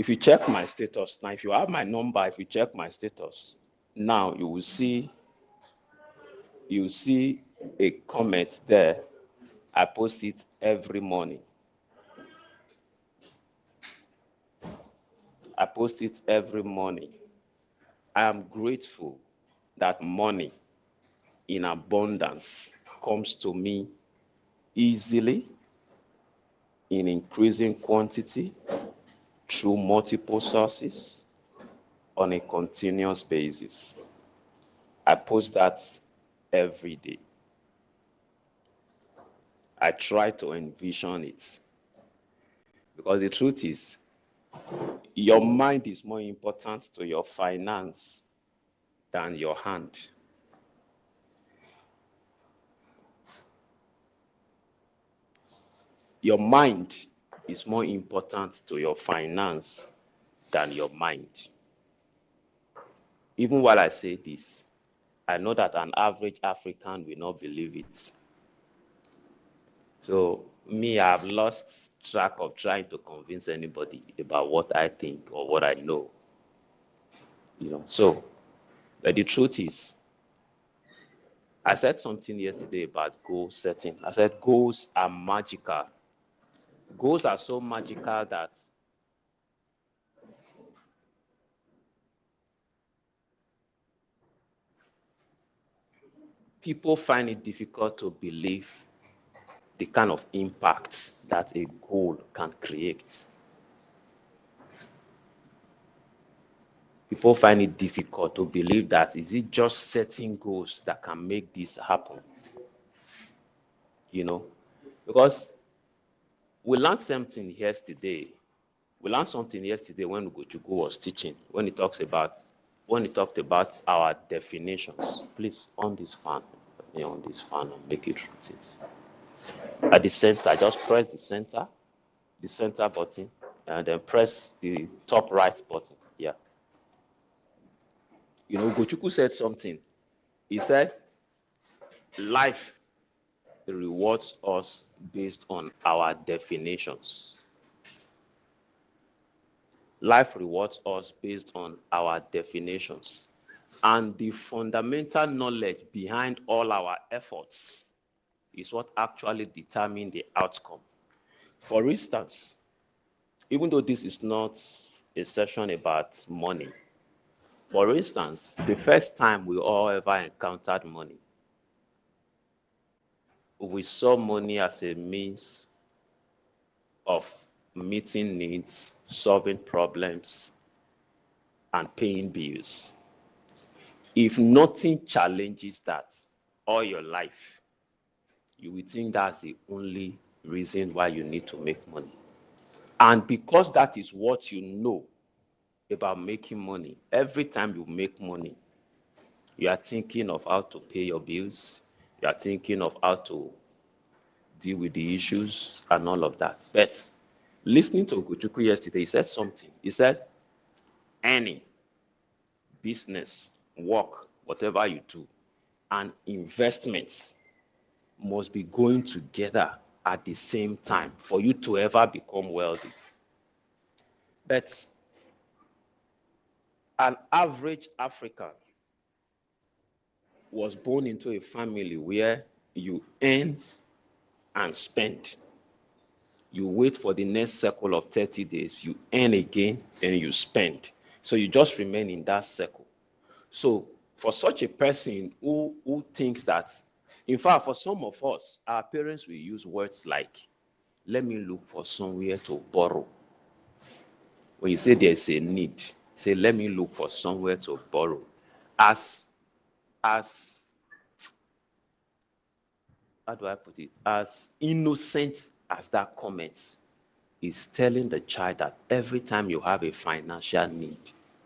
If you check my status now, if you have my number, if you check my status now, you will see a comment there. I post it every morning. I post it every morning. I am grateful that money in abundance comes to me easily, in increasing quantity, through multiple sources, on a continuous basis. I post that every day. I try to envision it. Because the truth is, your mind is more important to your finance than your hand. Your mind is more important to your finance than your mind. Even while I say this, I know that an average African will not believe it. So me, I've lost track of trying to convince anybody about what I think or what I know. So, but the truth is, I said something yesterday about goal setting. I said goals are magical. Goals are so magical that people find it difficult to believe the kind of impact that a goal can create. People find it difficult to believe that is it just setting goals that can make this happen. Because we learned something yesterday. We learned something yesterday when Ugochukwu was teaching, when he talked about our definitions. Please on this fan and make it rotate. At the center, just press the center button, and then press the top right button. Yeah. Ugochukwu said something. He said, life rewards us based on our definitions. Life rewards us based on our definitions. And the fundamental knowledge behind all our efforts is what actually determines the outcome. For instance, even though this is not a session about money, for instance, the first time we all ever encountered money, we saw money as a means of meeting needs, solving problems, and paying bills. If nothing challenges that all your life, you will think that's the only reason why you need to make money. And because that is what you know about making money, every time you make money, you are thinking of how to pay your bills, you are thinking of how to deal with the issues and all of that. But listening to Ugochukwu yesterday, he said something. He said, any business, work, whatever you do, and investments must be going together at the same time for you to ever become wealthy. But an average African was born into a family where you earn and spend. You wait for the next cycle of 30 days, you earn again, and you spend. So you just remain in that circle. So for such a person who thinks that, in fact, for some of us, our parents will use words like, let me look for somewhere to borrow. When you say there's a need, say, let me look for somewhere to borrow. As how do I put it? As innocent as that comment is, telling the child that every time you have a financial need,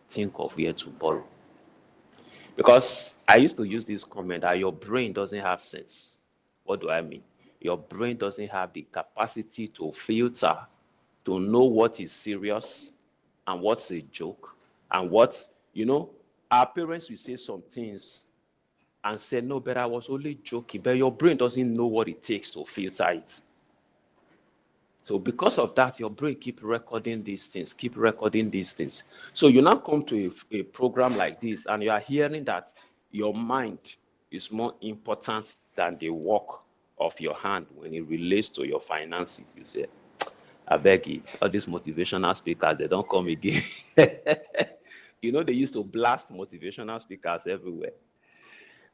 think of where to borrow. Because I used to use this comment that your brain doesn't have sense. What do I mean? Your brain doesn't have the capacity to filter, to know what is serious and what's a joke. And what, our parents will say some things and say, no, but I was only joking. But your brain doesn't know what it takes to filter it. So because of that, your brain keep recording these things, keep recording these things. So you now come to a program like this and you are hearing that your mind is more important than the work of your hand when it relates to your finances. You say, I beg you, all these motivational speakers, they don't come again. You know, they used to blast motivational speakers everywhere.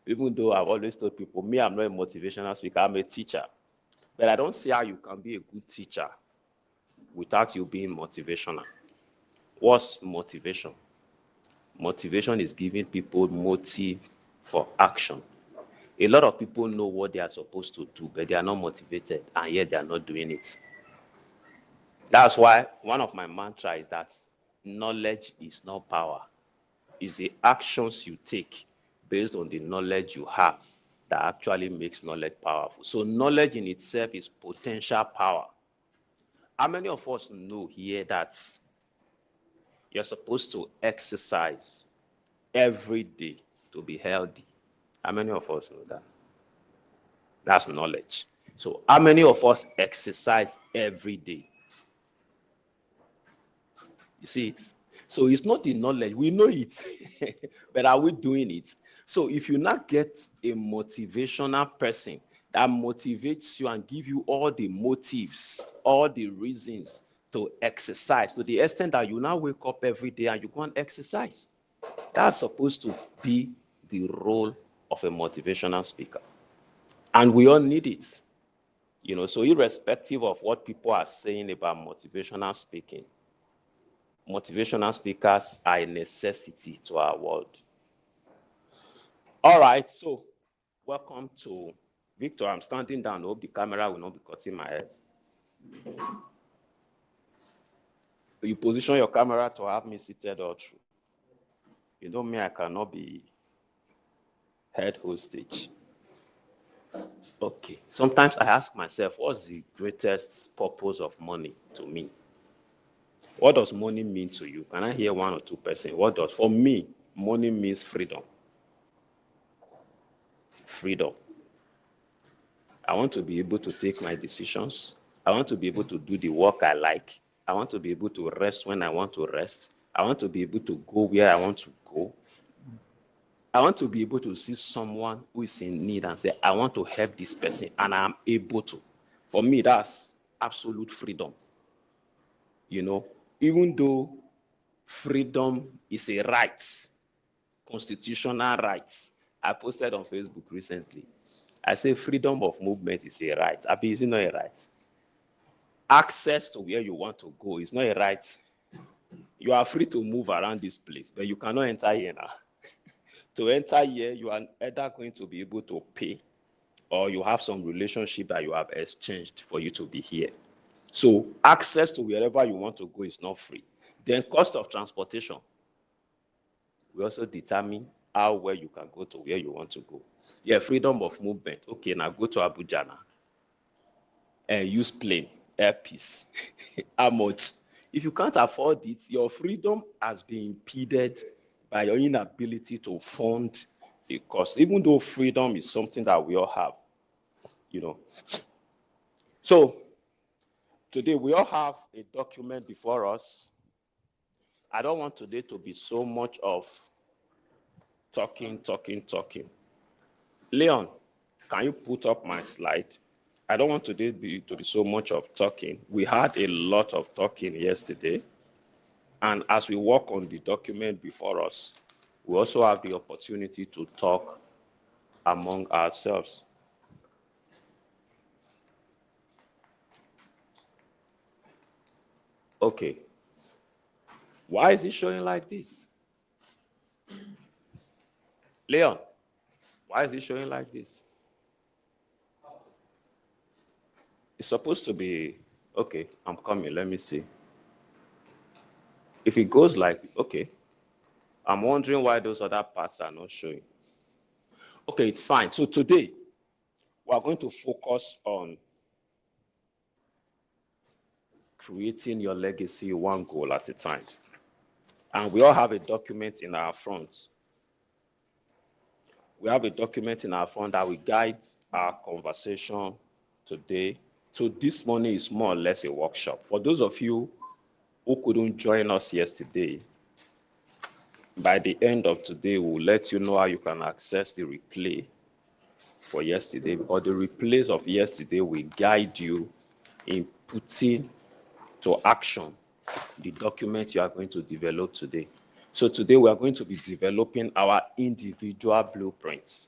Even though I've always told people, me, I'm not a motivational speaker, I'm a teacher. But I don't see how you can be a good teacher without you being motivational. What's motivation? Motivation is giving people motive for action. A lot of people know what they are supposed to do, but they are not motivated, and yet they are not doing it. That's why one of my mantras is that knowledge is not power. It's the actions you take based on the knowledge you have that actually makes knowledge powerful. So knowledge in itself is potential power. How many of us know here that you're supposed to exercise every day to be healthy? How many of us know that? That's knowledge. So how many of us exercise every day? You see it? So it's not the knowledge. We know it, but are we doing it? So if you not get a motivational person that motivates you and give you all the motives, all the reasons to exercise, to the extent that you now wake up every day and you go and exercise, that's supposed to be the role of a motivational speaker. And we all need it. You know, so irrespective of what people are saying about motivational speaking, motivational speakers are a necessity to our world. All right, so welcome to Victor. I'm standing down. I hope the camera will not be cutting my head. You position your camera to have me seated all through. You know me, I cannot be head hostage. Okay, sometimes I ask myself, what's the greatest purpose of money to me? What does money mean to you? Can I hear one or two persons? What does, for me, money means freedom. Freedom. I want to be able to take my decisions. I want to be able to do the work I like. I want to be able to rest when I want to rest. I want to be able to go where I want to go. I want to be able to see someone who is in need and say, I want to help this person, and I'm able to. For me, that's absolute freedom. You know, even though freedom is a right, constitutional right. I posted on Facebook recently. I say freedom of movement is a right. Abi, is it not a right? Access to where you want to go is not a right. You are free to move around this place, but you cannot enter here now. To enter here, you are either going to be able to pay, or you have some relationship that you have exchanged for you to be here. So access to wherever you want to go is not free. Then cost of transportation. We also determine how well you can go to where you want to go. Yeah, freedom of movement. Okay, now go to Abuja now. And use plane, airpiece. How much? If you can't afford it, your freedom has been impeded by your inability to fund the cost, even though freedom is something that we all have, you know. So today we all have a document before us. I don't want today to be so much of talking. Leon, can you put up my slide? I don't want today to be so much of talking. We had a lot of talking yesterday. And as we work on the document before us, we also have the opportunity to talk among ourselves. Okay. Why is it showing like this? Leon, why is it showing like this? It's supposed to be, okay, I'm coming, let me see. If it goes like, okay, I'm wondering why those other parts are not showing. Okay, it's fine. So today, we are going to focus on creating your legacy one goal at a time. And we all have a document in our front. We have a document in our front that will guide our conversation today So this morning is more or less a workshop. For those of you who couldn't join us yesterday, by the end of today, we'll let you know how you can access the replay for yesterday, because the replays of yesterday will guide you in putting to action the document you are going to develop today. So today we are going to be developing our individual blueprints.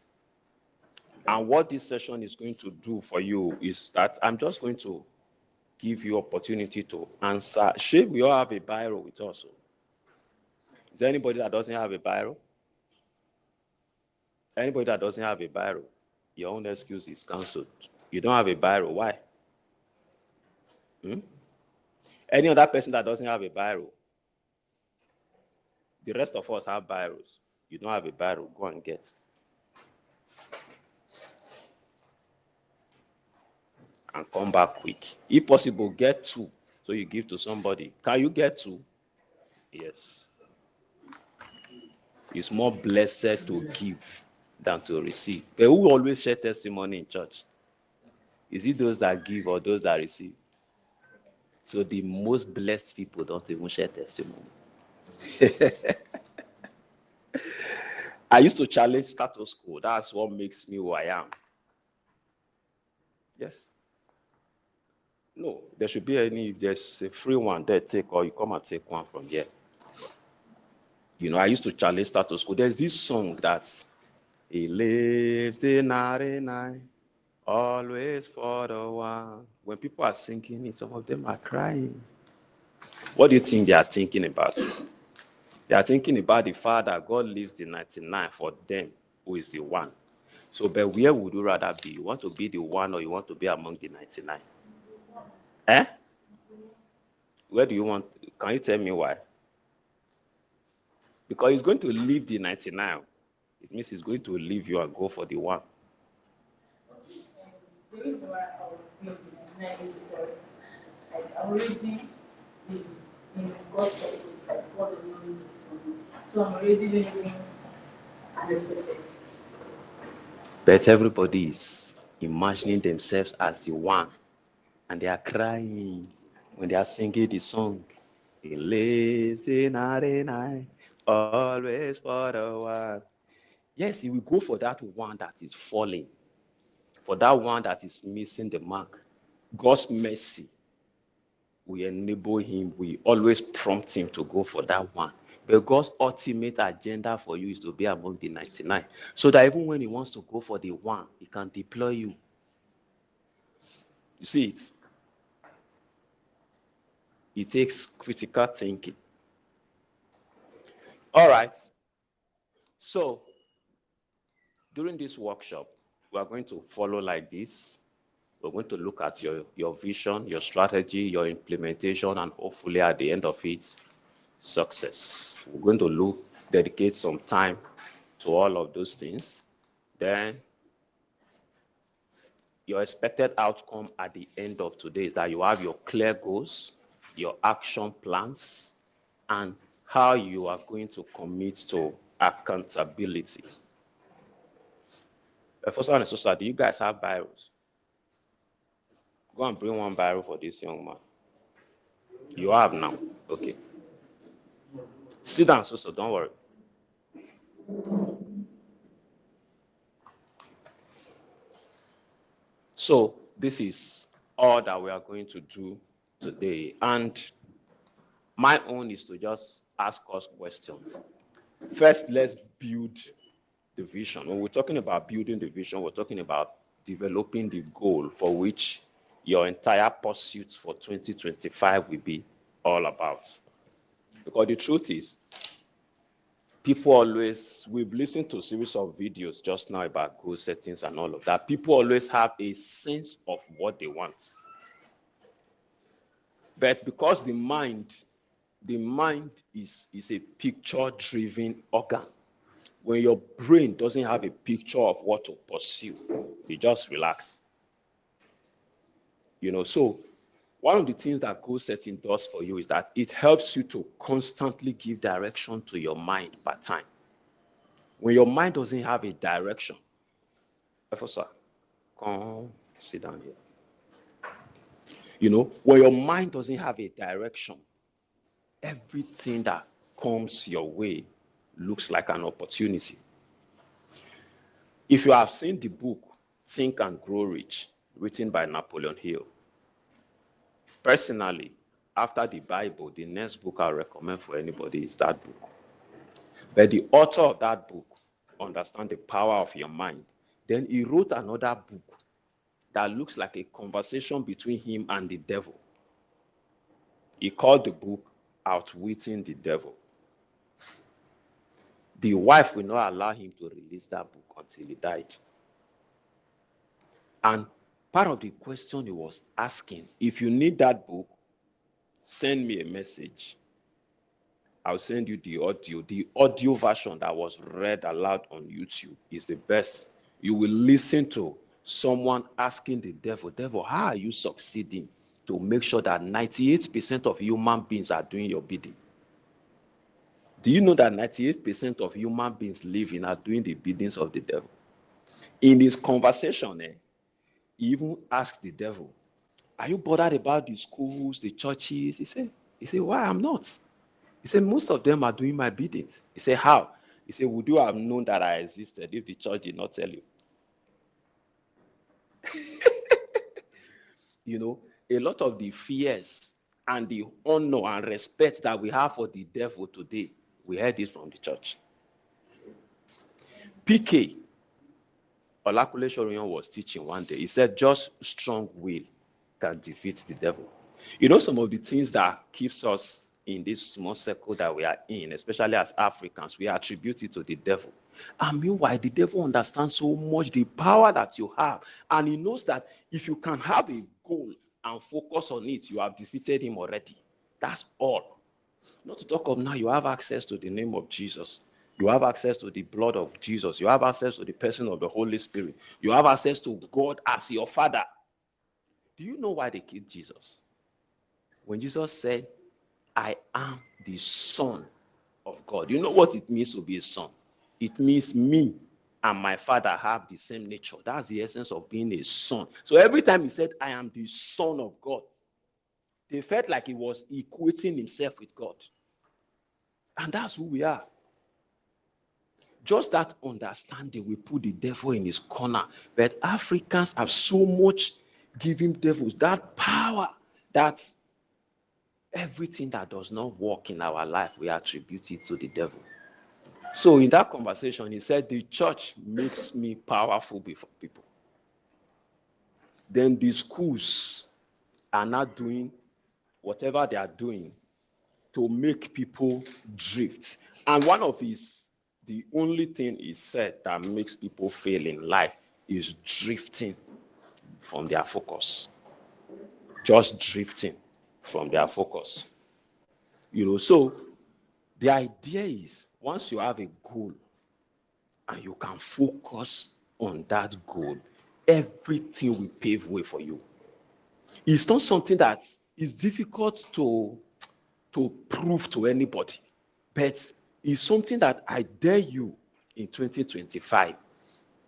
And what this session is going to do for you is that I'm just going to give you opportunity to answer. Should we all have a biro with us? Is there anybody that doesn't have a biro? Anybody that doesn't have a biro, your own excuse is cancelled. You don't have a biro, why? Any other person that doesn't have a biro? The rest of us have biros. You don't have a biro, go and get. And come back quick. If possible, get 2. So you give to somebody. Can you get 2? Yes. It's more blessed to give than to receive. But who always share testimony in church? Is it those that give or those that receive? So the most blessed people don't even share testimony. I used to challenge status quo. That's what makes me who I am. Yes. No, there should be if there's a free one there, take, or you come and take one from here. You know, I used to challenge status quo. There's this song that's, he lives the 99, always for the one. When people are singing it, some of them are crying. What do you think they are thinking about? They are thinking about the fact that God leaves the 99 for them, who is the one. So, but where would you rather be? You want to be the one, or you want to be among the 99? Eh? Where do you want? Can you tell me why? Because he's going to leave the 99. It means he's going to leave you and go for the one. The reason why I would be the 99 is because I already in God's purpose, like what the Lord is for me. So I'm already living as expected. But everybody is imagining themselves as the one, and they are crying when they are singing the song. He lives in 99, always for the one. Yes, he will go for that one that is falling, for that one that is missing the mark. God's mercy will enable him, we always prompt him to go for that one. But God's ultimate agenda for you is to be among the 99. So that even when he wants to go for the one, he can deploy you. You see it? It takes critical thinking. All right. So during this workshop, we are going to follow like this. We're going to look at your vision, your strategy, your implementation, and hopefully at the end of it, success. We're going to dedicate some time to all of those things. Then your expected outcome at the end of today is that you have your clear goals, your action plans, and how you are going to commit to accountability. Professor and Sister, do you guys have biros? Go and bring one biro for this young man. You have now. Okay. Sit down, Sister, don't worry. So this is all that we are going to do today. And my own is to just ask us questions. First, let's build the vision. When we're talking about building the vision, we're talking about developing the goal for which your entire pursuit for 2025 will be all about. Because the truth is, we've listened to a series of videos just now about goal settings and all of that. People always have a sense of what they want. But because the mind is a picture-driven organ. When your brain doesn't have a picture of what to pursue, you just relax. So one of the things that goal setting does for you is that it helps you to constantly give direction to your mind per time. When your mind doesn't have a direction, Professor, come sit down here. When your mind doesn't have a direction, everything that comes your way looks like an opportunity. If you have seen the book Think and Grow Rich, written by Napoleon Hill, personally, after the Bible, the next book I recommend for anybody is that book. But the author of that book understands the power of your mind. Then he wrote another book that looks like a conversation between him and the devil. He called the book Outwitting the Devil. The wife will not allow him to release that book until he died. And part of the question he was asking, if you need that book, send me a message. I'll send you the audio. The audio version that was read aloud on YouTube is the best. You will listen to someone asking the devil, how are you succeeding to make sure that 98% of human beings are doing your bidding? Do you know that 98% of human beings living are doing the biddings of the devil? In this conversation, he even asked the devil, are you bothered about the schools, the churches? He said, why? I'm not. He said, most of them are doing my biddings. He said, how? He said, would you have known that I existed if the church did not tell you? A lot of the fears and the honor and respect that we have for the devil today, we heard it from the church. PK, Olakule Shoriyan, was teaching one day. He said, just strong will can defeat the devil. Some of the things that keeps us in this small circle that we are in, especially as Africans, we attribute it to the devil. And meanwhile, the devil understands so much the power that you have. And he knows that if you can have a goal and focus on it, you have defeated him already. That's all. Not to talk of now, you have access to the name of Jesus. You have access to the blood of Jesus. You have access to the person of the Holy Spirit. You have access to God as your Father. Do you know why they killed Jesus? When Jesus said, I am the Son of God. You know what it means to be a son? It means me and my Father have the same nature. That's the essence of being a son. So every time he said, I am the Son of God, they felt like he was equating himself with God. And that's who we are. Just that understanding will put the devil in his corner. But Africans have so much giving devils that power that everything that does not work in our life, we attribute it to the devil. So in that conversation, he said, the church makes me powerful before people. Then the schools are not doing whatever they are doing to make people drift. And the only thing he said that makes people fail in life is drifting from their focus. Just drifting from their focus. So the idea is once you have a goal and you can focus on that goal, everything will pave way for you. It's not something that is difficult to prove to anybody, but it's something that I dare you in 2025,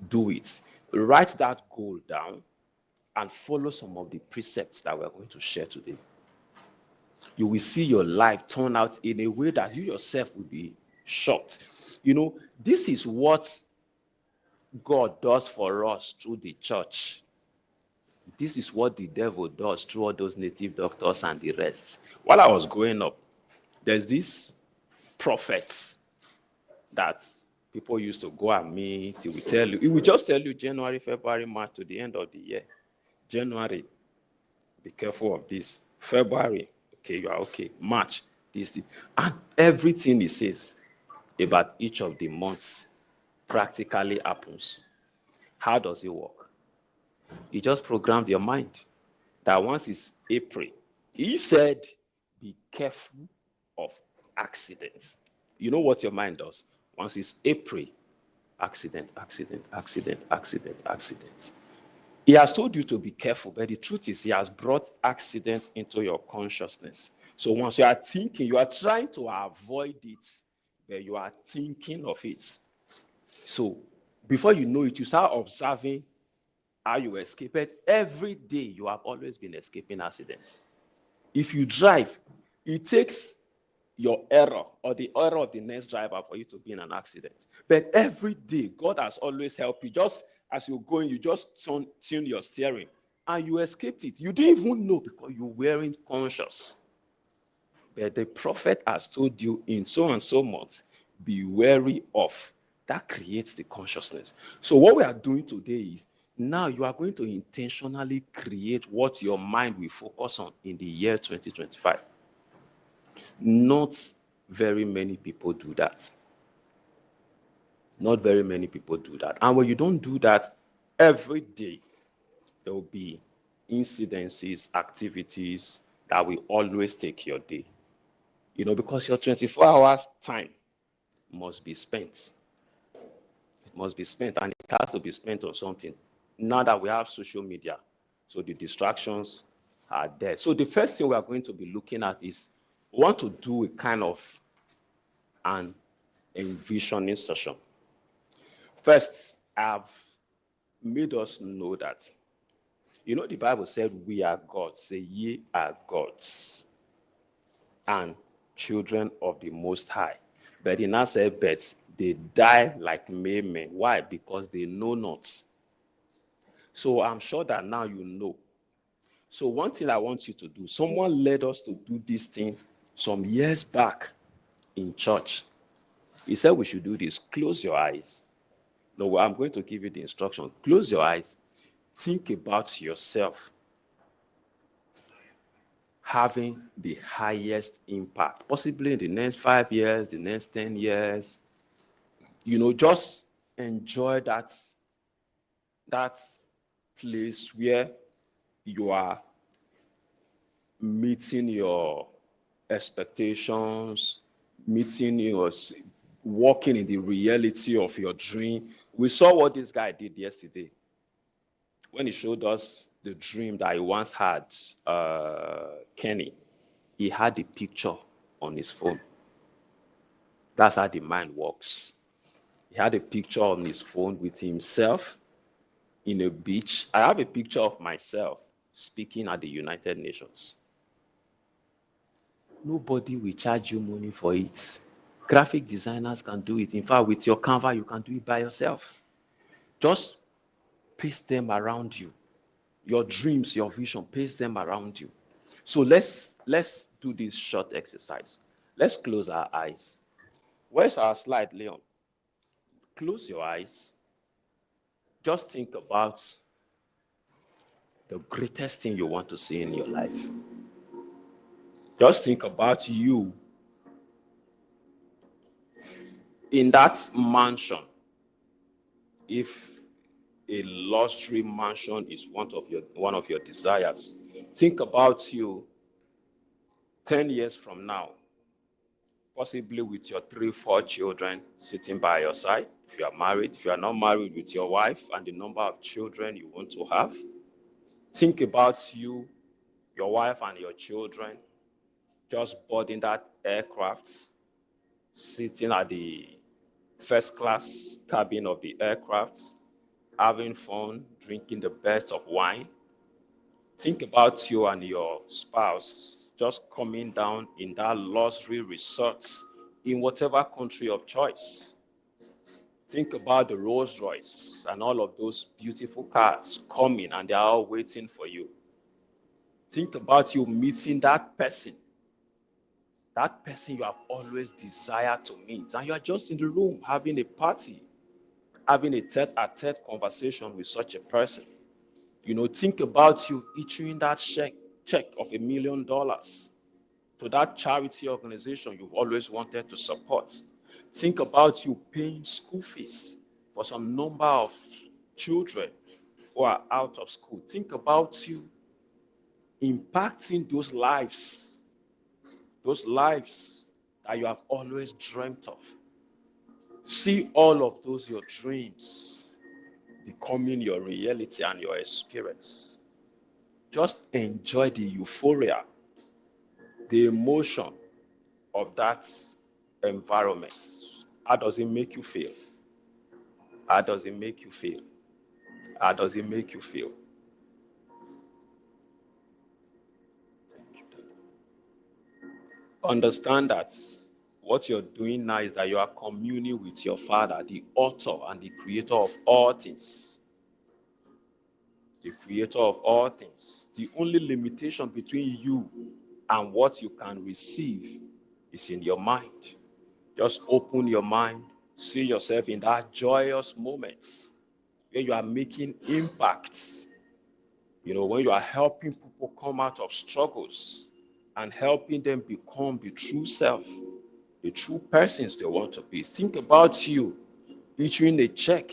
do it. Write that goal down and follow some of the precepts that we're going to share today. You will see your life turn out in a way that you yourself will be shocked. This is what God does for us through the church. This is what the devil does through all those native doctors and the rest. While I was growing up, there's these prophets that people used to go and meet. He will just tell you January, February, March to the end of the year. January, be careful of this. February, okay, you are okay. March, this. And everything he says about each of the months practically happens. How does it work? He just programmed your mind that once it's April, he said, be careful of accidents. You know what your mind does? Once it's April, accident, accident, accident, accident, accident. He has told you to be careful, but the truth is he has brought accident into your consciousness. So once you are thinking, you are trying to avoid it, but you are thinking of it. So before you know it, you start observing how you escape it. Every day you have always been escaping accidents. If you drive, it takes your error or the error of the next driver for you to be in an accident. But every day, God has always helped you. Just as you're going, you just tune your steering and you escaped it. You didn't even know because you weren't conscious. But the prophet has told you in so and so months, be wary of. That creates the consciousness. So what we are doing today is now you are going to intentionally create what your mind will focus on in the year 2025. Not very many people do that. Not very many people do that. And when you don't do that, every day there will be incidences, activities that will always take your day. Because your 24 hours time must be spent. It must be spent, and it has to be spent on something. Now that we have social media, so the distractions are there. So the first thing we are going to be looking at is we want to do a kind of an envisioning session. First, I've made us know that, the Bible said we are gods. Say, ye are gods and children of the Most High. But he now said, but they die like mere men. Why? Because they know not. So I'm sure that now you know. So one thing I want you to do, someone led us to do this thing some years back in church. He said we should do this. Close your eyes. No, I'm going to give you the instruction. Close your eyes. Think about yourself having the highest impact, possibly in the next 5 years, the next 10 years. Just enjoy that place where you are meeting your expectations, walking in the reality of your dream. We saw what this guy did yesterday when he showed us the dream that he once had, Kenny. He had a picture on his phone. That's how the mind works. He had a picture on his phone with himself in a beach. I have a picture of myself speaking at the United Nations. Nobody will charge you money for it. Graphic designers can do it. In fact, with your Canva, you can do it by yourself. Just paste them around you. Your dreams, your vision, paste them around you. So let's do this short exercise. Let's close our eyes. Where's our slide, Leon? Close your eyes. Just think about the greatest thing you want to see in your life. Just think about you in that mansion. If a luxury mansion is one of your desires, think about you 10 years from now, possibly with your 3-4 children sitting by your side. If you are married, if you are not married, with your wife and the number of children you want to have. Think about you, your wife and your children just boarding that aircraft, sitting at the first class cabin of the aircraft, having fun, drinking the best of wine. Think about you and your spouse just coming down in that luxury resort in whatever country of choice. Think about the Rolls Royce and all of those beautiful cars coming and they are all waiting for you. Think about you meeting that person you have always desired to meet, and you are just in the room having a party, having a tete-a-tete conversation with such a person. Think about you issuing that check of $1 million to that charity organization you've always wanted to support. Think about you paying school fees for some number of children who are out of school. Think about you impacting those lives that you have always dreamt of. See all of those, your dreams, becoming your reality and your experience. Just enjoy the euphoria, the emotion of that environment. How does it make you feel? How does it make you feel? How does it make you feel? Understand that what you're doing now is that you are communing with your Father, the author and the creator of all things. The creator of all things. The only limitation between you and what you can receive is in your mind. Just open your mind, see yourself in that joyous moment where you are making impacts. You know, when you are helping people come out of struggles and helping them become the true self, the true persons they want to be. Think about you issuing a check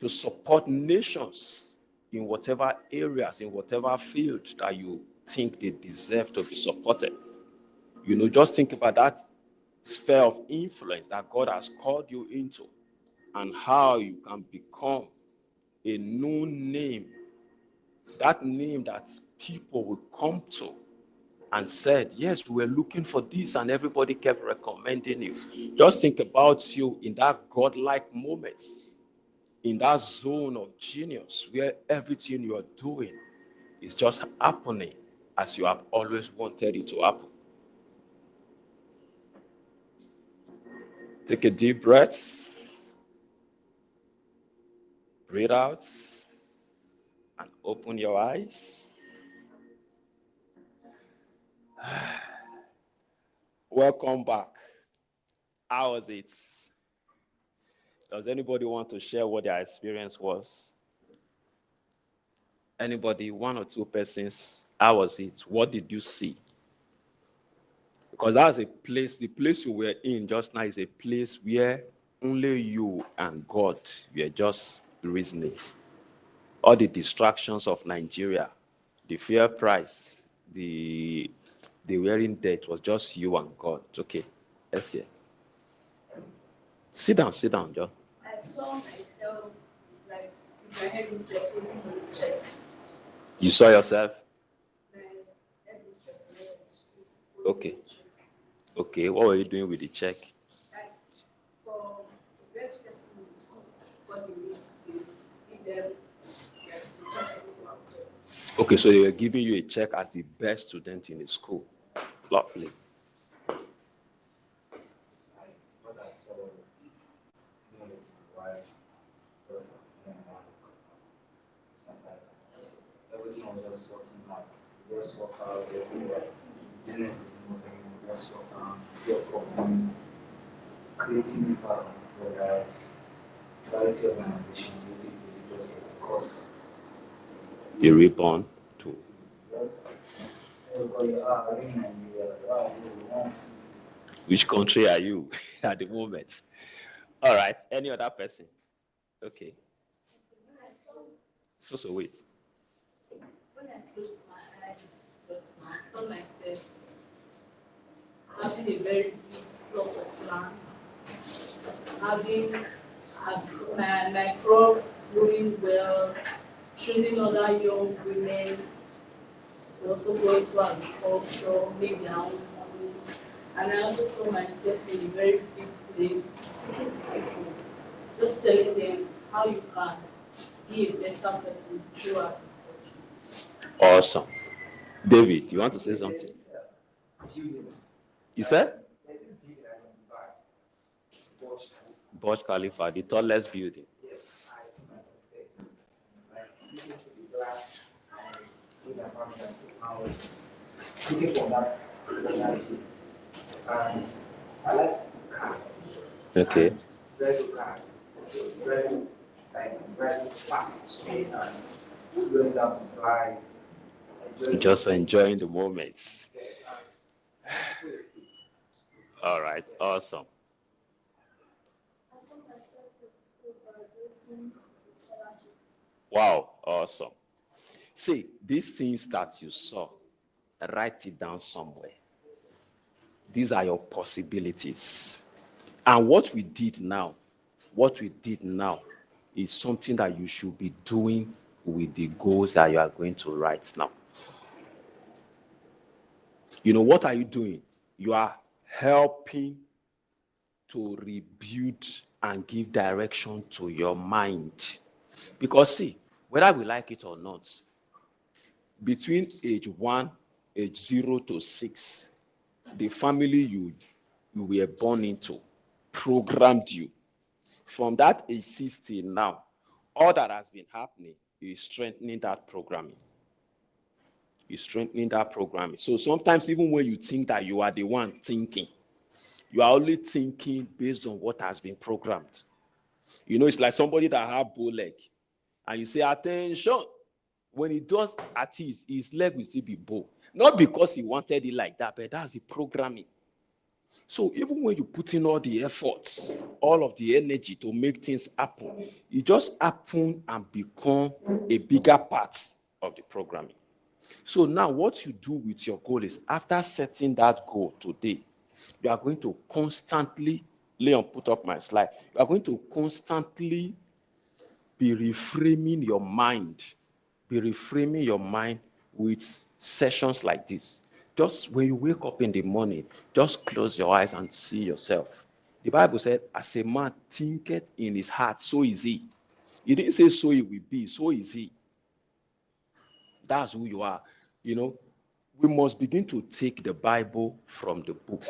to support nations in whatever areas, in whatever field that you think they deserve to be supported. You know, just think about that sphere of influence that God has called you into and how you can become a known name, that name that people will come to and said, yes, we were looking for this, and everybody kept recommending you. Just think about you in that godlike moment, in that zone of genius where everything you are doing is just happening as you have always wanted it to happen. Take a deep breath, breathe out, and open your eyes. Welcome back. How was it? Does anybody want to share what their experience was? Anybody, one or two persons, how was it? What did you see? Because that's a place, the place you were in just now is a place where only you and God were just reasoning. All the distractions of Nigeria, the fair price, the wearing debt was just you and God. It's okay. Let's hear. Sit down, John. I saw myself like if my head was just open on the chest. You saw yourself? My head was just Okay. Okay, what were you doing with the check? like for the best person in the school, what they need to do, give them like to check everything out there. Okay, so they were giving you a check as the best student in the school. Lovely. What I saw was me with my wife, both of them, something like that. Everything was just working out. Just work out, just like business is moving, just work out, see a company, creating impact for life, quality organization, creating for the just of course. The reborn too. Just everybody are in Nigeria, wow, we want to see Which country are you at the moment? All right. Any other person? Okay. So wait. When I closed my eyes just now, I saw myself having a very big plot of land, having my crops growing well, training other young women to also go into agriculture, make their own money. And I also saw myself in a very big place, speaking to people, just telling them how you can be a better person through agriculture. Awesome. David, you want to say something? You said? Burj Khalifa, the tallest building. looking for that personality. And I like cars, Okay. very good cars, very very fast speed and slowing down to drive. Just enjoying the moments. All right. Awesome. Wow. Awesome. See, these things that you saw, write it down somewhere. These are your possibilities. And what we did now is something that you should be doing with the goals that you are going to write now. You know, what are you doing? You are helping to rebuild and give direction to your mind. Because see, whether we like it or not, between age 1, age 0 to 6, the family you were born into programmed you. From that age 16 now, all that has been happening is strengthening that programming. Is strengthening that programming. So sometimes even when you think that you are the one thinking, you are only thinking based on what has been programmed. You know, it's like somebody that have bow leg, and you say attention. When he does at his leg will still be bow. Not because he wanted it like that, but that's the programming. So even when you put in all the efforts, all of the energy to make things happen, it just happen and become a bigger part of the programming. So now what you do with your goal is, after setting that goal today, you are going to constantly, Leon, put up my slide, you are going to constantly be reframing your mind, with sessions like this. Just when you wake up in the morning, just close your eyes and see yourself. The Bible said, as a man thinketh in his heart, so is he. He didn't say so he will be, so is he. That's who you are. You know, we must begin to take the Bible from the book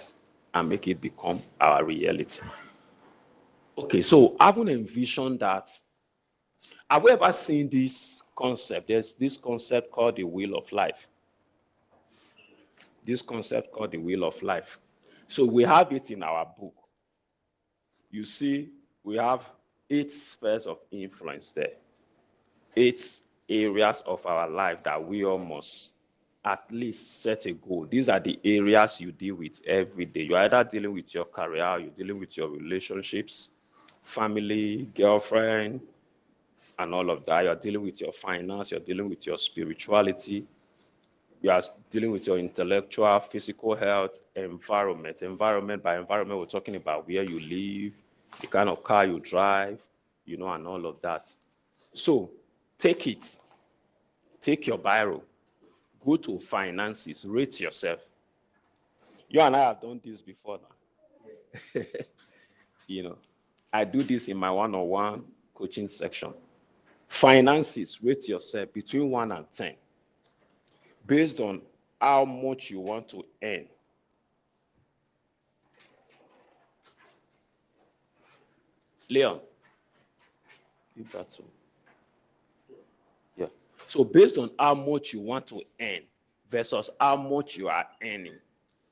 and make it become our reality. Okay, so having envisioned that, have we ever seen this concept? There's this concept called the wheel of life. This concept called the wheel of life. So we have it in our book. You see, we have 8 spheres of influence there. 8 areas of our life that we all must at least set a goal. These are the areas you deal with every day. You're either dealing with your career, you're dealing with your relationships, family, girlfriend, and all of that. You're dealing with your finance, you're dealing with your spirituality, you are dealing with your intellectual, physical health, environment. Environment, by environment, we're talking about where you live, the kind of car you drive, you know, and all of that. So take it, take your biro, go to finances, rate yourself. You and I have done this before now. You know, I do this in my one-on-one coaching section. Finances, rate yourself between 1 and 10, based on how much you want to earn. Leon, give that to me. Yeah. So based on how much you want to earn versus how much you are earning,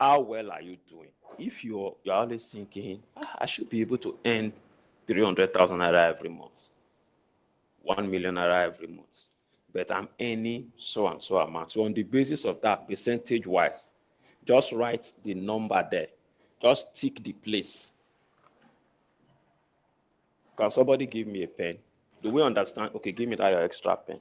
how well are you doing? If you're always thinking, I should be able to earn 300,000 naira every month, 1 million naira every month, but I'm earning so and so amount. So on the basis of that, percentage-wise, just write the number there. Just tick the place. Can somebody give me a pen? Do we understand? Okay, give me that your extra pen.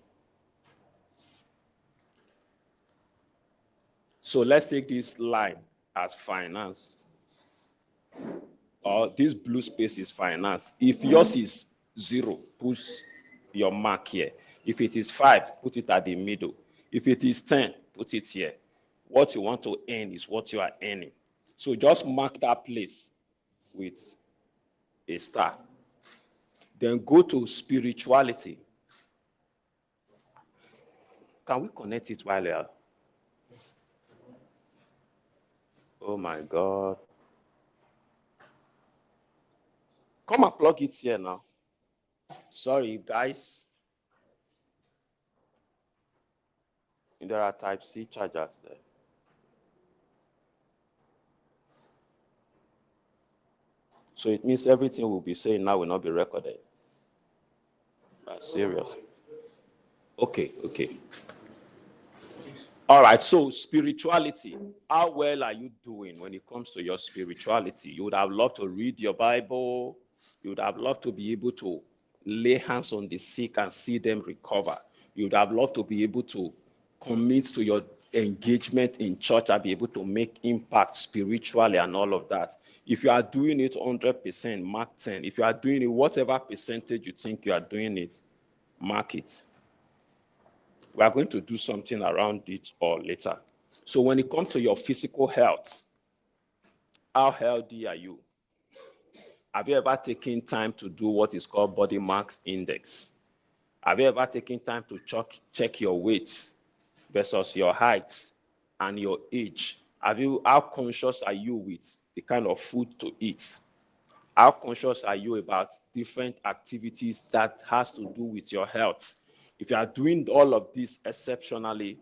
So let's take this line as finance, or this blue space is finance. If yours is 0, put your mark here. If it is 5, put it at the middle. If it is 10, put it here. What you want to earn is what you are earning. So just mark that place with a star. Then go to spirituality. Can we connect it while here? Oh my God. Come and plug it here now. Sorry, guys. There are Type-C chargers there. So it means everything we'll be saying now will not be recorded. That's serious. Okay. All right, so spirituality. How well are you doing when it comes to your spirituality? You would have loved to read your Bible. You would have loved to be able to lay hands on the sick and see them recover. You would have loved to be able to commit to your engagement in church and be able to make impact spiritually and all of that. If you are doing it 100%, mark 10. If you are doing it whatever percentage you think you are doing it, mark it. We are going to do something around it all later. So when it comes to your physical health, how healthy are you? Have you ever taken time to do what is called body mass index? Have you ever taken time to check your weight versus your height and your age? How conscious are you with the kind of food to eat? How conscious are you about different activities that has to do with your health? If you are doing all of this exceptionally,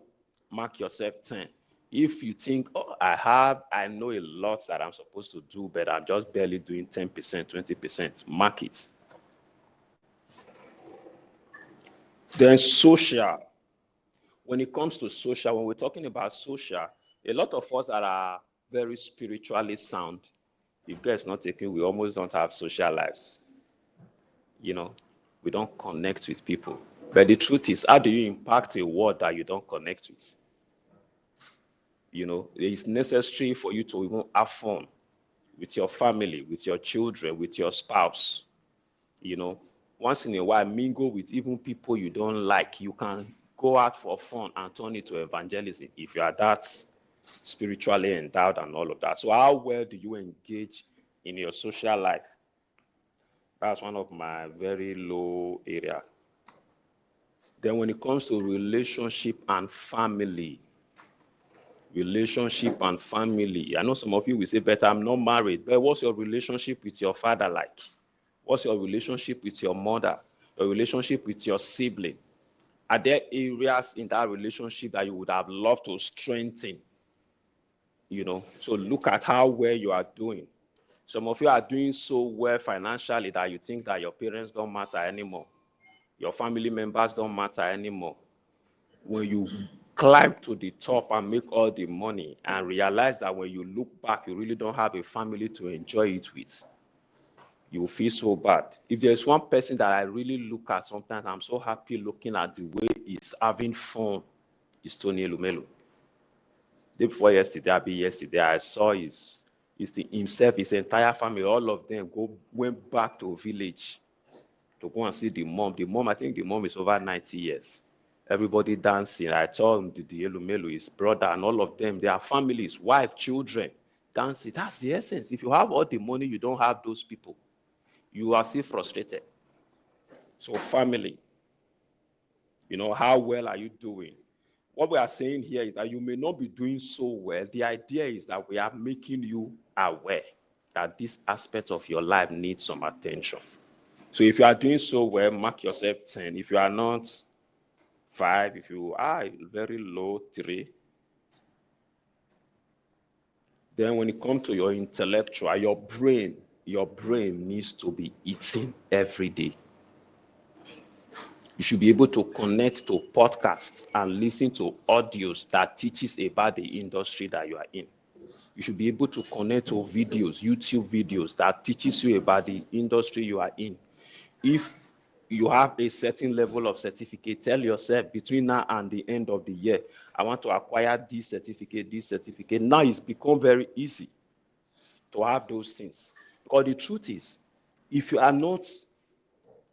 mark yourself 10. If you think, oh, I know a lot that I'm supposed to do, but I'm just barely doing 10%, 20%, mark it. Then social. When it comes to social, when we're talking about social, a lot of us that are very spiritually sound, if God's not taken, we almost don't have social lives. We don't connect with people. But the truth is, how do you impact a world that you don't connect with? It's necessary for you to even have fun with your family, with your children, with your spouse. Once in a while, mingle with even people you don't like. You can go out for fun and turn it to evangelism if you are that spiritually endowed and all of that. So how well do you engage in your social life? That's one of my very low area. Then when it comes to relationship and family, I know some of you will say, but I'm not married. But what's your relationship with your father like? What's your relationship with your mother? Your relationship with your sibling? Are there areas in that relationship that you would have loved to strengthen? So look at how well you are doing. Some of you are doing so well financially that you think that your parents don't matter anymore. Your family members don't matter anymore. When you climb to the top and make all the money and realize that when you look back, you really don't have a family to enjoy it with, you will feel so bad. If there's one person that I really look at sometimes, I'm so happy looking at the way he's having fun, is Tony Elumelu. Day before yesterday, I saw himself, his entire family, all of them went back to a village to go and see the mom. I think the mom is over 90 years. Everybody dancing. I told him the Elumelu, his brother, and all of them, their families, wife, children, dancing. That's the essence. If you have all the money, you don't have those people. You are still frustrated. So family, how well are you doing? What we are saying here is that you may not be doing so well. The idea is that we are making you aware that this aspect of your life needs some attention. So if you are doing so well, mark yourself 10. If you are not, 5. If you are very low, 3. Then when it comes to your intellectual, your brain needs to be eating every day. You should be able to connect to podcasts and listen to audios that teaches about the industry that you are in. You should be able to connect to videos, YouTube videos that teaches you about the industry you are in. If you have a certain level of certificate, tell yourself between now and the end of the year, I want to acquire this certificate. Now it's become very easy to have those things. Because the truth is, if you are not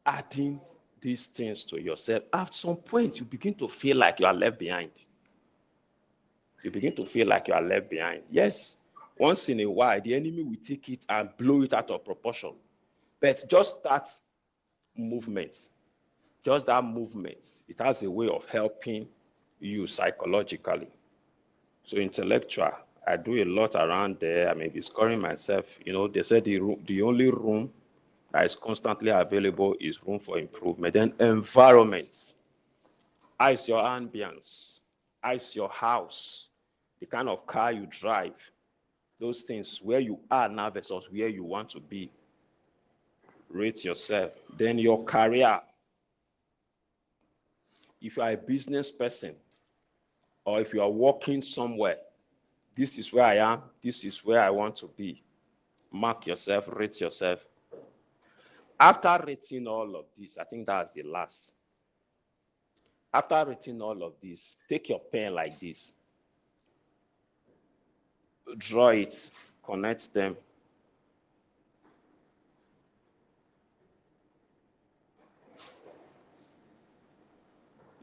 adding these things to yourself, at some point you begin to feel like you are left behind. Yes, once in a while, the enemy will take it and blow it out of proportion. But just that movement, it has a way of helping you psychologically. So intellectual, I do a lot around there. I may be scoring myself. They said the only room that is constantly available is room for improvement. Then environment. How is your ambience? How is your house? The kind of car you drive. Those things, where you are now versus where you want to be. Rate yourself. Then your career. If you are a business person, or if you are working somewhere, this is where I am, this is where I want to be. Mark yourself, rate yourself. After rating all of this, I think that's the last. After rating all of this, take your pen like this. Draw it, connect them.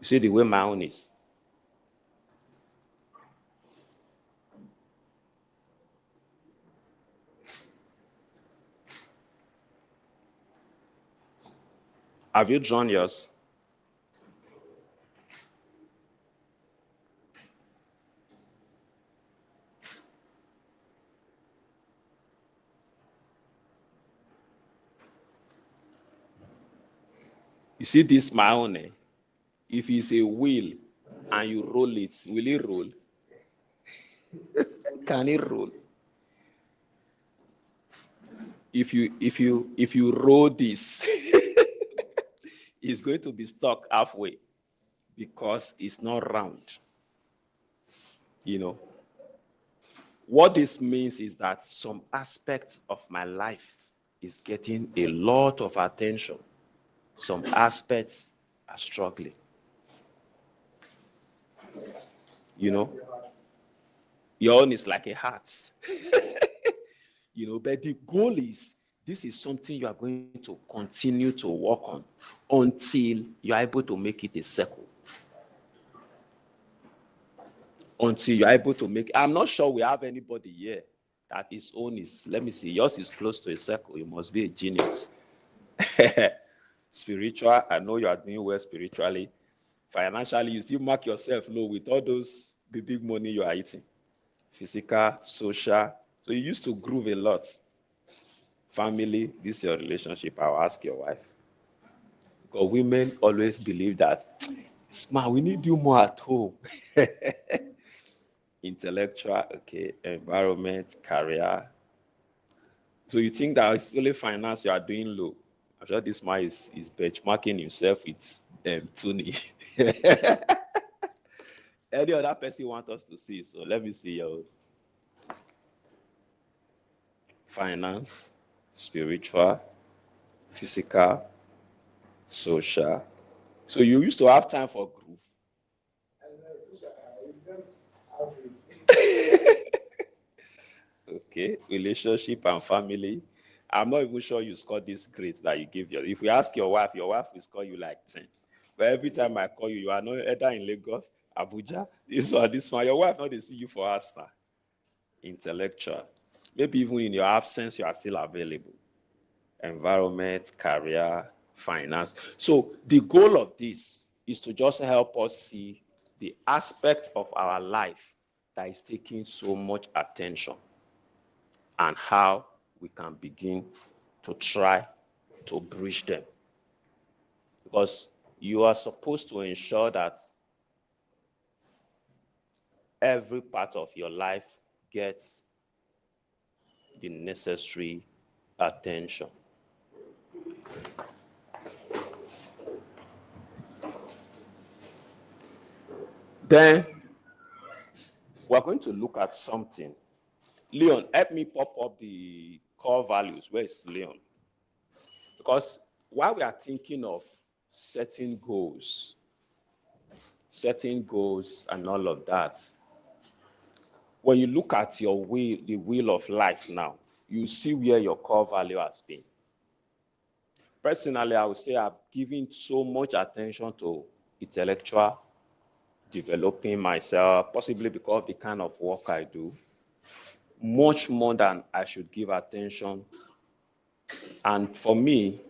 You see the way my own is. Have you drawn yours? You see this my own, if it's a wheel and you roll it, will it roll? Can it roll? If you roll this, it's going to be stuck halfway because it's not round. You know, what this means is that some aspects of my life is getting a lot of attention. Some aspects are struggling. You know, your own is like a heart. But the goal is this is something you are going to continue to work on until you are able to make it a circle. Until you are able to make. I'm not sure we have anybody here that his own is. Let me see. Yours is close to a circle. You must be a genius. Spiritual. I know you are doing well spiritually. Financially, you still mark yourself low with all those big money you are eating. Physical, social. So you used to groove a lot. Family, this is your relationship. I'll ask your wife. Because women always believe that, man, we need you more at home. Intellectual, okay, environment, career. So you think that it's only finance you are doing low. I'm sure this man is benchmarking himself with Tony. Any other person want us to see? So let me see your finance, spiritual, physical, social. So you used to have time for groove. It's just average. Okay, relationship and family. I'm not even sure you scored this grade that you give your. If we ask your wife will score you like 10. But every time I call you, you are not either in Lagos, Abuja, this one. Your wife not they see you for us now. Intellectual. Maybe even in your absence, you are still available. Environment, career, finance. So the goal of this is to just help us see the aspect of our life that is taking so much attention and how we can begin to try to bridge them. Because you are supposed to ensure that every part of your life gets the necessary attention. Then we're going to look at something. Leon, help me pop up the core values. Where is Leon? Because while we are thinking of setting goals and all of that, when you look at your wheel, the wheel of life now, you see where your core value has been. Personally, I would say I've given so much attention to intellectual developing myself, possibly because of the kind of work I do, much more than I should give attention. And for me,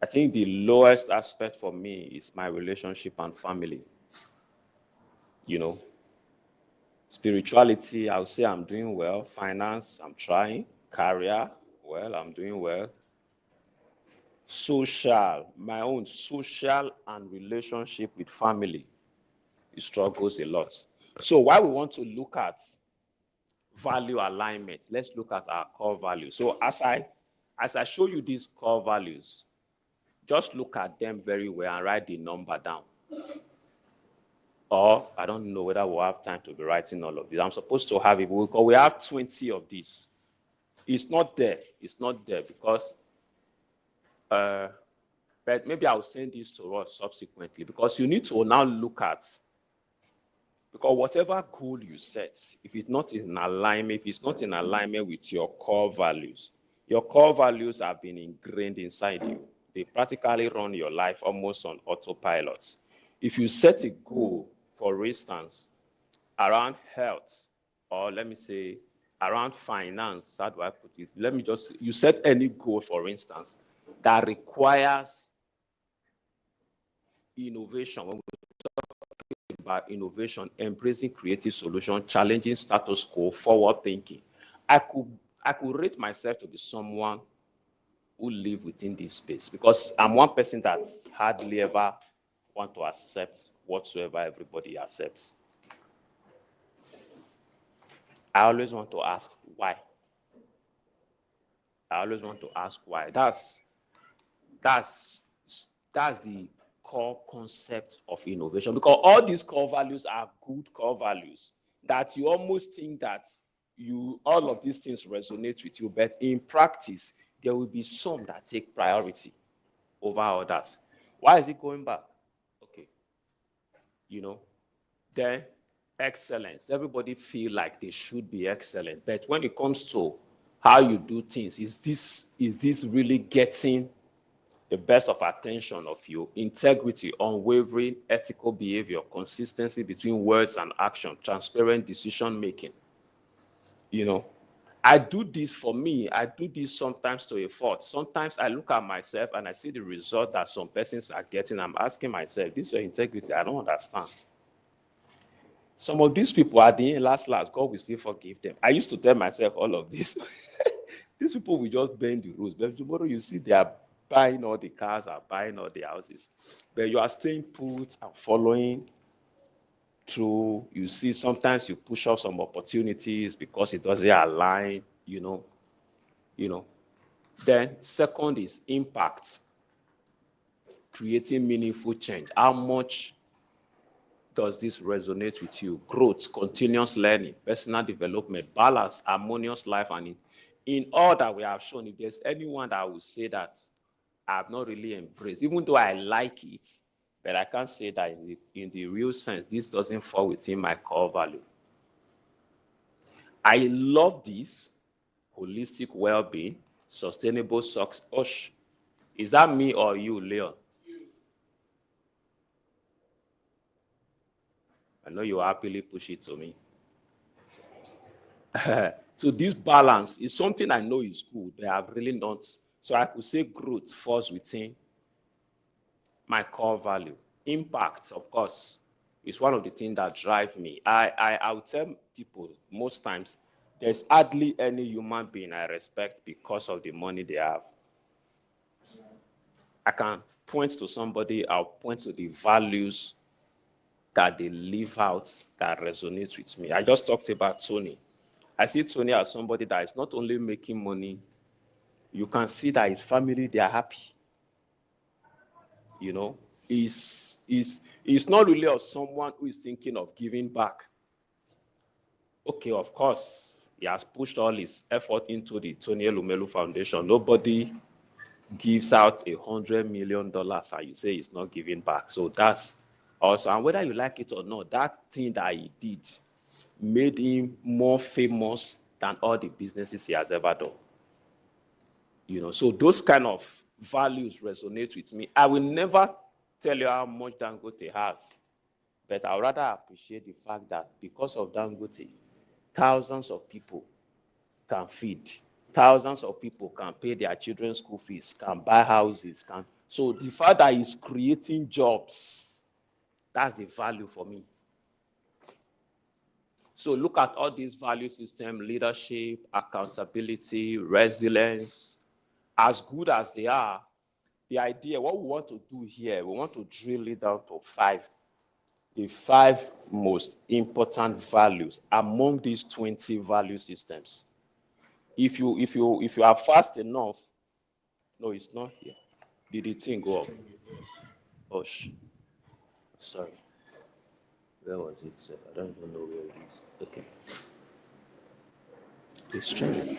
I think the lowest aspect for me is my relationship and family. Spirituality, I would say I'm doing well. Finance, I'm trying. Career, well, I'm doing well. Social, my own social and relationship with family, it struggles a lot. So while we want to look at value alignment, let's look at our core values. So as I show you these core values, just look at them very well and write the number down. Or I don't know whether we'll have time to be writing all of these. I'm supposed to have it, because we have 20 of these. It's not there because but maybe I'll send this to us subsequently, because you need to now look at, because whatever goal you set, if it's not in alignment with your core values have been ingrained inside you. They practically run your life almost on autopilot. If you set a goal, for instance, around health, or let me say around finance, how do I put it? You set any goal, for instance, that requires innovation. When we talk about innovation, embracing creative solution, challenging status quo, forward thinking, I could rate myself to be someone who live within this space, because I'm one person that hardly ever want to accept whatsoever everybody accepts. I always want to ask why. I always want to ask why. That's the core concept of innovation, because all these core values are good core values that you almost think that all of these things resonate with you, but in practice there will be some that take priority over others. Why is it going back? Okay, then excellence. Everybody feel like they should be excellent, but when it comes to how you do things, is this really getting the best of attention of you? Integrity, unwavering ethical behavior, consistency between words and action, transparent decision making. I do this for me. I do this sometimes to a fault. Sometimes I look at myself and I see the result that some persons are getting. I'm asking myself, this is your integrity. I don't understand. Some of these people at the end, last, God will still forgive them. I used to tell myself all of this. These people will just bend the rules. But tomorrow you see they are buying all the cars, are buying all the houses. But you are staying put and following through. You see, sometimes you push off some opportunities because it doesn't align, Then second is impact, creating meaningful change. How much does this resonate with you? Growth, continuous learning, personal development, balance, harmonious life, and in all that we have shown, if there's anyone that will say that I have not really embraced, even though I like it, but I can't say that in the real sense, this doesn't fall within my core value. I love this holistic well-being, sustainable success. Osh, is that me or you, Leon? I know you happily push it to me. So this balance is something I know is good, but I've really not. So I could say growth falls within my core value. Impact, of course, is one of the things that drive me. I would tell people most times there's hardly any human being I respect because of the money they have. I can point to somebody, I'll point to the values that they live out that resonate with me. I just talked about Tony. I see Tony as somebody that is not only making money, you can see that his family, they are happy. He's not really of someone who is thinking of giving back. Okay, of course, he has pushed all his effort into the Tony Elumelu Foundation. Nobody gives out $100 million and you say he's not giving back. So that's also, and whether you like it or not, that thing that he did made him more famous than all the businesses he has ever done. So those kind of values resonate with me. I will never tell you how much Dangote has, but I would rather appreciate the fact that because of Dangote, thousands of people can feed, thousands of people can pay their children's school fees, can buy houses, so the fact that he's creating jobs, that's the value for me. So look at all these value systems: leadership, accountability, resilience. As good as they are, the idea, what we want to do here, we want to drill it down to the 5 most important values among these 20 value systems. If you are fast enough, no, it's not here. Did the thing go up? Oh, sorry. Where was it, sir? I don't even know where it is. Okay. It's true.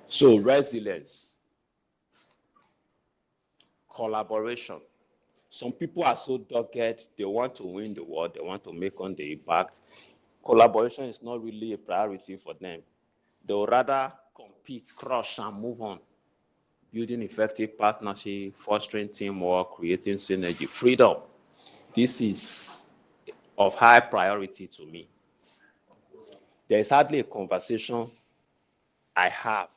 So resilience, collaboration. Some people are so dogged, they want to win the world, they want to make on the impact. Collaboration is not really a priority for them. They would rather compete, crush, and move on. Building effective partnership, fostering teamwork, creating synergy, freedom. This is of high priority to me. There is hardly a conversation I have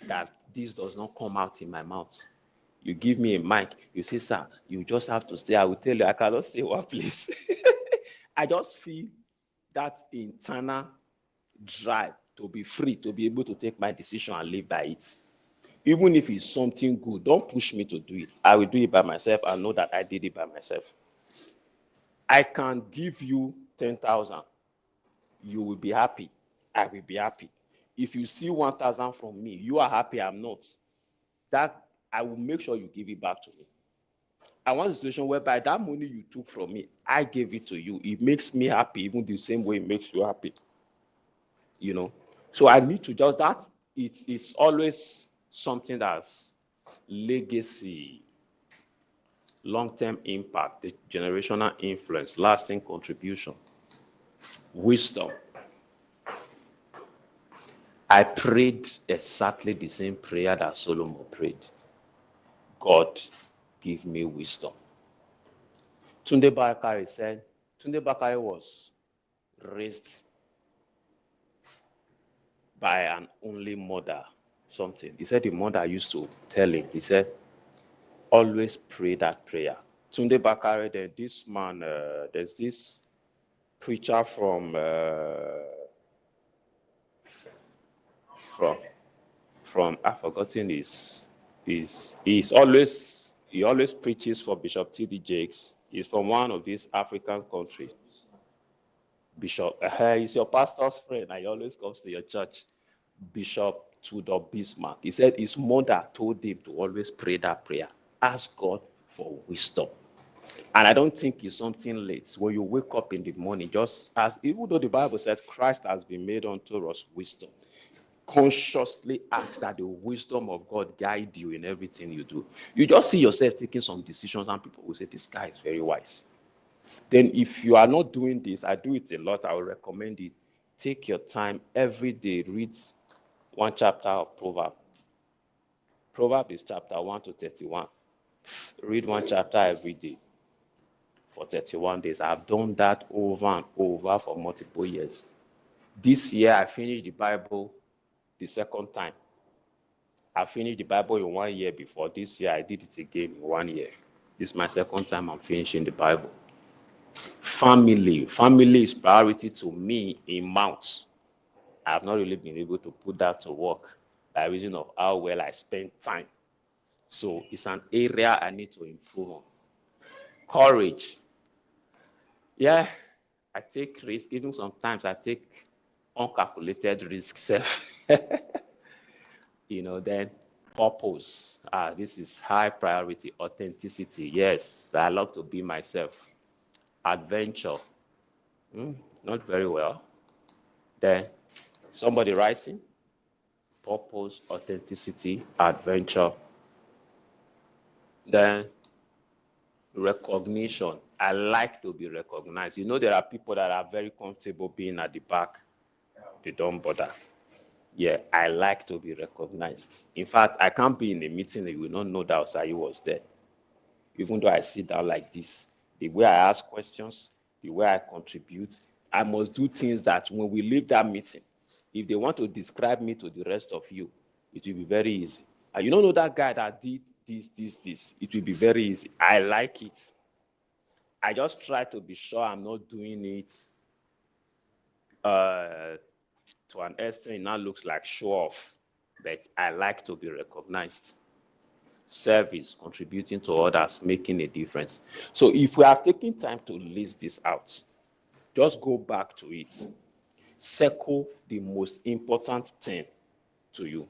that this does not come out in my mouth. You give me a mic, you say, sir, you just have to stay. I will tell you, I cannot stay one place. I just feel that internal drive to be free, to be able to take my decision and live by it. Even if it's something good, don't push me to do it. I will do it by myself and know that I did it by myself. I can give you 10,000. You will be happy. I will be happy. If you steal 1,000 from me, you are happy, I'm not. That I will make sure you give it back to me. I want a situation whereby that money you took from me, I gave it to you. It makes me happy, even the same way it makes you happy. You know, so I need to just that. It's always something that's legacy, long-term impact, the generational influence, lasting contribution, wisdom. I prayed exactly the same prayer that Solomon prayed. God, give me wisdom. Tunde Bakari said, Tunde Bakari was raised by an only mother, something. He said the mother used to tell him, he said, always pray that prayer. Tunde Bakari, then this man, there's this preacher from I've forgotten he always preaches for Bishop T.D. Jakes. He's from one of these African countries. Bishop, he's your pastor's friend, and he always comes to your church. Bishop Tudor Bismarck. He said his mother told him to always pray that prayer. Ask God for wisdom. And I don't think it's something late. When you wake up in the morning, just as, even though the Bible says Christ has been made unto us wisdom, consciously ask that the wisdom of God guide you in everything you do. You just see yourself taking some decisions, and people will say, this guy is very wise. Then if you are not doing this, I do it a lot, I will recommend it. Take your time every day, read one chapter of Proverbs. Proverbs is chapter 1 to 31. Read one chapter every day for 31 days. I've done that over and over for multiple years. This year, I finished the Bible the second time. I finished the Bible in 1 year before. This year, I did it again in 1 year. This is my second time I'm finishing the Bible. Family is priority to me in Mount. I have not really been able to put that to work by reason of how well I spend time. So it's an area I need to improve on. Courage. Yeah, I take risks. Even sometimes I take uncalculated risks. Then purpose. This is high priority. Authenticity. Yes, I love to be myself. Adventure. Not very well. Then somebody writing. Purpose, authenticity, adventure. Then recognition. I like to be recognized. There are people that are very comfortable being at the back. They don't bother. Yeah, I like to be recognized. In fact, I can't be in a meeting that you will not know that Osayi was there. Even though I sit down like this, the way I ask questions, the way I contribute, I must do things that when we leave that meeting, if they want to describe me to the rest of you, it will be very easy. And you don't know that guy that did this. It will be very easy. I like it. I just try to be sure I'm not doing it to an extent it now looks like show off. But I like to be recognized. Service, contributing to others, making a difference. So if we are taking time to list this out, just go back to it. Circle the most important thing to you.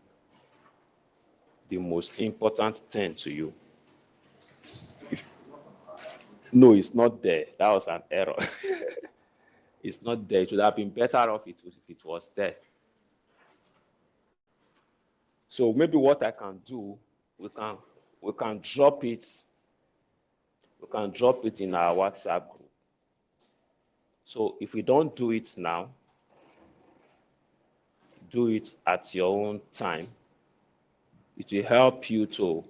The most important thing to you. No, it's not there. That was an error. It's not there. It would have been better off if it was there. So maybe what I can do, we can drop it. We can drop it in our WhatsApp group. So if we don't do it now, do it at your own time. It will help you to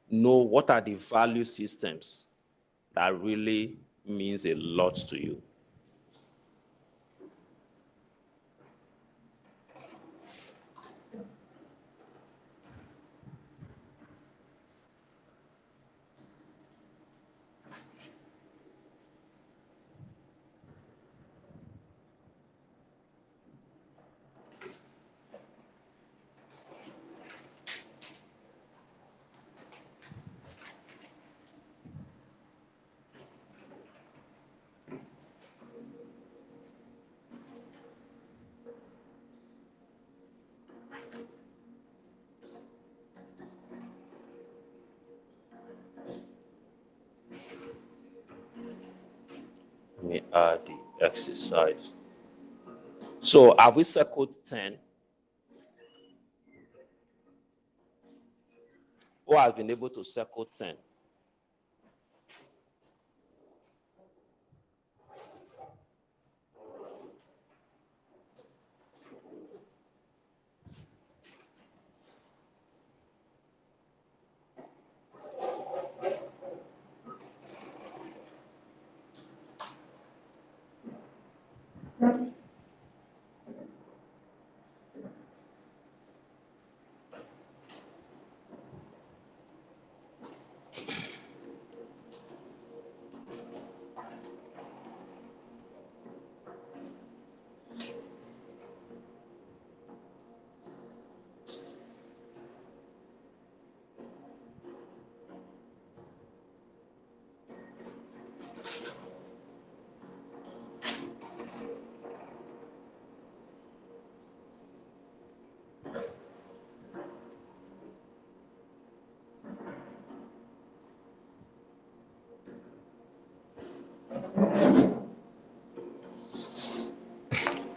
know what are the value systems that really means a lot to you. me add the exercise. So have we circled 10? Who has been able to circle 10?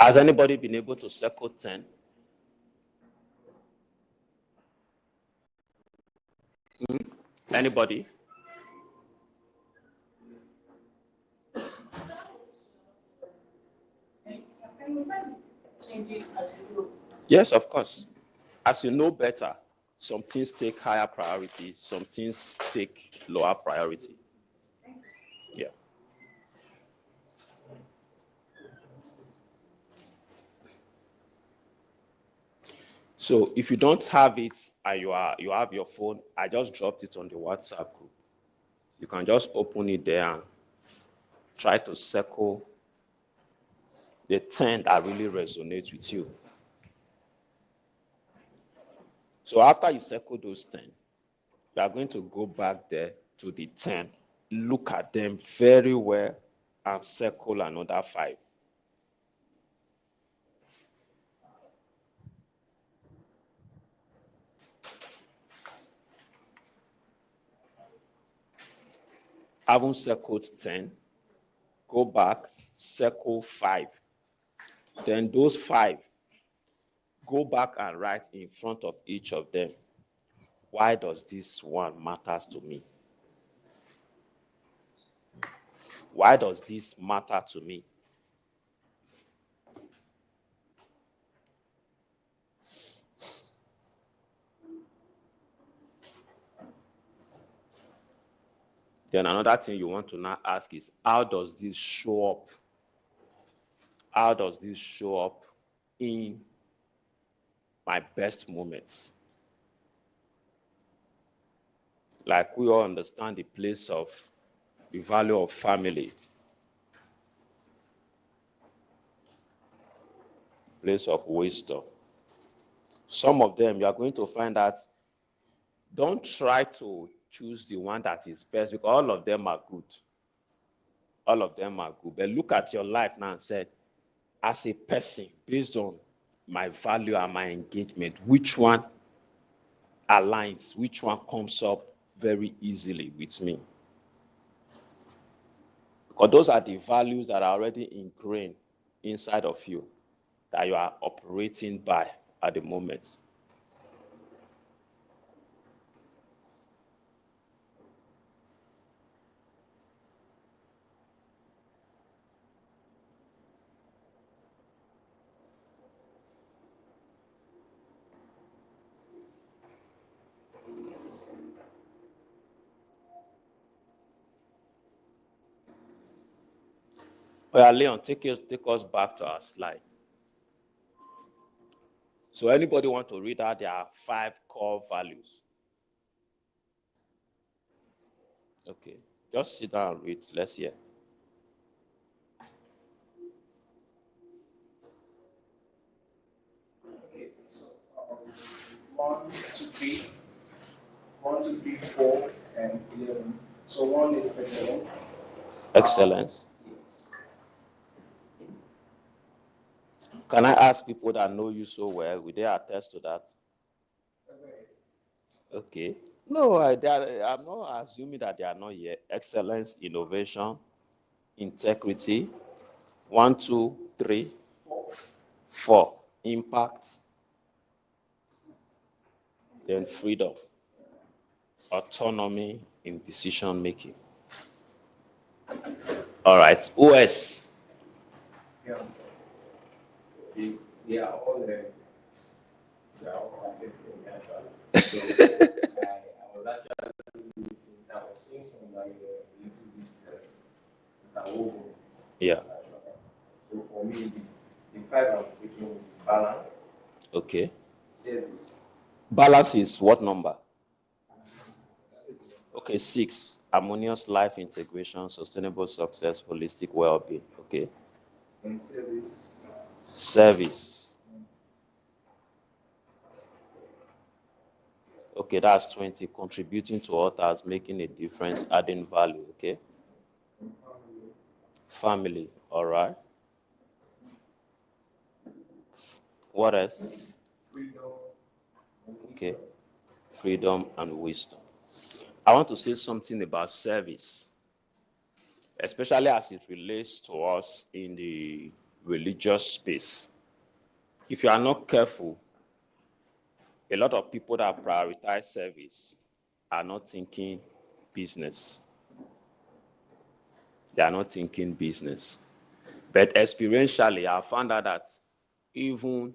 Has anybody been able to circle 10? Anybody? Changes as you go. Yes, of course. As you know better, some things take higher priority, some things take lower priority. Yeah. So if you don't have it and you have your phone, I just dropped it on the WhatsApp group. You can just open it there and try to circle the 10 that really resonates with you. So after you circle those 10, you are going to go back there to the 10, look at them very well, and circle another 5. Haven't circled 10, go back, circle 5. Then those 5, go back and write in front of each of them, why does this one matters to me? Why does this matter to me? Then another thing you want to now ask is, how does this show up? How does this show up in my best moments? Like we all understand the place of the value of family, place of wisdom. Some of them you are going to find that don't try to choose the one that is best, because all of them are good. All of them are good. But look at your life now and say, as a person, based on my value and my engagement, which one aligns, which one comes up very easily with me? Because those are the values that are already ingrained inside of you, that you are operating by at the moment. Well, Leon, take us back to our slide. So anybody want to read out their 5 core values? Okay, just sit down and read. Let's hear. Okay, so 1, 2, 3, 1, 2, 3, 4, and 11. So 1 is excellence. Excellence. Yes. Can I ask people that know you so well, will they attest to that? Okay. No, I'm not assuming that they are not here. Excellence, innovation. integrity. 1, 2, 3, 4, impact. Then freedom, autonomy in decision making. All right, OS. Yeah. They are all connected actually. So I was actually I was saying something like a little bit interwoven. Yeah. So for me, the five I'm taking is balance, Okay. service. Balance is what number? Okay, 6. Harmonious life integration, sustainable success, holistic well-being. Okay. And service. Service. Okay, that's 20. Contributing to others, making a difference, adding value. Okay. And family. Family. All right. What else? Freedom. And Okay. wisdom. Freedom and wisdom. I want to say something about service, especially as it relates to us in the religious space. If you are not careful, a lot of people that prioritize service are not thinking business. They are not thinking business. But experientially, I found out that even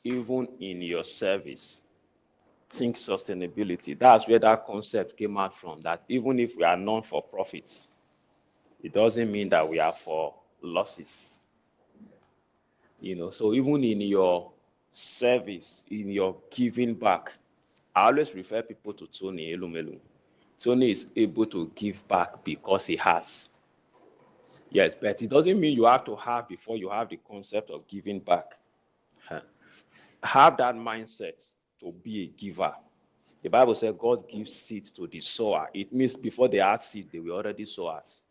in your service, think sustainability. That's where that concept came out from, that even if we are non for profits, it doesn't mean that we are for losses. So even in your service, in your giving back, I always refer people to Tony Elumelu. Tony is able to give back because he has. Yes, but it doesn't mean you have to have before you have the concept of giving back. Have that mindset to be a giver. The Bible says God gives seed to the sower. It means before they had seed, they were already sowers.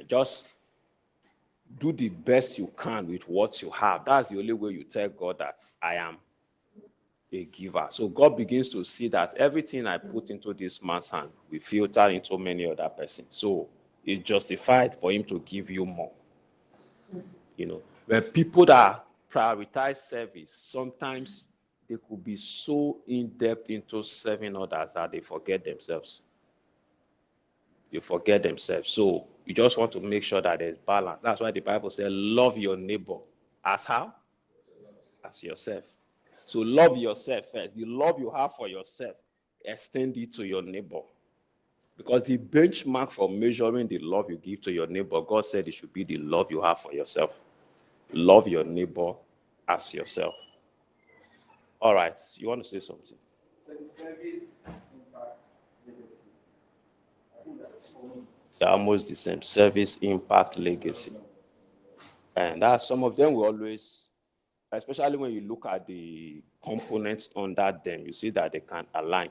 Just do the best you can with what you have. That's the only way you tell God that I am a giver. So God begins to see that everything I put into this man's hand will filter into many other persons. So it's justified for him to give you more. When people that prioritize service, sometimes they could be so in-depth into serving others that they forget themselves. So you just want to make sure that there's balance. That's why the Bible says, love your neighbor. As how? As yourself. So love yourself first. The love you have for yourself, extend it to your neighbor. Because the benchmark for measuring the love you give to your neighbor, God said it should be the love you have for yourself. Love your neighbor as yourself. All right, you want to say something? Service, impact, legacy. I think that's They're almost the same. Service, impact, legacy. And that's some of them will always, especially when you look at the components under them, you see that they can align.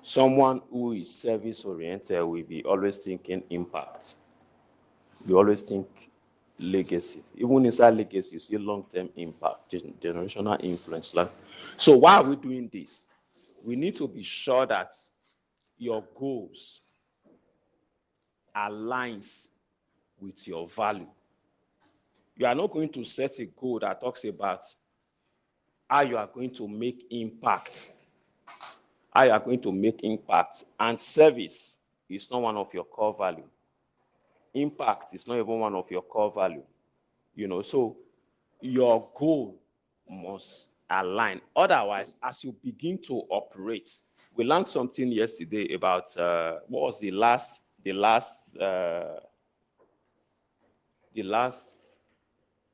Someone who is service oriented will be always thinking impact. You always think legacy. Even inside legacy, you see long-term impact, generational influence. So why are we doing this? We need to be sure that your goals aligns with your value. You are not going to set a goal that talks about how you are going to make impact. How you are going to make impact. And service is not one of your core value. Impact is not even one of your core value. So your goal must align. Otherwise, as you begin to operate, we learned something yesterday about what was the last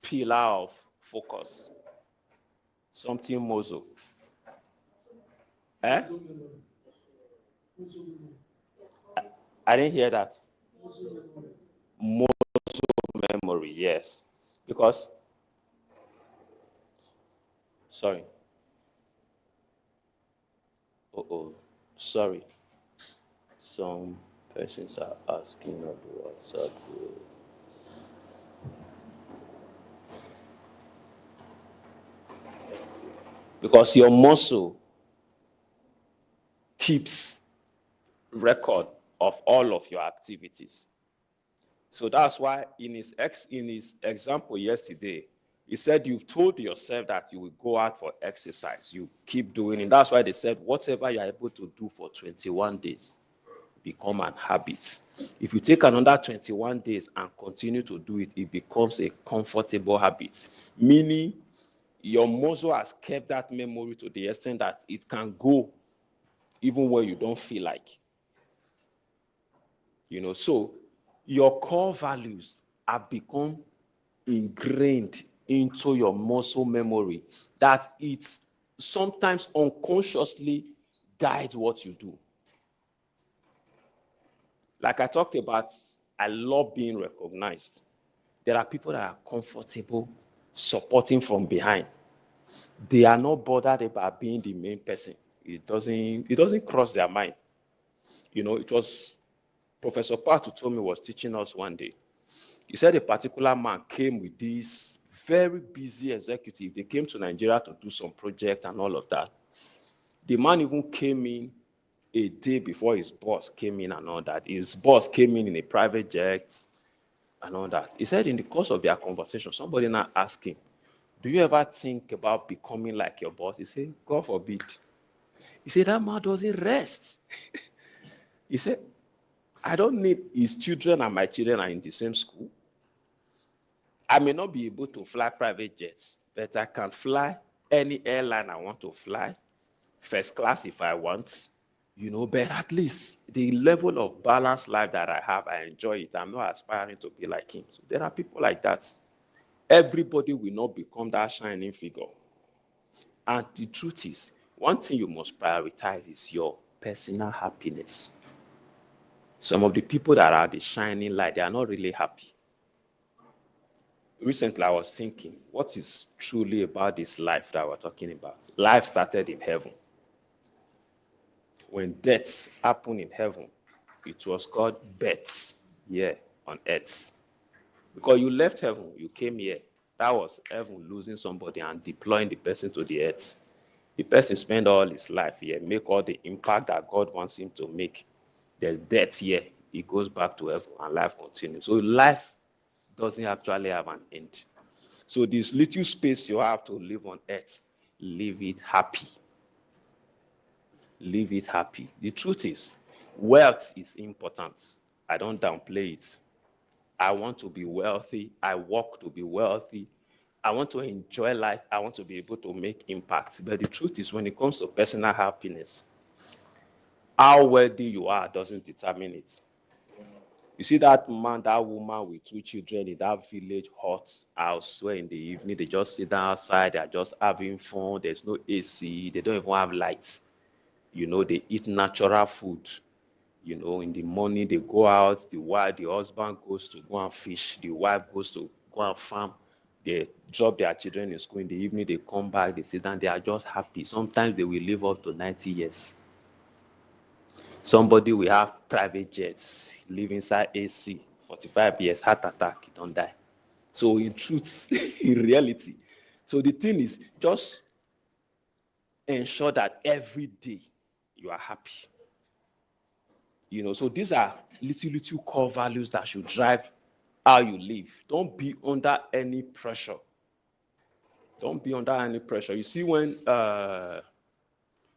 pillar of focus. Something mozo. Eh? I didn't hear that. Muscle memory, yes. Because, sorry. Sorry. Some persons are asking on the WhatsApp group. Because your muscle keeps record of all of your activities. So that's why in his example yesterday, he said you've told yourself that you will go out for exercise. You keep doing it. That's why they said whatever you're able to do for 21 days, become an habit. If you take another 21 days and continue to do it, it becomes a comfortable habit. Meaning your muscle has kept that memory to the extent that it can go even when you don't feel like. So your core values have become ingrained into your muscle memory that it sometimes unconsciously guides what you do. Like I talked about, I love being recognized. There are people that are comfortable supporting from behind. They are not bothered about being the main person. It doesn't cross their mind. It was Professor Pat who told me was teaching us one day. He said a particular man came with this very busy executive. They came to Nigeria to do some project and all of that. The man even came in a day before his boss came in and all that. His boss came in a private jet and all that. He said in the course of their conversation, somebody now asked him, do you ever think about becoming like your boss? He said, God forbid. He said, that man doesn't rest. He said, I don't need his children and my children are in the same school. I may not be able to fly private jets, but I can fly any airline I want to fly, first class if I want, but at least the level of balanced life that I have, I enjoy it. I'm not aspiring to be like him. So there are people like that. Everybody will not become that shining figure. And the truth is, one thing you must prioritize is your personal happiness. Some of the people that are the shining light, they are not really happy. Recently, I was thinking, what is truly about this life that we're talking about? Life started in heaven. When deaths happened in heaven, it was called births here on earth. Because you left heaven, you came here. That was heaven losing somebody and deploying the person to the earth. The person spent all his life here, make all the impact that God wants him to make. There's death here. He goes back to heaven and life continues. So life doesn't actually have an end. So this little space you have to live on earth, live it happy. Live it happy. The truth is, wealth is important. I don't downplay it. I want to be wealthy. I work to be wealthy. I want to enjoy life. I want to be able to make impact. But the truth is, when it comes to personal happiness, how wealthy you are doesn't determine it. You see that man, that woman with 2 children in that village hot house where in the evening they just sit down outside, they're just having fun, there's no AC, they don't even have lights. They eat natural food. In the morning they go out, the husband goes to go and fish, the wife goes to go and farm. They drop their children in school in the evening, they come back, they sit down, they are just happy. Sometimes they will live up to 90 years. Somebody will have private jets, live inside AC, 45 years, heart attack, he don't die. So in truth, in reality. So the thing is, just ensure that every day you are happy. So these are little core values that should drive how you live. Don't be under any pressure. Don't be under any pressure. You see, when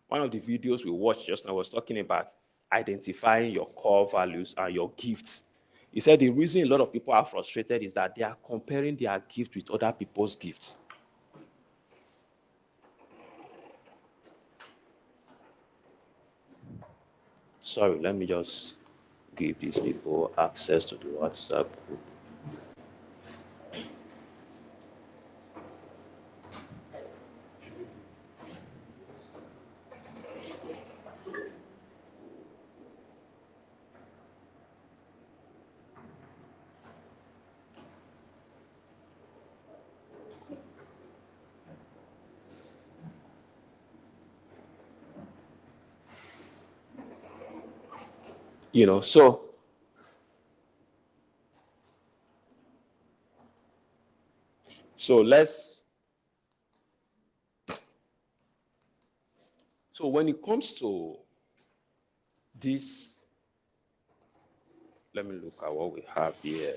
one of the videos we watched just now was talking about identifying your core values and your gifts. He said the reason a lot of people are frustrated is that they are comparing their gift with other people's gifts. Sorry, let me just give these people access to the WhatsApp group. So when it comes to this, let me look at what we have here.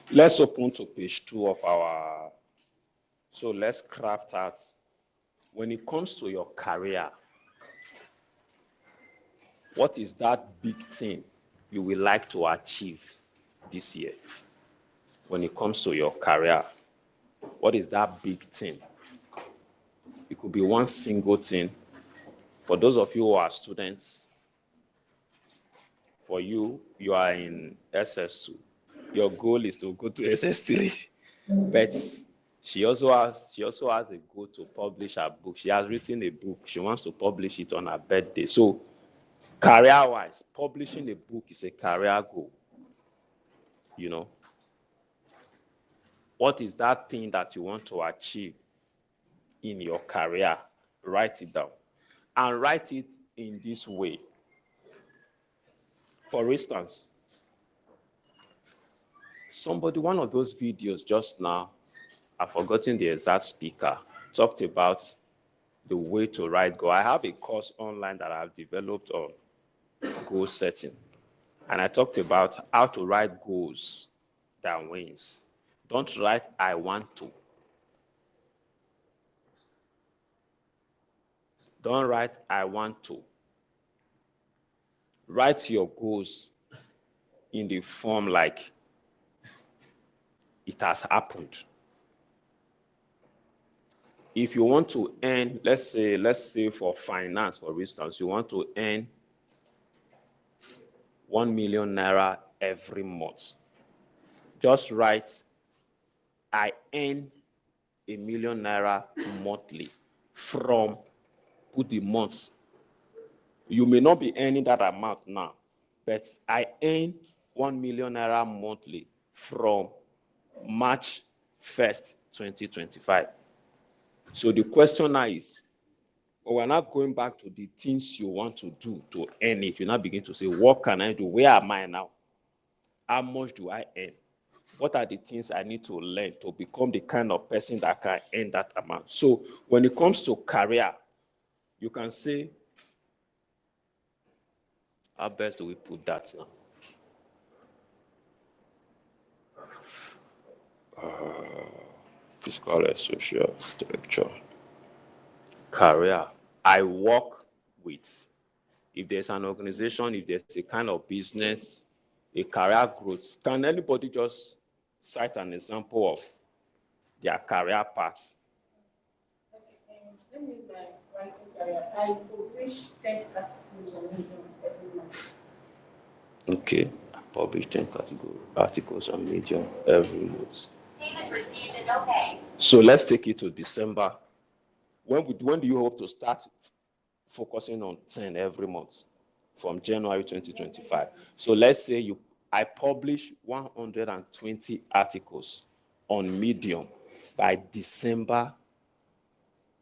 Let's open to page 2 of our, so let's craft out. When it comes to your career, what is that big thing you will like to achieve this year? When it comes to your career, what is that big thing? It could be one single thing. For those of you who are students, for you, you are in SS2. Your goal is to go to SS3. But she also has a goal to publish her book. She has written a book. She wants to publish it on her birthday. So career-wise, publishing a book is a career goal. You know, what is that thing that you want to achieve in your career? Write it down. And write it in this way. For instance, one of those videos just now, I've forgotten the exact speaker, talked about the way to write goal. I have a course online that I've developed on goal setting. And I talked about how to write goals that wins. Don't write, I want to. Don't write, I want to. Write your goals in the form like it has happened. If you want to earn, let's say for finance, for instance, you want to earn 1 million naira every month. Just write, I earn 1 million naira monthly from, put the months. You may not be earning that amount now, but I earn 1 million naira monthly from March 1st, 2025. So the question now is, we're not going back to the things you want to do to earn it. You now begin to say, what can I do? Where am I now? How much do I earn? What are the things I need to learn to become the kind of person that can earn that amount? So when it comes to career, you can say, how best do we put that now? Physical and social structure. Career. I work with. If there's an organization, if there's a kind of business, a career growth, can anybody just cite an example of their career path? Let me use my writing career. I publish 10 articles on Medium every month. Okay, I publish 10 articles on Medium every month. Payment received and okay. So let's take it to December. When do you hope to start focusing on 10 every month? From January 2025. So let's say I publish 120 articles on Medium by December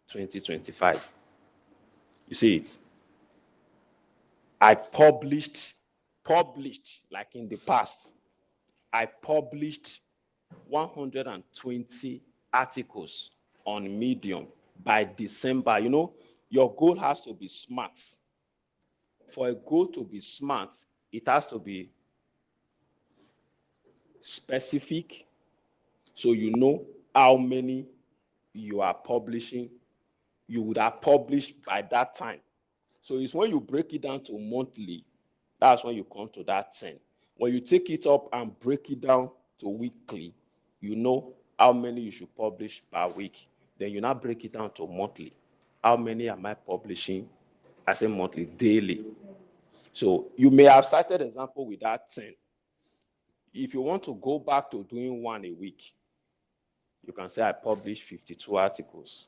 2025. You see it? I published like in the past. I published 120 articles on Medium by December. You know, your goal has to be smart. For a goal to be smart, it has to be specific, so you know how many you are publishing, you would have published by that time. So it's when you break it down to monthly, that's when you come to that 10. When you take it up and break it down to weekly, you know how many you should publish per week. Then you now break it down to monthly. How many am I publishing? I say monthly, daily. So you may have cited example with that 10. If you want to go back to doing one a week, you can say I publish 52 articles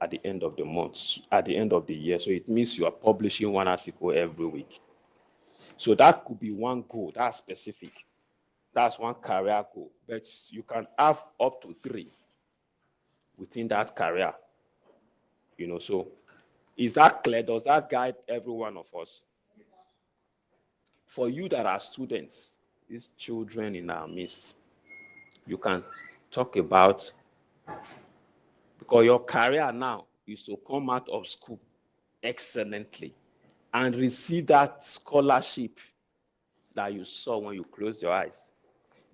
at the end of the month, at the end of the year. So it means you are publishing one article every week. So that could be one goal, that's specific. That's one career goal. But you can have up to 3 within that career. You know, so is that clear? Does that guide every one of us? For you that are students, these children in our midst, you can talk about, because your career now is to come out of school excellently and receive that scholarship that you saw when you closed your eyes,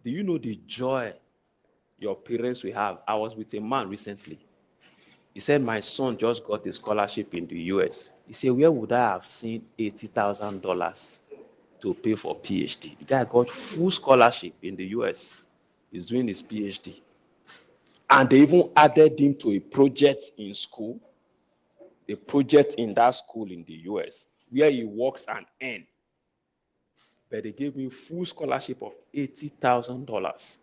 do you know the joy your parents will have? I was with a man recently. He said, my son just got a scholarship in the US. He said, where would I have seen $80,000 to pay for PhD? The guy got full scholarship in the US. He's doing his PhD. And they even added him to a project in school, a project in that school in the US, where he works and earns. But they gave him full scholarship of $80,000.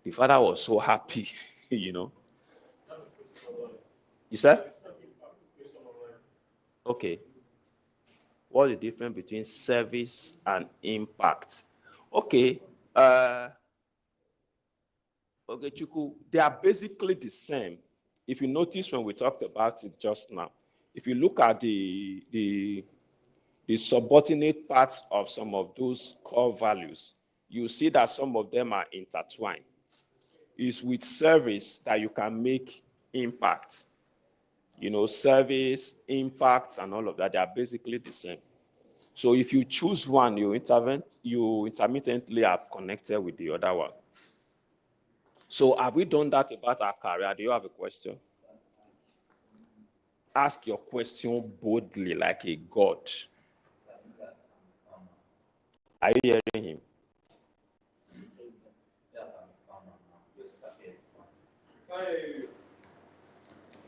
The father was so happy, you know. You said? Okay. What's the difference between service and impact? Okay. Okay, Chuku, they are basically the same. If you notice when we talked about it just now, if you look at the subordinate parts of some of those core values, you see that some of them are intertwined. It's with service that you can make impact. You know, service, impact, and all of that, they are basically the same. So if you choose one, you intermittently have connected with the other one. So have we done that about our career? Do you have a question? Ask your question boldly like a god. Are you hearing him?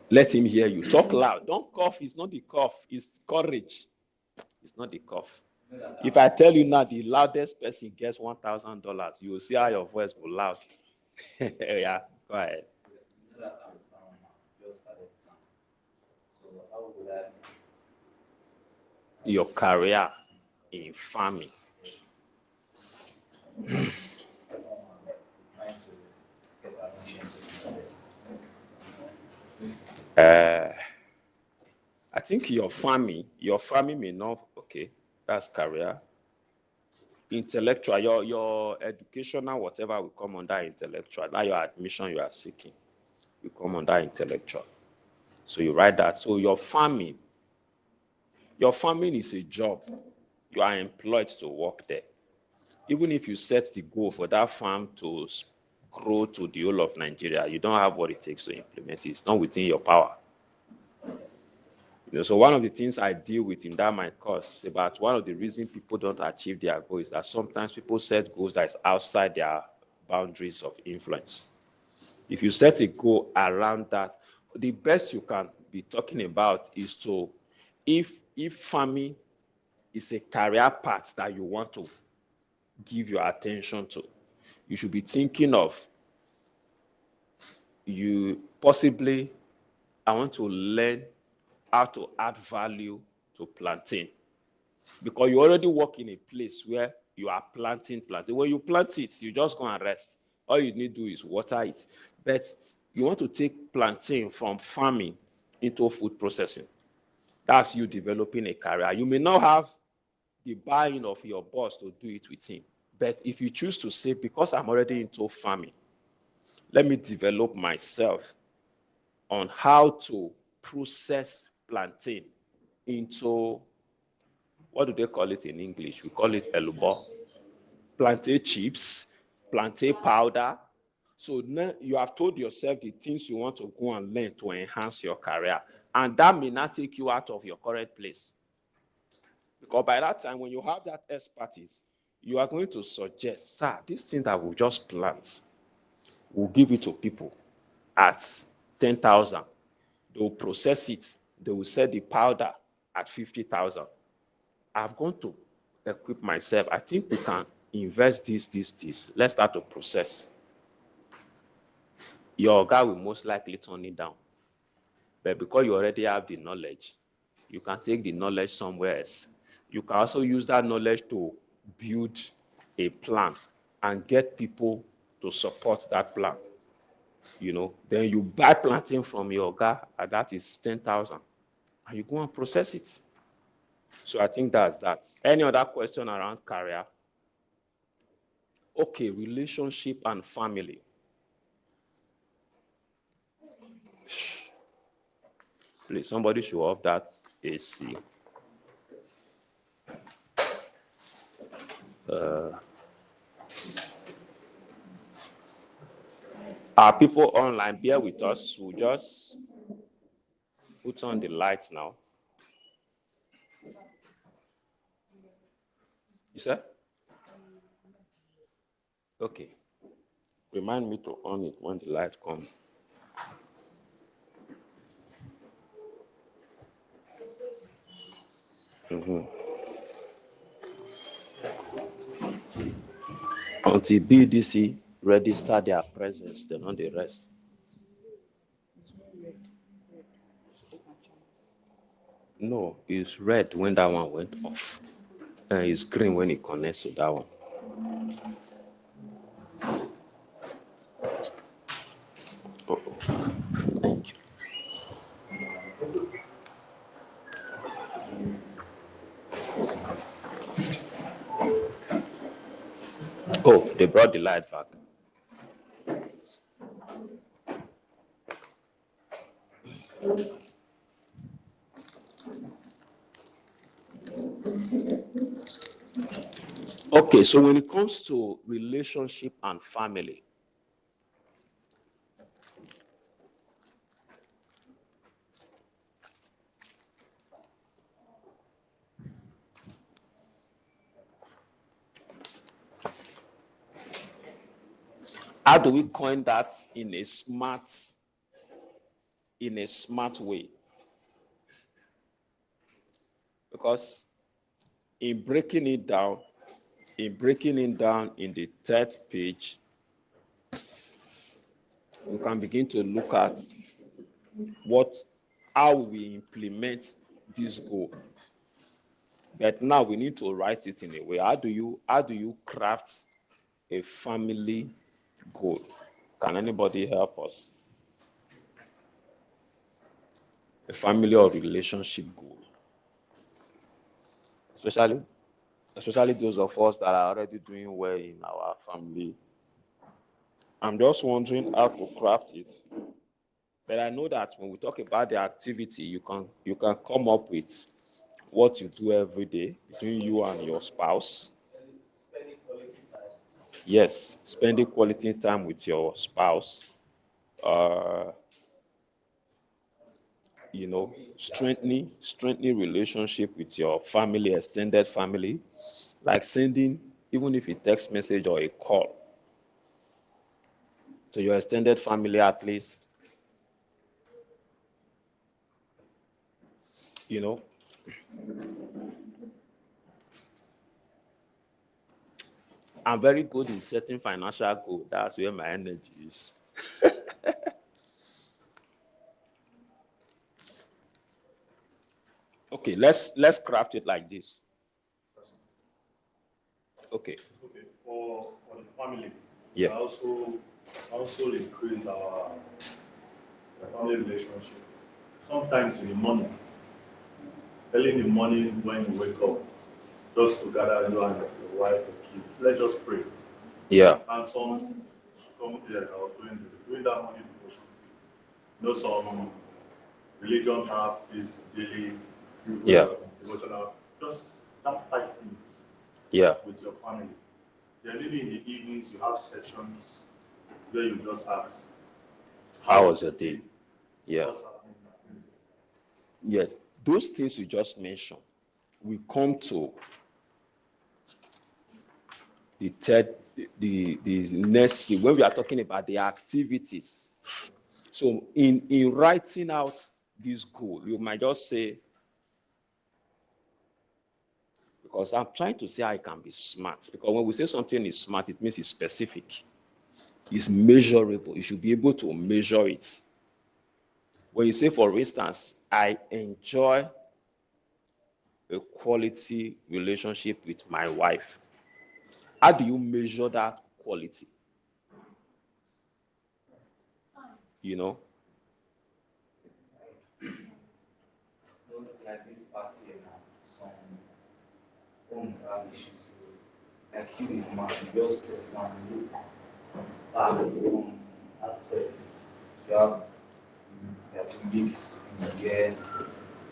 Let him hear you. Talk loud. Don't cough. It's not the cough. It's courage. It's not the cough. If I tell you now the loudest person gets $1,000, you will see how your voice will loud. Yeah, go ahead. Your career in farming. I think your farming may not, okay, that's career. Intellectual, your educational, whatever will come under intellectual. Now your admission you are seeking will come under intellectual. So you write that. So your farming is a job. You are employed to work there. Even if you set the goal for that farm to grow to the whole of Nigeria, you don't have what it takes to implement it. It's not within your power. You know, so one of the things I deal with in that my course is about one of the reasons people don't achieve their goals is that sometimes people set goals that is outside their boundaries of influence. If you set a goal around that, the best you can be talking about is to, if farming is a career path that you want to give your attention to, you should be thinking of, you possibly, I want to learn how to add value to plantain, because you already work in a place where you are planting. When you plant it, you just go and rest. All you need to do is water it. But you want to take plantain from farming into food processing. That's you developing a career. You may not have the buy-in of your boss to do it with him, but if you choose to say, because I'm already into farming, let me develop myself on how to process plantain into, what do they call it in English? We call it elubo, plantain chips, plantain powder. So now you have told yourself the things you want to go and learn to enhance your career. And that may not take you out of your current place. Because by that time, when you have that expertise, you are going to suggest, sir, this thing that we just plant, we'll give it to people at 10,000. They will process it. They will sell the powder at 50,000. I've gone to equip myself. I think we can invest this. Let's start to process. Your guy will most likely turn it down. But because you already have the knowledge, you can take the knowledge somewhere else. You can also use that knowledge to build a plan and get people to support that plan. You know, then you buy planting from your guy, and that is 10,000, and you go and process it. So I think that's that. Any other question around career? Okay, relationship and family. Please, somebody should off that AC. Are people online? Bear with us. We'll just put on the lights now. You said? Okay. Remind me to on it when the light comes. Until BDC register their presence, then on the rest. No, it's red when that one went off. And it's green when it connects to that one. Thank you. Oh, they brought the light back. Okay, so when it comes to relationship and family, how do we coin that in a smart way? Because in breaking it down in the third page, we can begin to look at how we implement this goal. But now we need to write it in a way. How do you craft a family goal? Can anybody help us? A family or relationship goal. Especially those of us that are already doing well in our family. I'm just wondering how to craft it. But I know that when we talk about the activity, you can come up with what you do every day between you and your spouse. Yes, spending quality time with your spouse. Strengthening relationship with your family, extended family, like sending, even if a text message or a call to your extended family at least. I'm very good in setting financial goals. That's where my energy is. Okay, let's craft it like this. Okay. For the family, Yeah. also increase our family relationship. Sometimes in the mornings, early in the morning when you wake up, just to gather you and your wife and kids, let's just pray. Yeah. And some yes, I was doing that morning devotion. Some religion have this daily devotional, just that 5 minutes. Yeah. With your family. Then maybe in the evenings you have sessions where you just ask, how was your day? Yeah. Yes. Those things you just mentioned, we come to the next, when we are talking about the activities. So in writing out this goal, you might just say, because I'm trying to say I can be smart, because when we say something is smart, it means it's specific, it's measurable. You should be able to measure it. When you say, for instance, I enjoy a quality relationship with my wife, how do you measure that quality? Like this past year now, some homes have issues. Like you, the man, you just sit down and look back from aspects. You have like weeks in a year,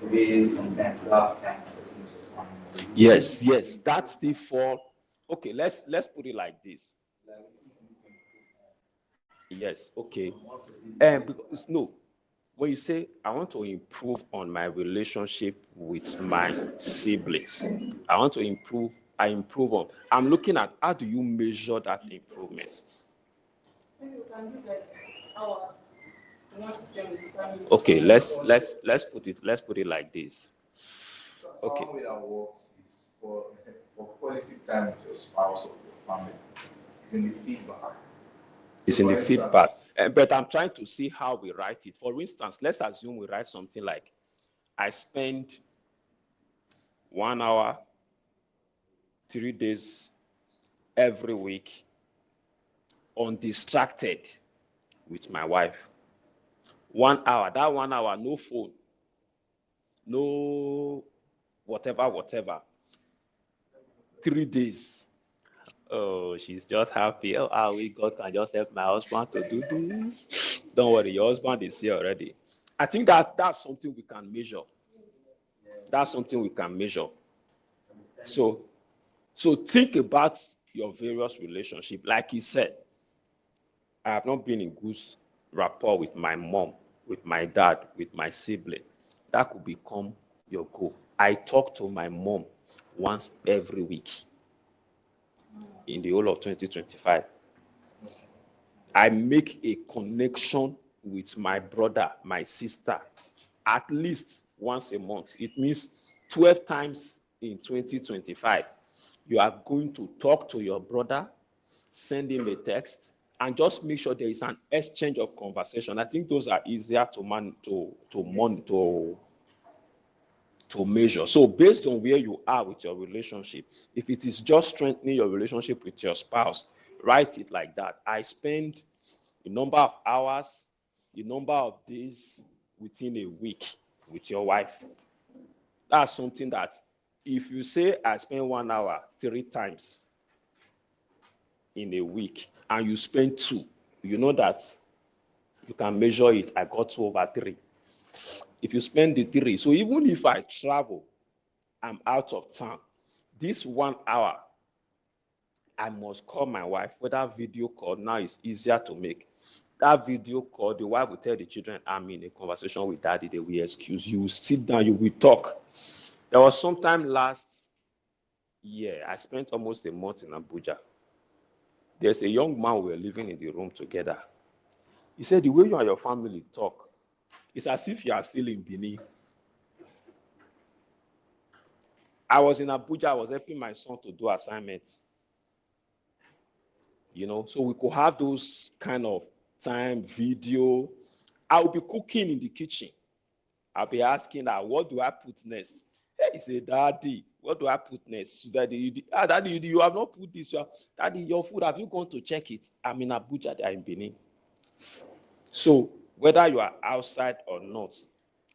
maybe sometimes you have time to finish your family. Yes, that's the fall. Okay, let's put it like this. Like, it is need to improve Yes, okay. on what to do And this. because no, when you say I want to improve on my relationship with my siblings, I want to improve, I improve on. I'm looking at how do you measure that improvement? Maybe you can do like hours. You want to spend with family. Okay, let's put it like this. So Okay, one way that works is for quality time with your spouse or with your family. It's in the feedback. it's So in for the feedback. instance, But I'm trying to see how we write it. For instance, let's assume we write something like I spend 1 hour, 3 days every week undistracted with my wife. 1 hour, that 1 hour, no phone, no whatever. 3 days. Oh, she's just happy. Oh, God can just help my husband to do this. Don't worry, your husband is here already. I think that's something we can measure. That's something we can measure. So think about your various relationships. Like he said, I have not been in good rapport with my mom, with my dad, with my sibling. That could become your goal. I talk to my mom once every week in the whole of 2025. I make a connection with my brother, my sister, at least once a month. It means 12 times in 2025. You are going to talk to your brother, send him a text, and just make sure there is an exchange of conversation. I think those are easier to measure. So based on where you are with your relationship, if it is just strengthening your relationship with your spouse, write it like that. I spend the number of hours, the number of days within a week with your wife. That's something that if you say I spend 1 hour 3 times in a week and you spend 2, you know that you can measure it. I got 2/3. If you spend the 3, so even if I travel, I'm out of town, this 1 hour, I must call my wife, whether video call now is easier to make. That video call, the wife will tell the children, I'm in a conversation with daddy, they will excuse you, sit down, you will talk. There was sometime last year, I spent almost a month in Abuja. There's a young man we were living in the room together. He said, the way you and your family talk, it's as if you are still in Benin. I was in Abuja, I was helping my son to do assignments. So we could have those kind of time, video. I'll be cooking in the kitchen. I'll be asking her, what do I put next? Hey, he said, Daddy, what do I put next? Daddy, you have not put this. Daddy, your food, have you gone to check it? I'm in Abuja, they are in Benin. So whether you are outside or not,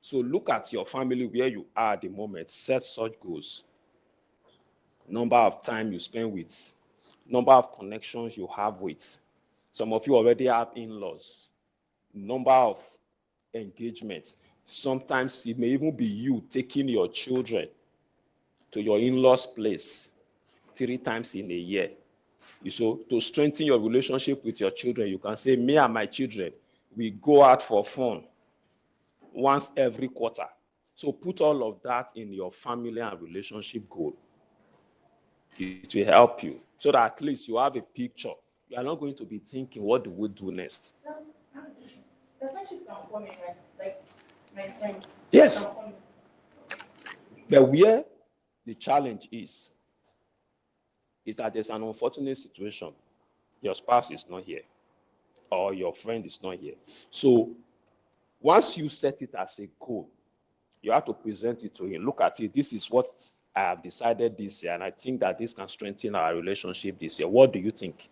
so look at your family where you are at the moment, set such goals. Number of time you spend with, number of connections you have with. Some of you already have in-laws, number of engagements. Sometimes it may even be you taking your children to your in-laws' place 3 times in a year. So to strengthen your relationship with your children, you can say, me and my children, we go out for fun once every quarter. So put all of that in your family and relationship goal. It will help you so that at least you have a picture. You are not going to be thinking, what do we do next? The friendship can come in, right? Like my friends. Yes. Can come in. But where the challenge is that there's an unfortunate situation. Your spouse is not here or your friend is not here. So once you set it as a goal, you have to present it to him. Look at it. This is what I have decided this year, and I think that this can strengthen our relationship this year. What do you think?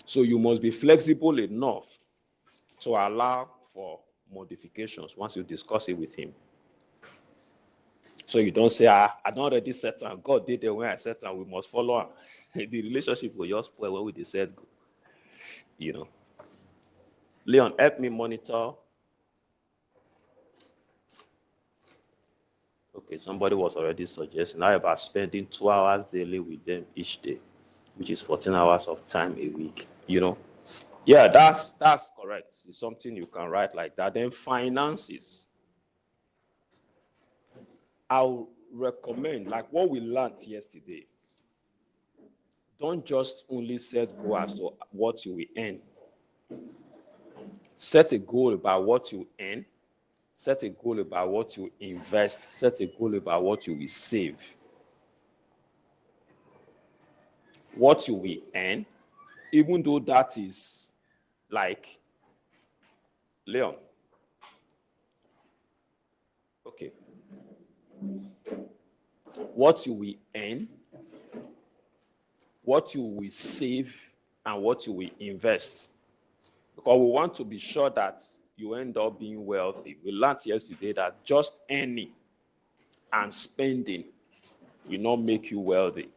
So you must be flexible enough to allow for modifications once you discuss it with him. So you don't say, I don't already set and God did it when I set and we must follow him. The relationship will just spoil when we decide go. Leon, help me monitor Okay, somebody was already suggesting how about spending 2 hours daily with them each day, which is 14 hours of time a week, Yeah, that's correct. It's something you can write like that. Then finances. I'll recommend, like what we learned yesterday, don't just only set goal as to what you will earn. Set a goal about what you earn, set a goal about what you invest, set a goal about what you will save. What you will earn, even though that is like, Leon, okay, what you will earn, what you will save, and what you will invest. Because we want to be sure that you end up being wealthy. We learned yesterday that just earning and spending will not make you wealthy.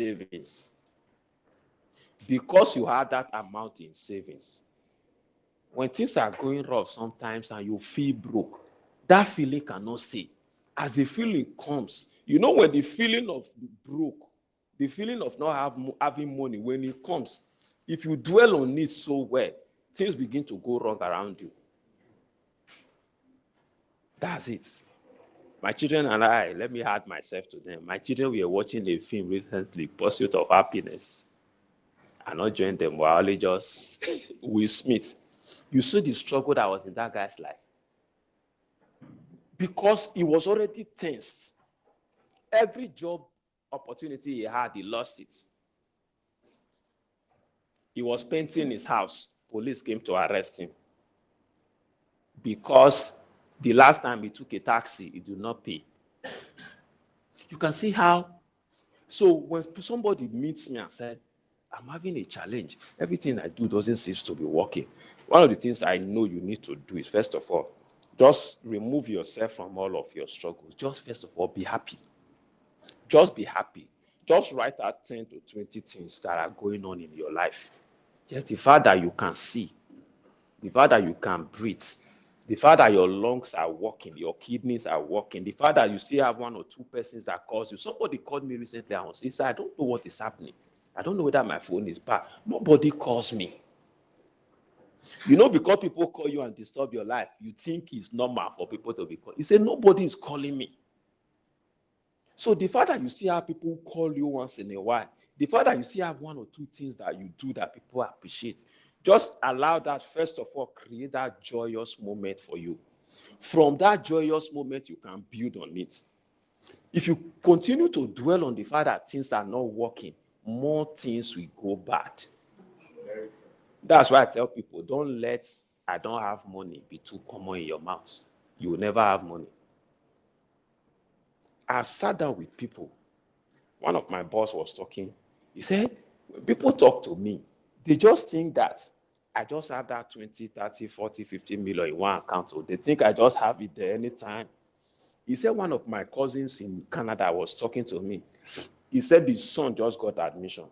savings. Because you have that amount in savings, when things are going rough sometimes and you feel broke, that feeling cannot stay. As the feeling comes, when the feeling of broke, the feeling of not having money, when it comes, if you dwell on it so well, things begin to go wrong around you. That's it. My children and I, let me add myself to them. My children were watching a film recently, Pursuit of Happiness. I not joined them, but I only just Will Smith. You see the struggle that was in that guy's life. Because he was already tensed. Every job opportunity he had, he lost it. He was painting his house. Police came to arrest him. Because the last time he took a taxi, he did not pay. You can see how. So when somebody meets me and said, I'm having a challenge, everything I do doesn't seem to be working. One of the things I know you need to do is, first of all, just remove yourself from all of your struggles. Just first of all, be happy. Just be happy. Just write out 10 to 20 things that are going on in your life. Just the fact that you can see, the fact that you can breathe, the fact that your lungs are working, your kidneys are working, the fact that you still have one or two persons that calls you. Somebody called me recently and he said, I don't know what is happening. I don't know whether my phone is bad. Nobody calls me. Because people call you and disturb your life, you think it's normal for people to be called. He said, nobody is calling me. So the fact that you still have people call you once in a while, the fact that you still have one or two things that you do that people appreciate, just allow that, first of all, create that joyous moment for you. From that joyous moment, you can build on it. If you continue to dwell on the fact that things are not working, more things will go bad. That's why I tell people, don't let I don't have money be too common in your mouth. You will never have money. I've sat down with people. One of my boss was talking. He said, when people talk to me, they just think that I just have that 20, 30, 40, 50 million in one account. So they think I just have it there anytime. He said one of my cousins in Canada was talking to me. He said his son just got admission.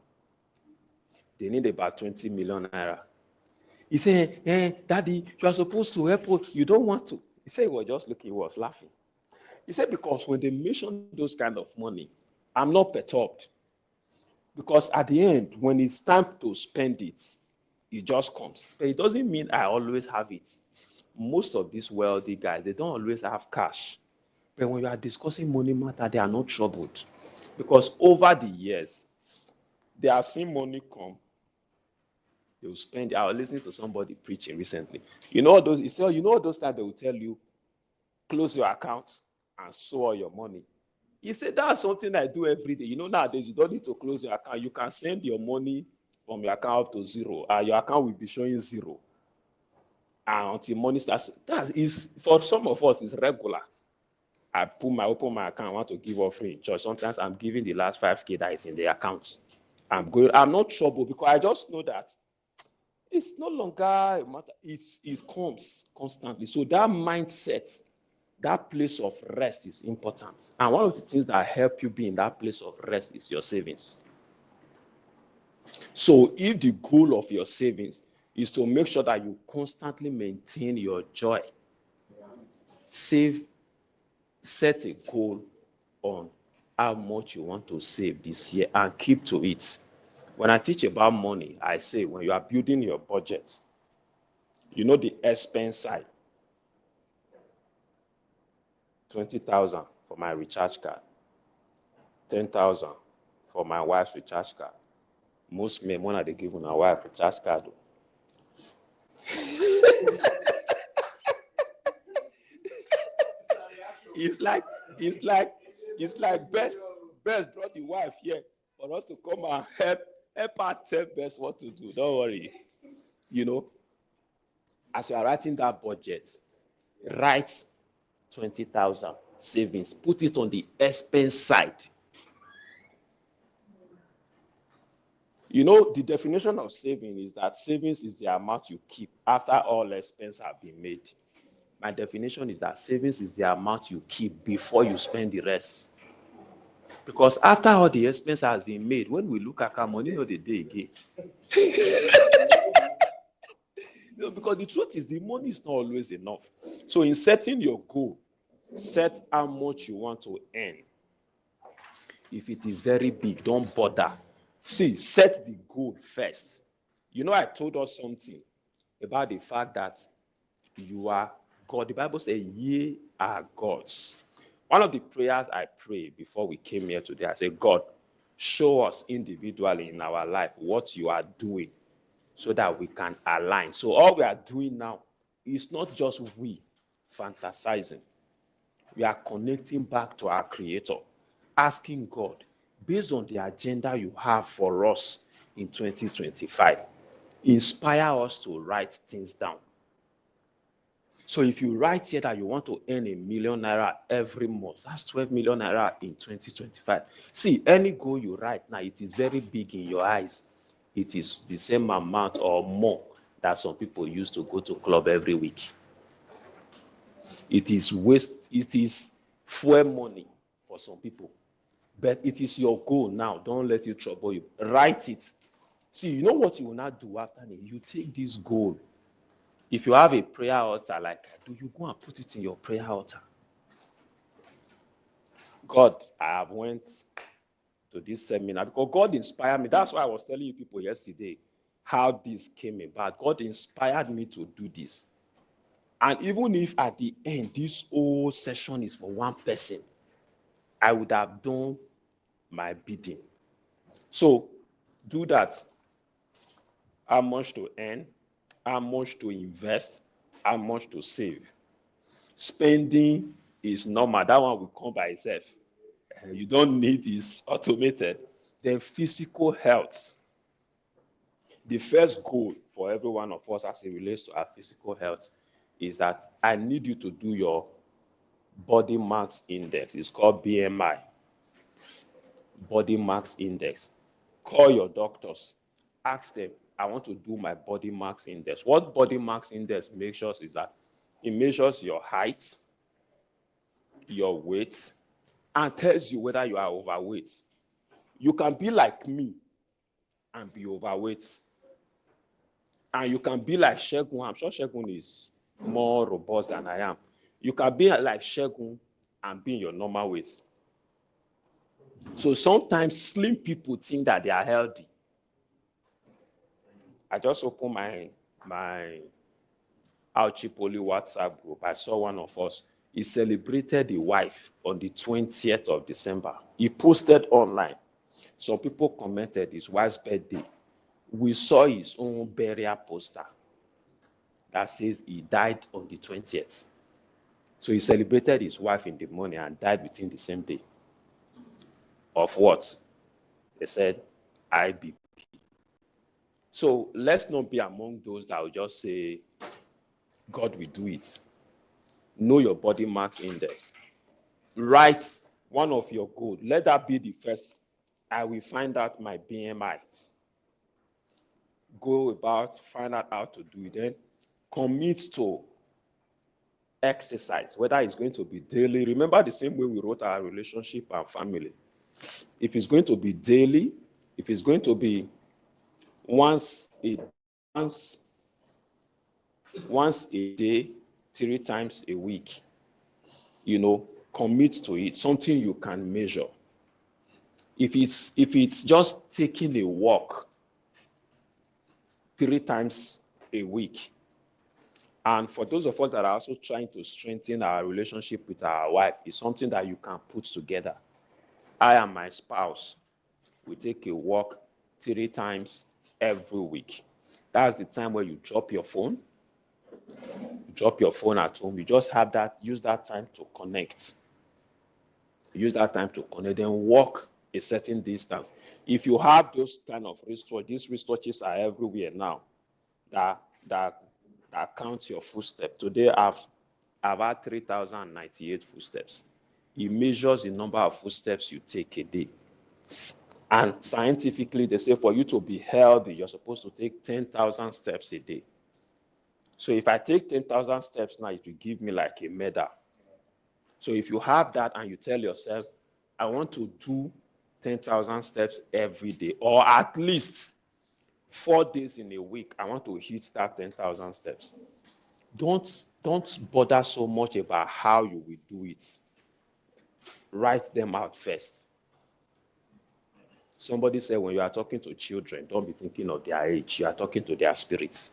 They need about 20 million naira. He said, Daddy, you are supposed to help us. You don't want to. He said he was just looking, he was laughing. He said, because when they mention those kind of money, I'm not perturbed. Because at the end, when it's time to spend it, it just comes. But it doesn't mean I always have it. Most of these wealthy guys, they don't always have cash. But when you are discussing money matter, they are not troubled. Because over the years, they have seen money come. They will spend. I was listening to somebody preaching recently. Those, he said, those times they will tell you, close your account and sow all your money. He said, that's something I do every day. Nowadays, you don't need to close your account. You can send your money from your account up to zero. Your account will be showing zero. And until money starts, that is, for some of us, it's regular. I open my account, I want to give offering in church. Sometimes I'm giving the last 5K that is in the account. I'm not troubled because I just know that it's no longer a matter, it comes constantly. So that mindset, that place of rest is important. And one of the things that help you be in that place of rest is your savings. So if the goal of your savings is to make sure that you constantly maintain your joy, set a goal on how much you want to save this year and keep to it. When I teach about money, I say when you are building your budget, the expense side, 20,000 for my recharge card, 10,000 for my wife's recharge card. Most men, when they give my wife recharge card. it's like best brought the wife here for us to come and help her tell best what to do. Don't worry. As you are writing that budget, write 20,000 savings, put it on the expense side. The definition of saving is that savings is the amount you keep after all expenses have been made. My definition is that savings is the amount you keep before you spend the rest. Because after all the expense has been made, when we look at our money, no, the day again. No, because the truth is, the money is not always enough. So in setting your goal, set how much you want to earn. If it is very big, don't bother. See, set the goal first. You know, I told us something about the fact that you are God. The Bible says, ye are gods. One of the prayers I prayed before we came here today, I said, God, show us individually in our life what you are doing so that we can align. So all we are doing now is not just we fantasizing. We are connecting back to our Creator, asking God, based on the agenda you have for us in 2025, inspire us to write things down. So if you write here that you want to earn ₦1 million every month, that's 12 million naira in 2025. See, any goal you write now, it is very big in your eyes. It is the same amount or more that some people used to go to club every week. It is waste, it is fuel money for some people. But it is your goal now. Don't let it trouble you. Write it. See, you know what you will not do after it? You take this goal. If you have a prayer altar like I do, you go and put it in your prayer altar. God, I have went to this seminar because God inspired me. That's why I was telling you people yesterday how this came about. God inspired me to do this. And even if at the end, this whole session is for one person, I would have done my bidding. So do that. How much to earn, how much to invest, how much to save. Spending is normal. That one will come by itself. You don't need this automated. Then physical health. The first goal for every one of us as it relates to our physical health is that I need you to do your body mass index. It's called BMI, body mass index. Call your doctors. Ask them, I want to do my body mass index. What body mass index measures is that it measures your height, your weight, and tells you whether you are overweight. You can be like me and be overweight. And you can be like Shegun. I'm sure Shegun is more robust than I am. You can be like Shegun and be in your normal weight. So sometimes slim people think that they are healthy. I just opened my Auchipoli WhatsApp group. I saw one of us. He celebrated the wife on the 20th of December. He posted online. Some people commented his wife's birthday. We saw his own burial poster that says he died on the 20th. So he celebrated his wife in the morning and died within the same day. Of what? They said IBP. So let's not be among those that will just say, God will do it. Know your body mass index. Write one of your goals. Let that be the first. I will find out my BMI. Go about, find out how to do it. Then commit to exercise, whether it's going to be daily. Remember the same way we wrote our relationship and family. If it's going to be daily, if it's going to be once a day, 3 times a week, commit to it, something you can measure. If it's just taking a walk 3 times a week, and for those of us that are also trying to strengthen our relationship with our wife, it's something that you can put together. I and my spouse, we take a walk 3 times every week. That's the time where you drop your phone. At home. You just use that time to connect. Then walk a certain distance. If you have those kind of wristwatches, these wristwatches are everywhere now that count your footsteps. Today I've had 3,098 footsteps. It measures the number of footsteps you take a day. And scientifically, they say for you to be healthy, you're supposed to take 10,000 steps a day. So if I take 10,000 steps now, it will give me like a medal. So if you have that and you tell yourself, I want to do 10,000 steps every day, or at least 4 days in a week. I want to hit that 10,000 steps. Don't bother so much about how you will do it. Write them out first. Somebody said when you are talking to children, don't be thinking of their age. You are talking to their spirits.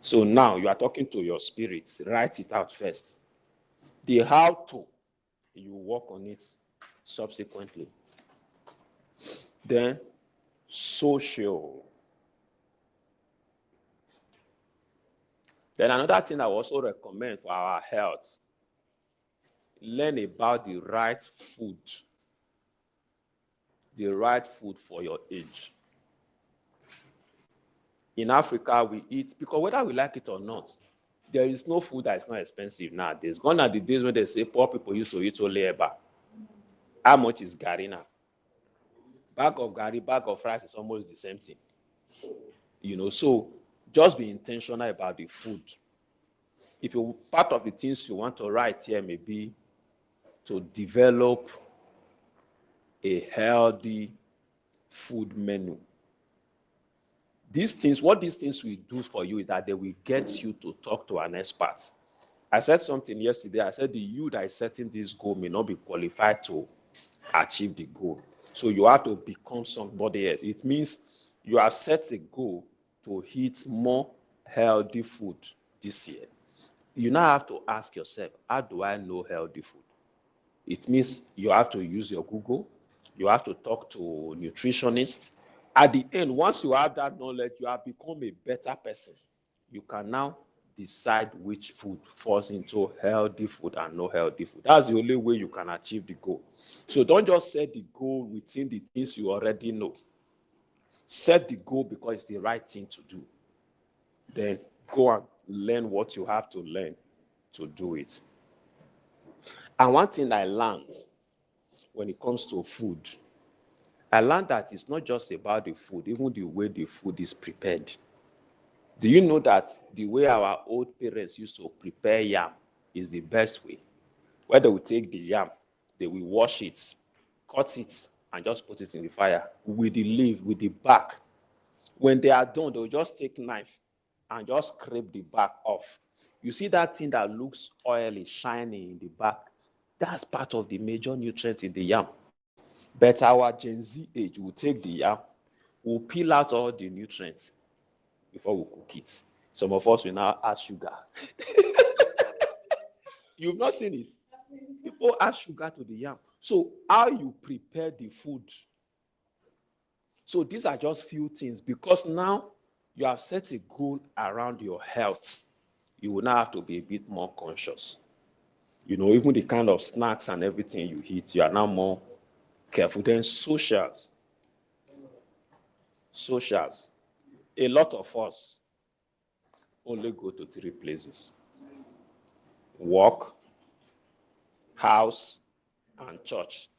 So now you are talking to your spirits. Write it out first. The how to, you work on it subsequently. Then social. Then another thing I also recommend for our health, learn about the right food for your age. In Africa, we eat, because whether we like it or not, there is no food that is not expensive nowadays. Gone are the days when they say poor people used to eat only eba. How much is garri now? Bag of garri, bag of rice is almost the same thing. So just be intentional about the food. If you part of the things you want to write here may be to develop a healthy food menu. What these things will do for you is that they will get you to talk to an expert. I said something yesterday. I said the you that is setting this goal may not be qualified to achieve the goal. So you have to become somebody else. It means you have set a goal to eat more healthy food this year. You now have to ask yourself, how do I know healthy food? It means you have to use your Google. You have to talk to nutritionists. At the end, once you have that knowledge, you have become a better person. You can now decide which food falls into healthy food and no healthy food. That's the only way you can achieve the goal. So don't just set the goal within the things you already know. Set the goal because it's the right thing to do. Then go and learn what you have to learn to do it. And one thing I learned when it comes to food, I learned that it's not just about the food, even the way the food is prepared. Do you know that the way our old parents used to prepare yam is the best way? Where they will take the yam, they will wash it, cut it, and just put it in the fire with the leaf, with the back. When they are done, they'll just take knife and just scrape the back off. You see that thing that looks oily, shiny in the back? That's part of the major nutrients in the yam. But our Gen Z age will take the yam, we'll peel out all the nutrients before we cook it. Some of us will now add sugar. You've not seen it. People add sugar to the yam. So how you prepare the food. So these are just few things, because now you have set a goal around your health. You will now have to be a bit more conscious. Even the kind of snacks and everything you eat, you are now more careful. Then socials. A lot of us only go to 3 places: work, house, and church.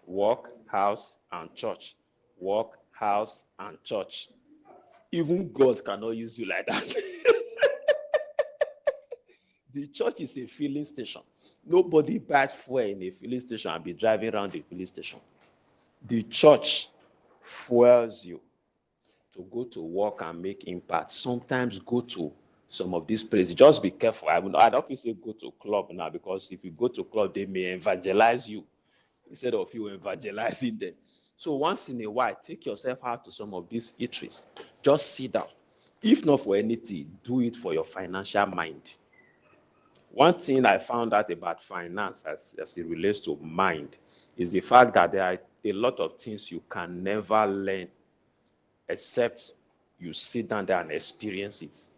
Work, house, and church. Work, house, and church. Even God cannot use you like that. The church is a filling station. Nobody buys fuel in a filling station and be driving around the filling station. The church fuels you to go to work and make impact. Sometimes go to some of these places. Just be careful. I don't feel say go to club now, because if you go to club, they may evangelize you instead of you evangelizing them. So once in a while, take yourself out to some of these eateries. Just sit down. If not for anything, do it for your financial mind. One thing I found out about finance as it relates to mind is the fact that there are a lot of things you can never learn except you sit down there and experience it.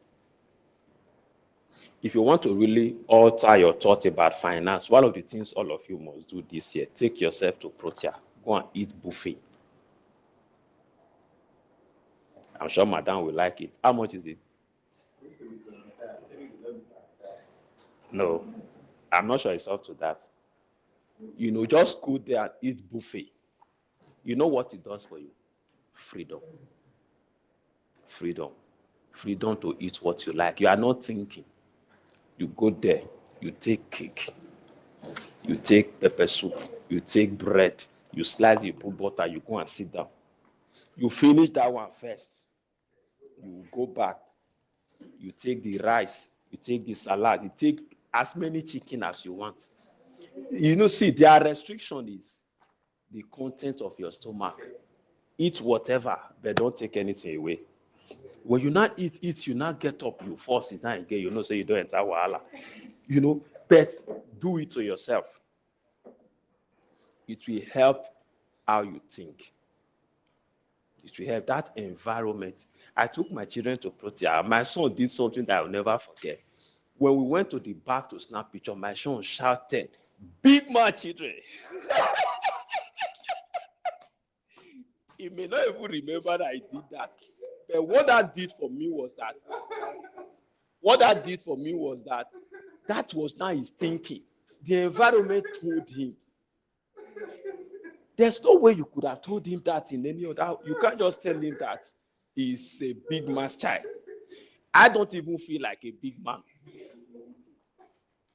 If you want to really alter your thought about finance, one of the things all of you must do this year, take yourself to Protea. Go and eat buffet. I'm sure Madam will like it. How much is it? No, I'm not sure it's up to that. Just go there and eat buffet. You know what it does for you? Freedom. Freedom. Freedom to eat what you like. You are not thinking. You go there, you take cake. You take pepper soup, you take bread, you slice, you put butter, you go and sit down. You finish that one first. You go back, you take the rice, you take the salad, you take as many chicken as you want. See, their restriction is the content of your stomach. Eat whatever, but don't take anything away. When you not eat, you not get up, you force it down again, so you don't enter wahala. But do it to yourself. It will help how you think. It will help that environment. I took my children to Protea. My son did something that I'll never forget. When we went to the back to snap picture, my son shouted, "Big man, children." He may not even remember that I did that. But what that did for me was that that was not his thinking. The environment told him. There's no way you could have told him that in any other. You can't just tell him that he's a big man's child. I don't even feel like a big man.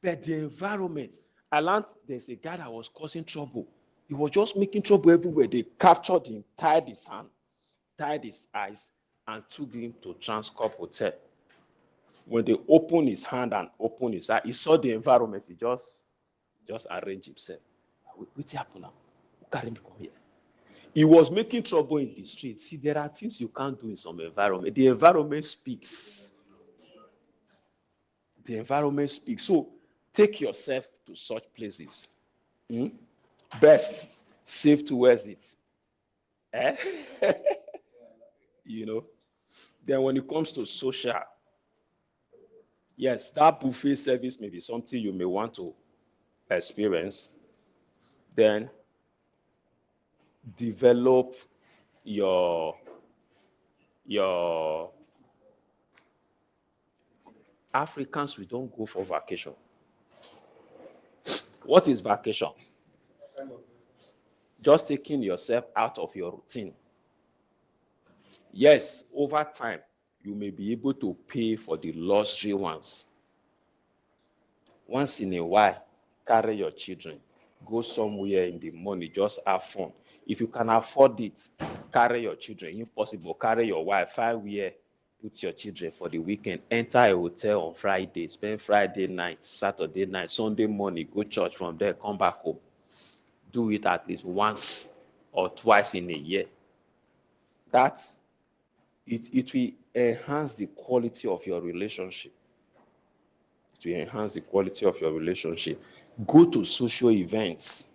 But the environment, I learned there's a guy that was causing trouble. He was just making trouble everywhere. They captured him, tied his hand, tied his eyes, and took him to Transcorp Hotel. When they opened his hand and opened his eye, he saw the environment. He just arranged himself. What's happening now? Carry me, come here. He was making trouble in the street. See, there are things you can't do in some environment. The environment speaks. The environment speaks. So take yourself to such places. Best, safe towards it. Then when it comes to social, yes, that buffet service may be something you may want to experience. Then develop your Africans, we don't go for vacation. What is vacation? Just taking yourself out of your routine. Yes, over time, you may be able to pay for the luxury ones. Once in a while, carry your children. Go somewhere in the morning, just have fun. If you can afford it, carry your children. If possible, carry your wife. Find where, put your children for the weekend. Enter a hotel on Friday. Spend Friday night, Saturday night, Sunday morning. Go church from there, come back home. Do it at least once or twice in a year. It will enhance the quality of your relationship. It will enhance the quality of your relationship. Go to social events.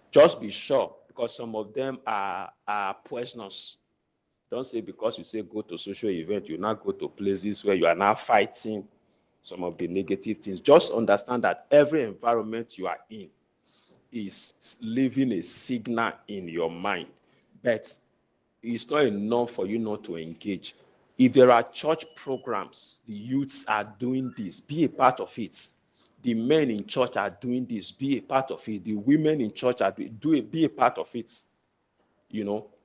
Just be sure, because some of them are poisonous. Don't say because you say go to social event, you now go to places where you are now fighting some of the negative things. Just understand that every environment you are in is leaving a signal in your mind. But it's not enough for you not to engage. If there are church programs, the youths are doing this, be a part of it. The men in church are doing this, be a part of it. The women in church are be a part of it.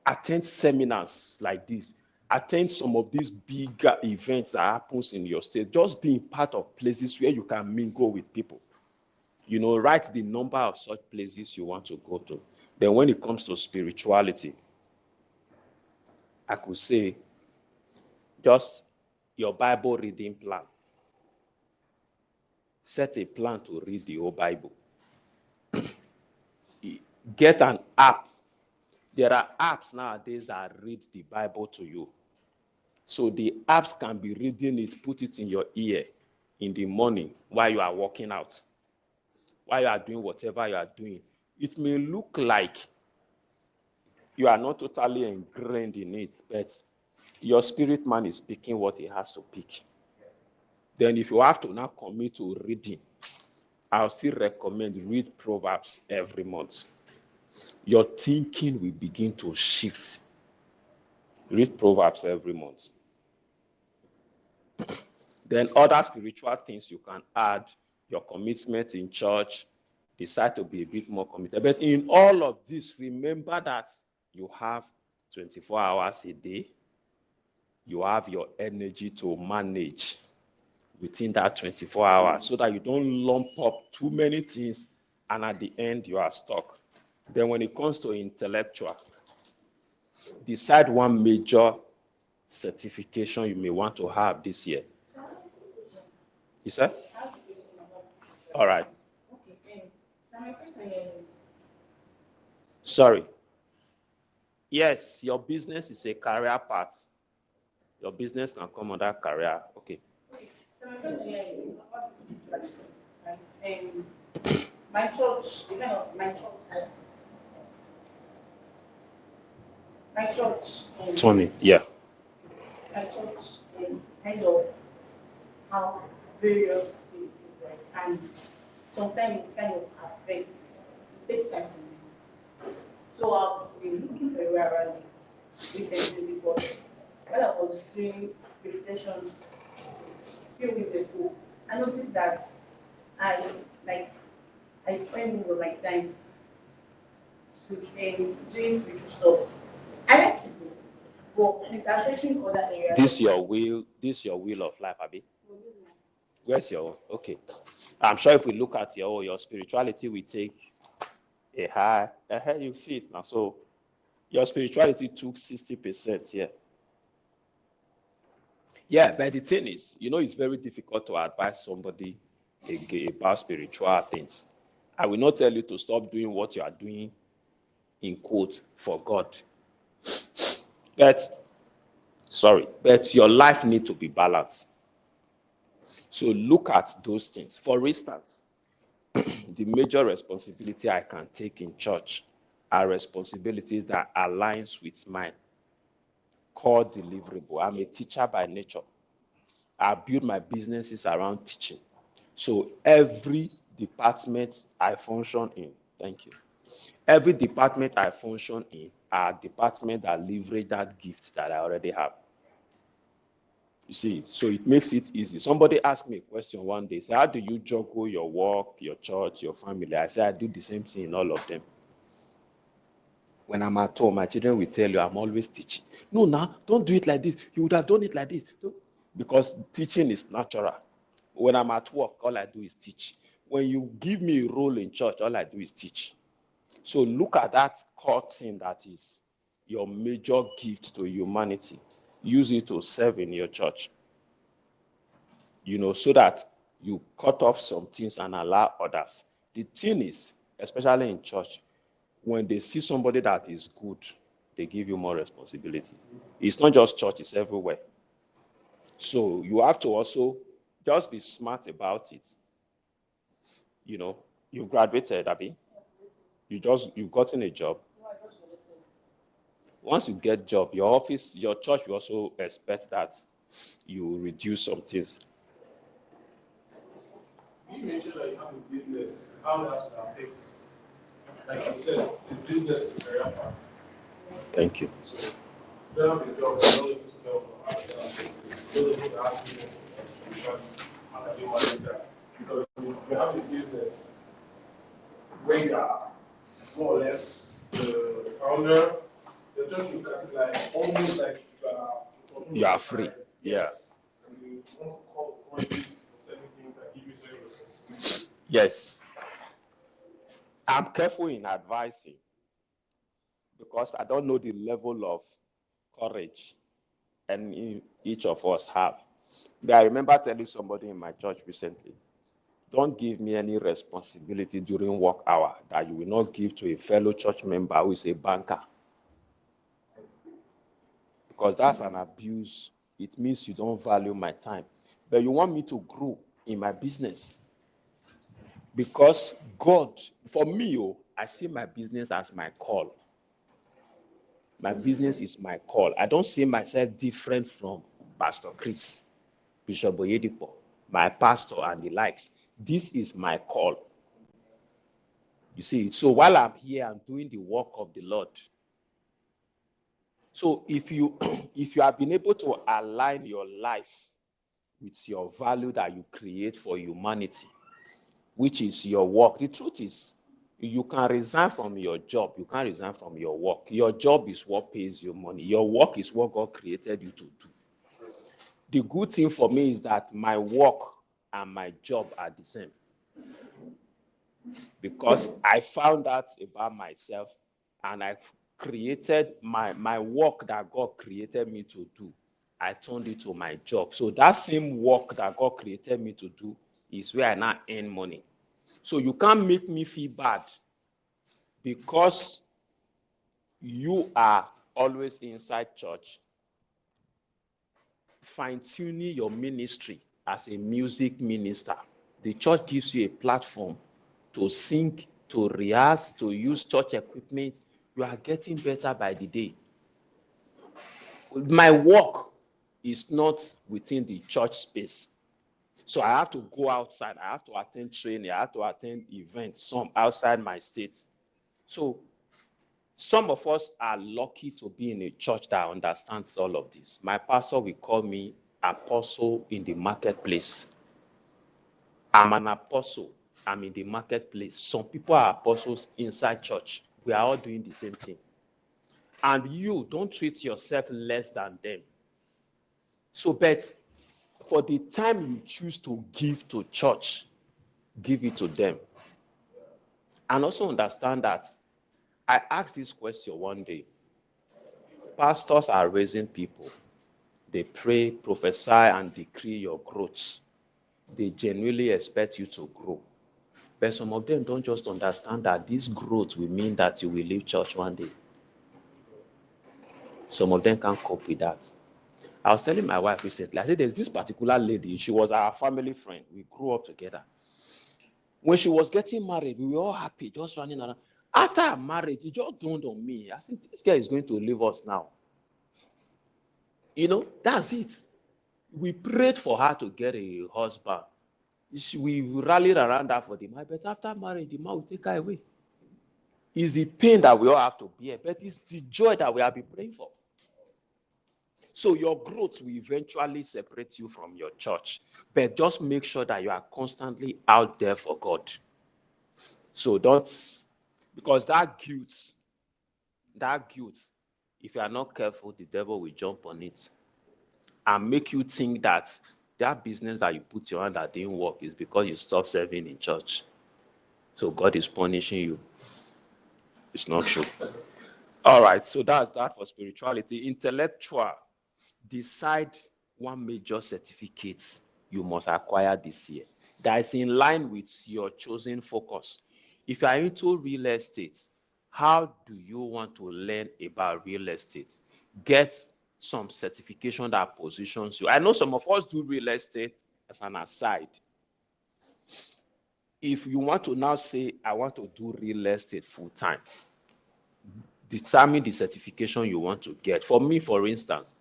Attend seminars like this. Attend some of these bigger events that happens in your state. Just being part of places where you can mingle with people. Write the number of such places you want to go to. Then when it comes to spirituality, I could say just your Bible reading plan. Set a plan to read the whole Bible. Get an app. There are apps nowadays that read the Bible to you. So the apps can be reading it, put it in your ear in the morning while you are working out, while you are doing whatever you are doing. It may look like you are not totally ingrained in it, but your spirit man is picking what he has to pick. Then if you have to now commit to reading, I'll still recommend read Proverbs every month. Your thinking will begin to shift. Read Proverbs every month. Then other spiritual things you can add, your commitment in church, decide to be a bit more committed. But in all of this, remember that you have 24 hours a day. You have your energy to manage within that 24 hours so that you don't lump up too many things and at the end you are stuck. Then when it comes to intellectual, decide one major certification you may want to have this year. You said? All right. Okay, so my question here is, Sorry. Yes, your business is a career path. Your business can come under career. Okay. so my question here is about spirituality, right? My church, the kind of my church, Tony, yeah. my church, kind of have various activities, right? And sometimes it kind of affects, it takes time for me. So I've been looking for a way around it recently, but while I was doing reflection few weeks ago, I noticed that I like I spend most of my time doing spiritual stuff. I like to do, but it's affecting other areas. This your will of life, Abi. Where's your okay? I'm sure if we look at your spirituality, we take a high. You see it now. So your spirituality took 60% here. Yeah, but the thing is, it's very difficult to advise somebody about spiritual things. I will not tell you to stop doing what you are doing, in quotes, for God. But your life needs to be balanced. So look at those things. For instance, the major responsibility I can take in church are responsibilities that aligns with mine. Core deliverable. I'm a teacher by nature. I build my businesses around teaching. So every department I function in, thank you. Every department I function in are departments that leverage that gift that I already have. You see, so it makes it easy. Somebody asked me a question one day, say, how do you juggle your work, your church, your family? I say, I do the same thing in all of them. When I'm at home, my children will tell you I'm always teaching. No, now, don't do it like this. You would have done it like this. Because teaching is natural. When I'm at work, all I do is teach. When you give me a role in church, all I do is teach. So look at that core thing that is your major gift to humanity. Use it to serve in your church. So that you cut off some things and allow others. The thing is, especially in church, when they see somebody that is good, they give you more responsibility. It's not just church, it's everywhere. So you have to also just be smart about it. You graduated, Abby. You've gotten a job. Once you get job, your office, your church will also expect that you reduce some things. You mentioned that you have a business, how that affects, like you said, the business is very part. Thank you. So you don't have a job, you don't need to spell for art, you don't need to ask people, how can you manage that? Because if you have a business where you are more or less the founder, you're just look at it like almost like you are free. Yes. And you want to call you for certain things that give you certain responsibility. Yes. I'm careful in advising because I don't know the level of courage and each of us have. But I remember telling somebody in my church recently, don't give me any responsibility during work hour that you will not give to a fellow church member who is a banker. Because that's an abuse. It means you don't value my time. But you want me to grow in my business. Because God, for me, I see my business as my call. My business is my call. I don't see myself different from Pastor Chris, Bishop Oyedipo, my pastor and the likes. This is my call. You see, so while I'm here, I'm doing the work of the Lord. So if you have been able to align your life with your value that you create for humanity, which is your work, the truth is, you can resign from your job. You can't resign from your work. Your job is what pays you money. Your work is what God created you to do. The good thing for me is that my work and my job are the same. because I found out about myself and I created my work that God created me to do. I turned it to my job. So that same work that God created me to do is where I now earn money. So you can't make me feel bad because you are always inside church, fine-tuning your ministry as a music minister. The church gives you a platform to sing, to rehearse, to use church equipment. You are getting better by the day. My work is not within the church space. So I have to go outside. I have to attend training. I have to attend events, some outside my state. So some of us are lucky to be in a church that understands all of this. My pastor will call me apostle in the marketplace. I'm an apostle. I'm in the marketplace. Some people are apostles inside church. We are all doing the same thing. And you don't treat yourself less than them. So, but for the time you choose to give to church, give it to them. And also understand that I asked this question one day. Pastors are raising people. They pray, prophesy, and decree your growth. They genuinely expect you to grow. But some of them don't just understand that this growth will mean that you will leave church one day. Some of them can't cope with that. I was telling my wife recently, I said, there's this particular lady, she was our family friend. We grew up together. When she was getting married, we were all happy, just running around. After her marriage, it just dawned on me. I said, this girl is going to leave us now. You know, that's it. We prayed for her to get a husband. We rallied around her for the man, but after marriage, the man will take her away. It's the pain that we all have to bear, but it's the joy that we have been praying for. So your growth will eventually separate you from your church, but just make sure that you are constantly out there for God. So don't, because that guilt, if you are not careful, the devil will jump on it and make you think that that business that you put your hand that didn't work is because you stopped serving in church. So God is punishing you. It's not true. All right, so that's that for spirituality. Intellectual, decide one major certificate you must acquire this year that is in line with your chosen focus. If you are into real estate, how do you want to learn about real estate? Get some certification that positions you. I know some of us do real estate as an aside. If you want to now say, I want to do real estate full time, determine the certification you want to get. For me, for instance,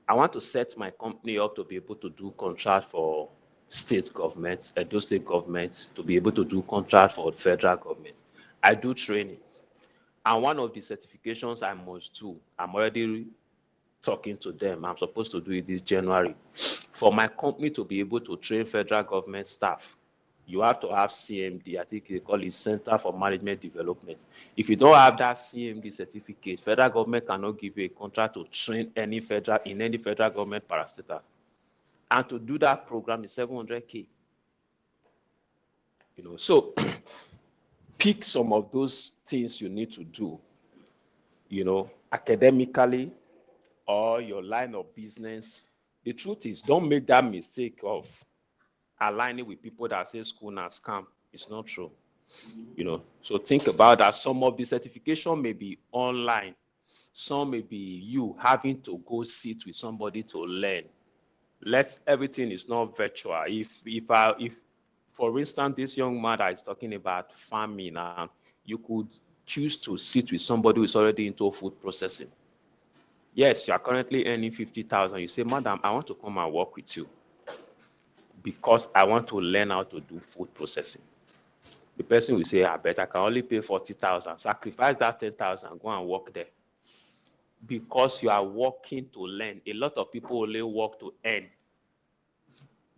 I want to set my company up to be able to do contract for state governments, Edo state government, to be able to do contract for federal government. I do training. And one of the certifications I must do, I'm already talking to them. I'm supposed to do it this January. For my company to be able to train federal government staff, you have to have CMD. I think they call it Center for Management Development. If you don't have that CMD certificate, federal government cannot give you a contract to train any federal government parastatals. And to do that program is 700K. You know, so pick some of those things you need to do, you know, academically or your line of business. The truth is, don't make that mistake of aligning with people that say school na scam. It's not true. You know, so think about that. Some of the certification may be online. Some may be you having to go sit with somebody to learn. Everything is not virtual. If for instance, this young man that is talking about farming, you could choose to sit with somebody who is already into food processing. Yes, you are currently earning 50,000. You say, madam, I want to come and work with you because I want to learn how to do food processing. The person will say, I bet I can only pay 40,000. Sacrifice that 10,000, go and work there. Because you are working to learn. A lot of people only work to earn.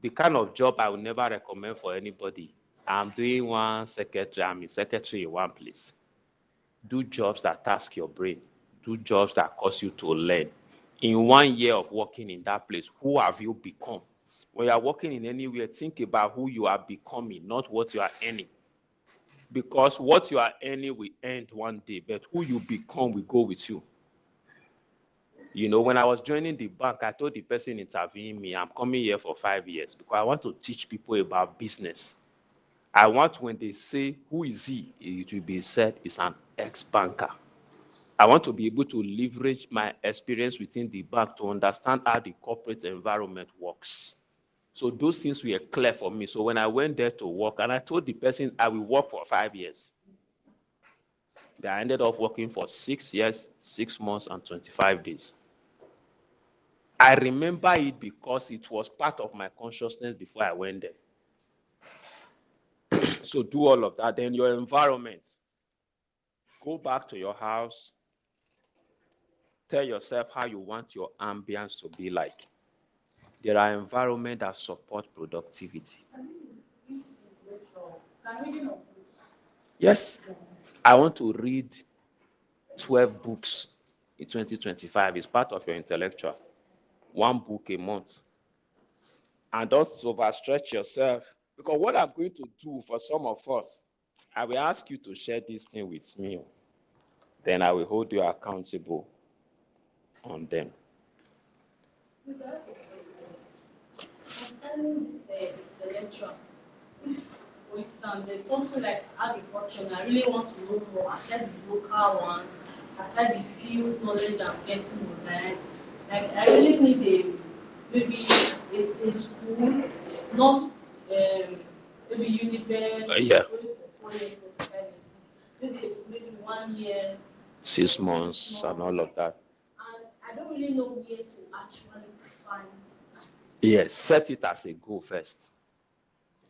The kind of job I would never recommend for anybody. I'm doing one secretary, I'm a secretary in one place. Do jobs that task your brain. Do jobs that cause you to learn. In 1 year of working in that place, who have you become? When you are working in anywhere, think about who you are becoming, not what you are earning. Because what you are earning will end one day, but who you become will go with you. You know, when I was joining the bank, I told the person interviewing me, I'm coming here for 5 years because I want to teach people about business. I want when they say, who is he? It will be said, is an ex-banker. I want to be able to leverage my experience within the bank to understand how the corporate environment works. So those things were clear for me. So when I went there to work, and I told the person I will work for 5 years. I ended up working for 6 years, 6 months, and 25 days. I remember it because it was part of my consciousness before I went there. So do all of that. Then your environment. Go back to your house. Tell yourself how you want your ambience to be like. There are environments that support productivity. Yes, I want to read 12 books in 2025. It's part of your intellectual. 1 book a month. And don't overstretch yourself. Because what I'm going to do for some of us, I will ask you to share this thing with me. Then I will hold you accountable on them. Concerning this intellectual, for instance, there's something like agriculture, and I really want to know more aside the local ones, aside the field knowledge I'm getting online. Like I really need maybe a school, not maybe Uniben, Yeah. going for 4 years or something. Maybe 1 year, 6 months and all of that. and I don't really know where to actually find. Yes, set it as a goal first.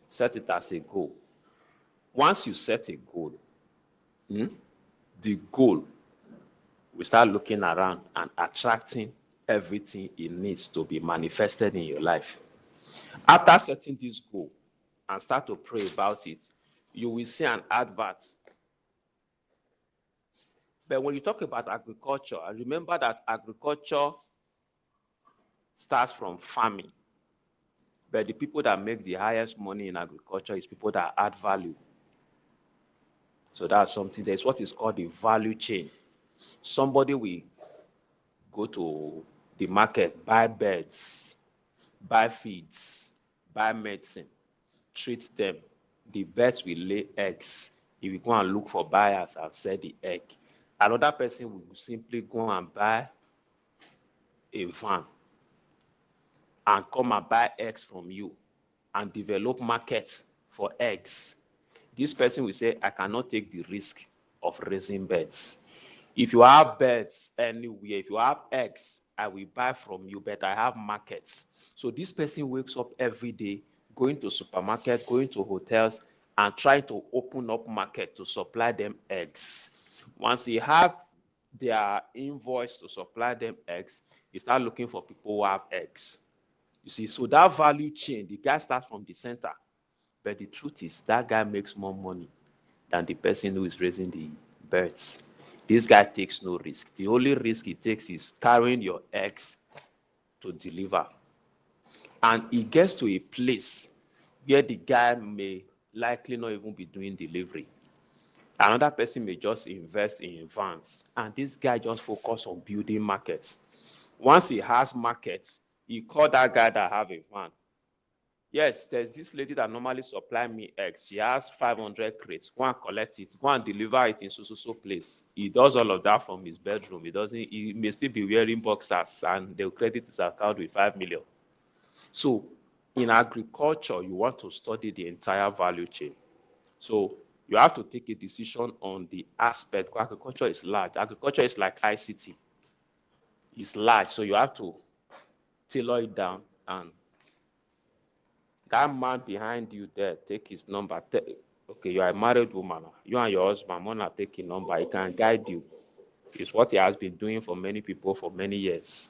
Set it as a goal. Once you set a goal, the goal will start looking around and attracting everything it needs to be manifested in your life. After setting this goal and start to pray about it, you will see an advert. But when you talk about agriculture, remember that agriculture starts from farming. But the people that make the highest money in agriculture is people that add value. So that's something. There's what is called the value chain. Somebody will go to the market, buy birds, buy feeds, buy medicine, treat them. The birds will lay eggs. He will go and look for buyers and sell the egg. Another person will simply go and buy a van and come and buy eggs from you and develop markets for eggs. This person will say, I cannot take the risk of raising birds. If you have birds anywhere, if you have eggs, I will buy from you, but I have markets. So this person wakes up every day, going to supermarket, going to hotels, and trying to open up market to supply them eggs. Once he have their invoice to supply them eggs, he start looking for people who have eggs. You see, so that value chain, the guy starts from the center. But the truth is, that guy makes more money than the person who is raising the birds. This guy takes no risk. The only risk he takes is carrying your eggs to deliver. And he gets to a place where the guy may likely not even be doing delivery. Another person may just invest in vans. And this guy just focus on building markets. Once he has markets, he call that guy that have a van. Yes, there's this lady that normally supply me eggs. She has 500 crates. Go and collect it. Go and deliver it in so place. He does all of that from his bedroom. He may still be wearing boxers and they'll credit his account with 5 million. So in agriculture, you want to study the entire value chain. So you have to take a decision on the aspect. Agriculture is large. Agriculture is like ICT. It's large. So you have to tailor it down. And that man behind you there, take his number. Okay, you are a married woman. You and your husband want to take his number. He can guide you. It's what he has been doing for many people for many years.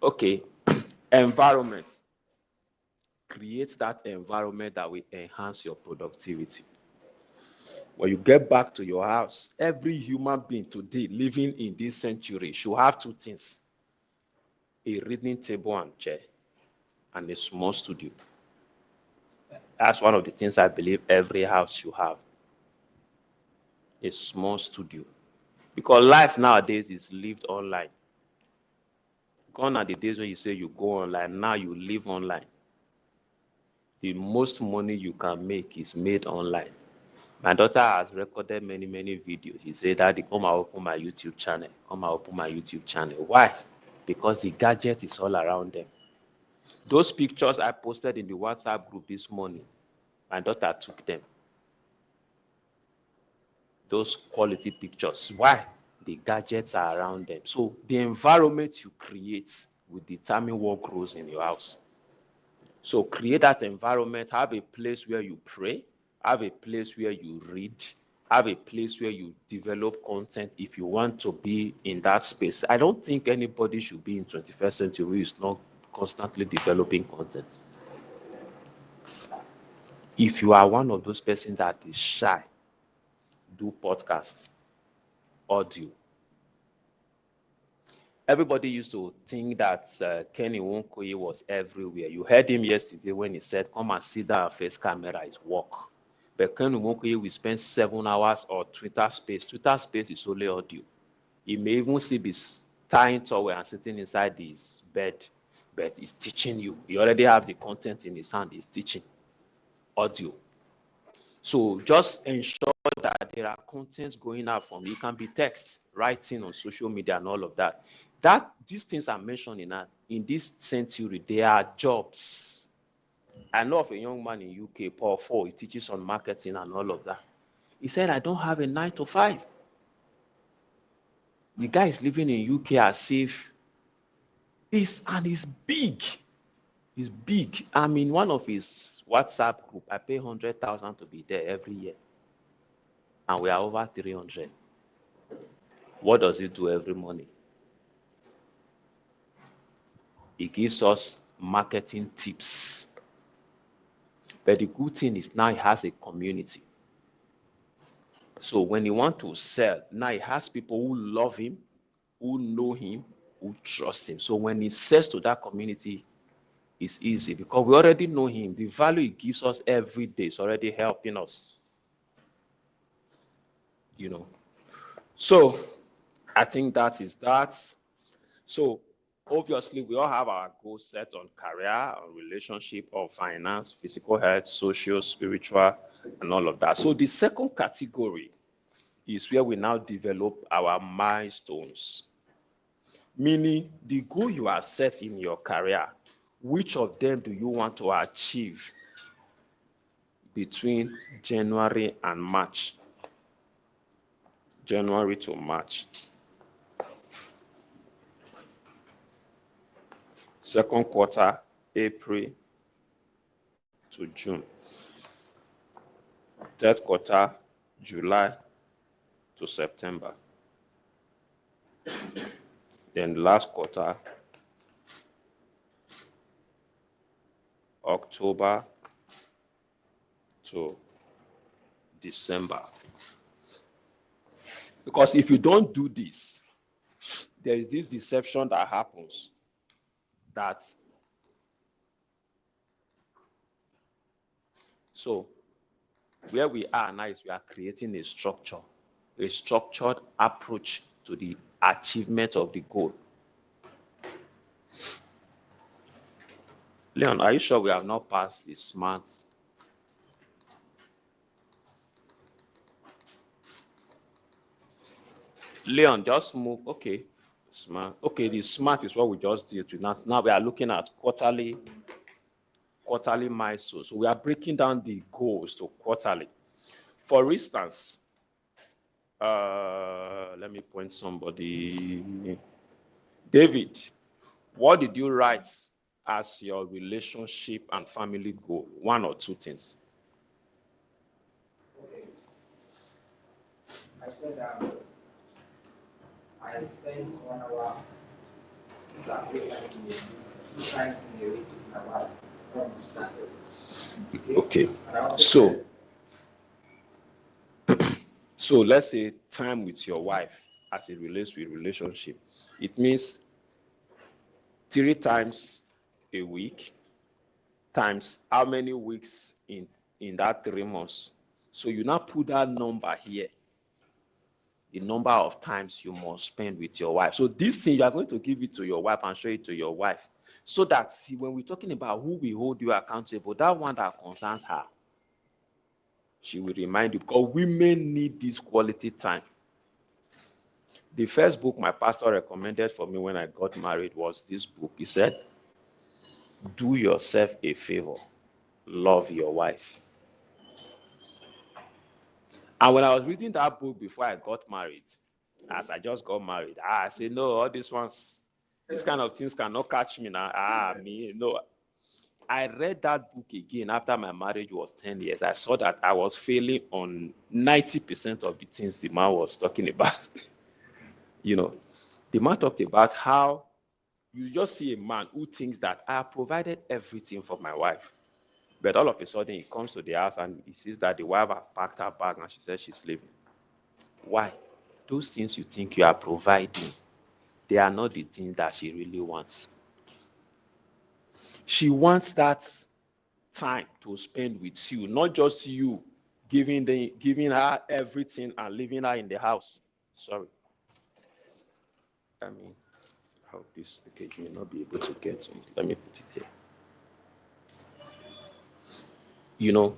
Okay, environment. Create that environment that will enhance your productivity. When you get back to your house, every human being today living in this century should have 2 things: a reading table and chair, and a small studio. That's one of the things I believe every house should have. a small studio. Because life nowadays is lived online. Gone are the days when you say you go online, now you live online. The most money you can make is made online. My daughter has recorded many, many videos. She said, Daddy, come and open my YouTube channel. Come and open my YouTube channel. Why? Because the gadget is all around them. Those pictures I posted in the WhatsApp group this morning, my daughter took them. Those quality pictures. Why? The gadgets are around them. So the environment you create will determine what grows in your house. So create that environment, have a place where you pray, have a place where you read, have a place where you develop content if you want to be in that space. I don't think anybody should be in 21st century who is not constantly developing content. If you are one of those persons that is shy, do podcasts, audio. Everybody used to think that Kenny Wonkoye was everywhere. You heard him yesterday when he said, come and sit down and face camera, it's work. But Kenny Wonkoye will spend 7 hours on Twitter space. Twitter space is only audio. He may even still be tying towel and sitting inside his bed, but he's teaching you. He already have the content in his hand, he's teaching audio. So just ensure that there are contents going out from you. It can be text, writing on social media and all of that. These things are mentioned in this century, they are jobs. I know of a young man in UK, Paul Ford, he teaches on marketing and all of that. He said, I don't have a 9 to 5. The guy is living in UK as if and he's big. He's big. I'm in one of his WhatsApp group. I pay 100,000 to be there every year. And we are over 300. What does he do every morning? He gives us marketing tips. But the good thing is now he has a community. So when he wants to sell, now he has people who love him, who know him, who trust him. So when he says to that community, it's easy because we already know him. The value he gives us every day is already helping us. You know. So I think that is that. So obviously we all have our goals set on career, on relationship, on finance, physical health, social, spiritual, and all of that. So the second category is where we now develop our milestones. Meaning the goal you have set in your career, which of them do you want to achieve between January and March? January to March. Second quarter, April to June. Third quarter, July to September. Then last quarter, October to December. Because if you don't do this, there is this deception that happens that so where we are now is we are creating a structured approach to the achievement of the goal. Leon, are you sure we have not passed the SMART? Leon, just move. Okay, SMART. Okay, the SMART is what we just did. Now we are looking at quarterly milestones. So we are breaking down the goals to quarterly. For instance, let me point somebody. David, what did you write as your relationship and family goal? One or two things. Okay. I said I spend 1 hour plus 3 times in a week, 2 times in a week with my wife on the school. Okay. And I also So let's say time with your wife as it relates with relationship. It means 3 times a week times how many weeks in that 3 months. So you now put that number here. the number of times you must spend with your wife. So this thing, you are going to give it to your wife and show it to your wife, so that when we're talking about who will hold you accountable, that one that concerns her, she will remind you, because women need this quality time. The first book my pastor recommended for me when I got married was this book. He said, do yourself a favor, love your wife. And when I was reading that book before I got married, as I just got married, I said, no, all these ones, these kind of things cannot catch me now. No. I read that book again after my marriage was 10 years. I saw that I was failing on 90% of the things the man was talking about. The man talked about how you just see a man who thinks that I have provided everything for my wife. But all of a sudden, he comes to the house and he sees that the wife has packed her bag and she says she's leaving. Why? Those things you think you are providing, they are not the things that she really wants. She wants that time to spend with you, not just you giving her everything and leaving her in the house. Sorry. I hope this package may not be able to get to it. Let me put it here.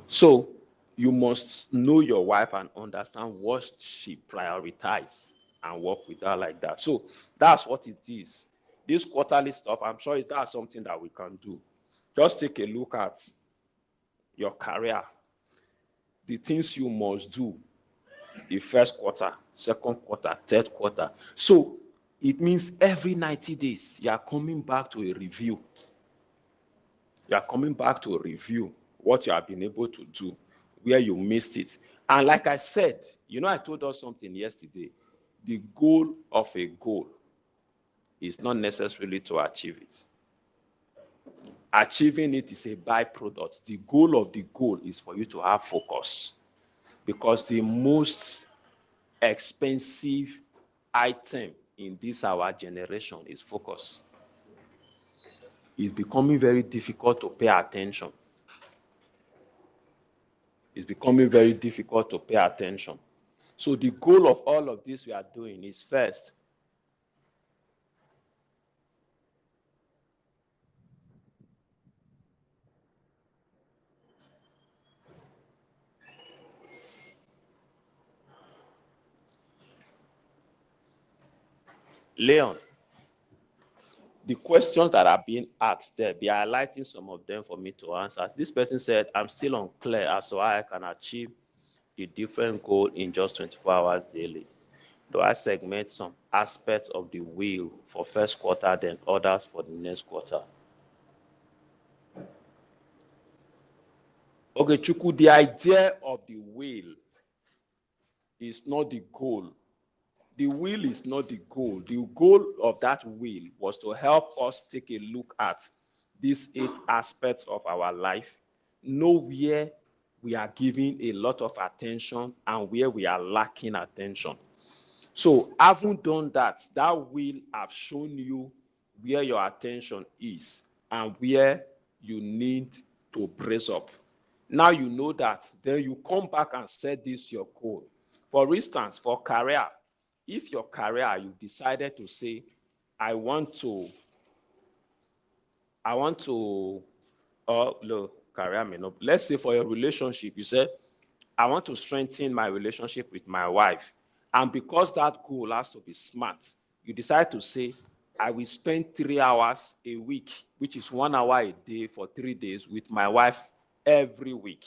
So you must know your wife and understand what she prioritizes and work with her like that. So that's what it is. This quarterly stuff, I'm sure that's something that we can do. Just take a look at your career, the things you must do, the first quarter, second quarter, third quarter. So it means every 90 days, you are coming back to a review. You are coming back to a review what you have been able to do, where you missed it. And like I said, I told us something yesterday. The goal of a goal is not necessarily to achieve it. Achieving it is a byproduct. The goal of the goal is for you to have focus. Because the most expensive item in this our generation is focus. It's becoming very difficult to pay attention. It's becoming very difficult to pay attention. So the goal of all of this we are doing is first, Leon, the questions that are being asked there, be highlighting some of them for me to answer. This person said, I'm still unclear as to how I can achieve the different goal in just 24 hours daily. Do I segment some aspects of the wheel for first quarter, then others for the next quarter? Okay, Chuku, the idea of the wheel is not the goal. The wheel is not the goal. The goal of that wheel was to help us take a look at these 8 aspects of our life, know where we are giving a lot of attention and where we are lacking attention. So having done that, that will have shown you where your attention is and where you need to brace up. Now you know that, then you come back and set this your goal. For instance, for career, if your career, you decided to say, I want to, look, career may not, let's say for your relationship, you said, I want to strengthen my relationship with my wife. And because that goal has to be smart, you decide to say, I will spend 3 hours a week, which is 1 hour a day for 3 days with my wife every week.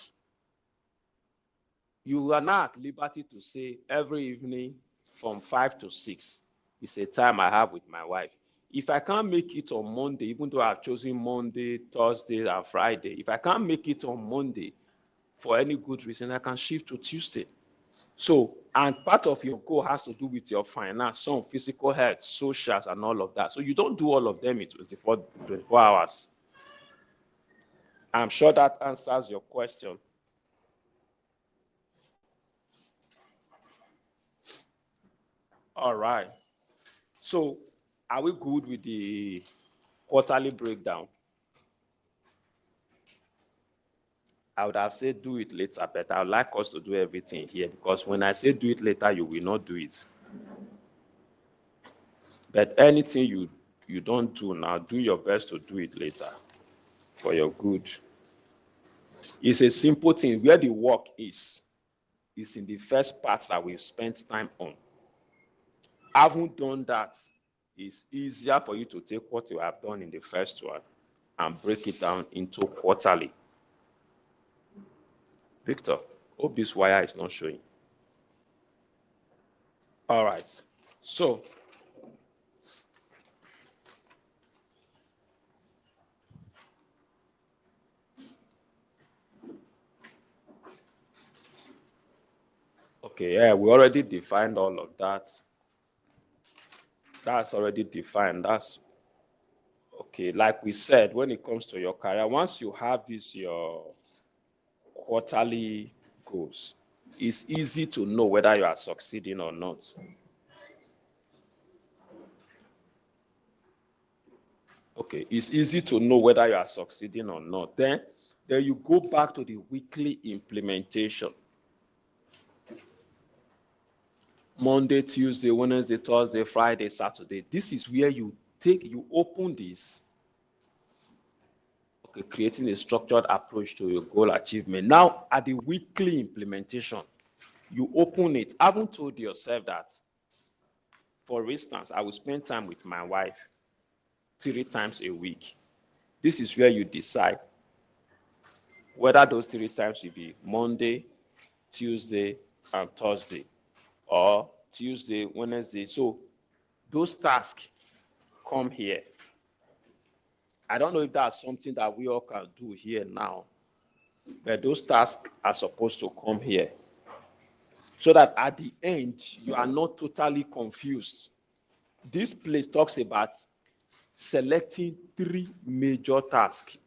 You are not at liberty to say every evening from 5 to 6 is a time I have with my wife. If I can't make it on Monday, even though I've chosen Monday, Thursday, and Friday, if I can't make it on Monday, for any good reason, I can shift to Tuesday. So, and part of your goal has to do with your finance, some physical health, socials, and all of that. So you don't do all of them in 24 hours. I'm sure that answers your question. All right. So are we good with the quarterly breakdown? I would have said do it later, but I would like us to do everything here, because when I say do it later, you will not do it. But anything you don't do now, do your best to do it later for your good. It's a simple thing. Where the work is in the first part that we've spent time on. Having done that, it's easier for you to take what you have done in the first one and break it down into quarterly. Victor, hope this wire is not showing. All right. So, okay, yeah, we already defined all of that. That's already defined. That's okay. Like we said, when it comes to your career, once you have this, your quarterly goals, it's easy to know whether you are succeeding or not. Okay, it's easy to know whether you are succeeding or not. Then you go back to the weekly implementation. Monday, Tuesday, Wednesday, Thursday, Friday, Saturday. This is where you open this. Okay, creating a structured approach to your goal achievement. Now, at the weekly implementation, you open it. I haven't told yourself that, for instance, I will spend time with my wife 3 times a week. This is where you decide whether those 3 times will be Monday, Tuesday, and Thursday, or Tuesday, Wednesday. So those tasks come here. I don't know if that's something that we all can do here now, but those tasks are supposed to come here so that at the end, you are not totally confused. This place talks about selecting 3 major tasks.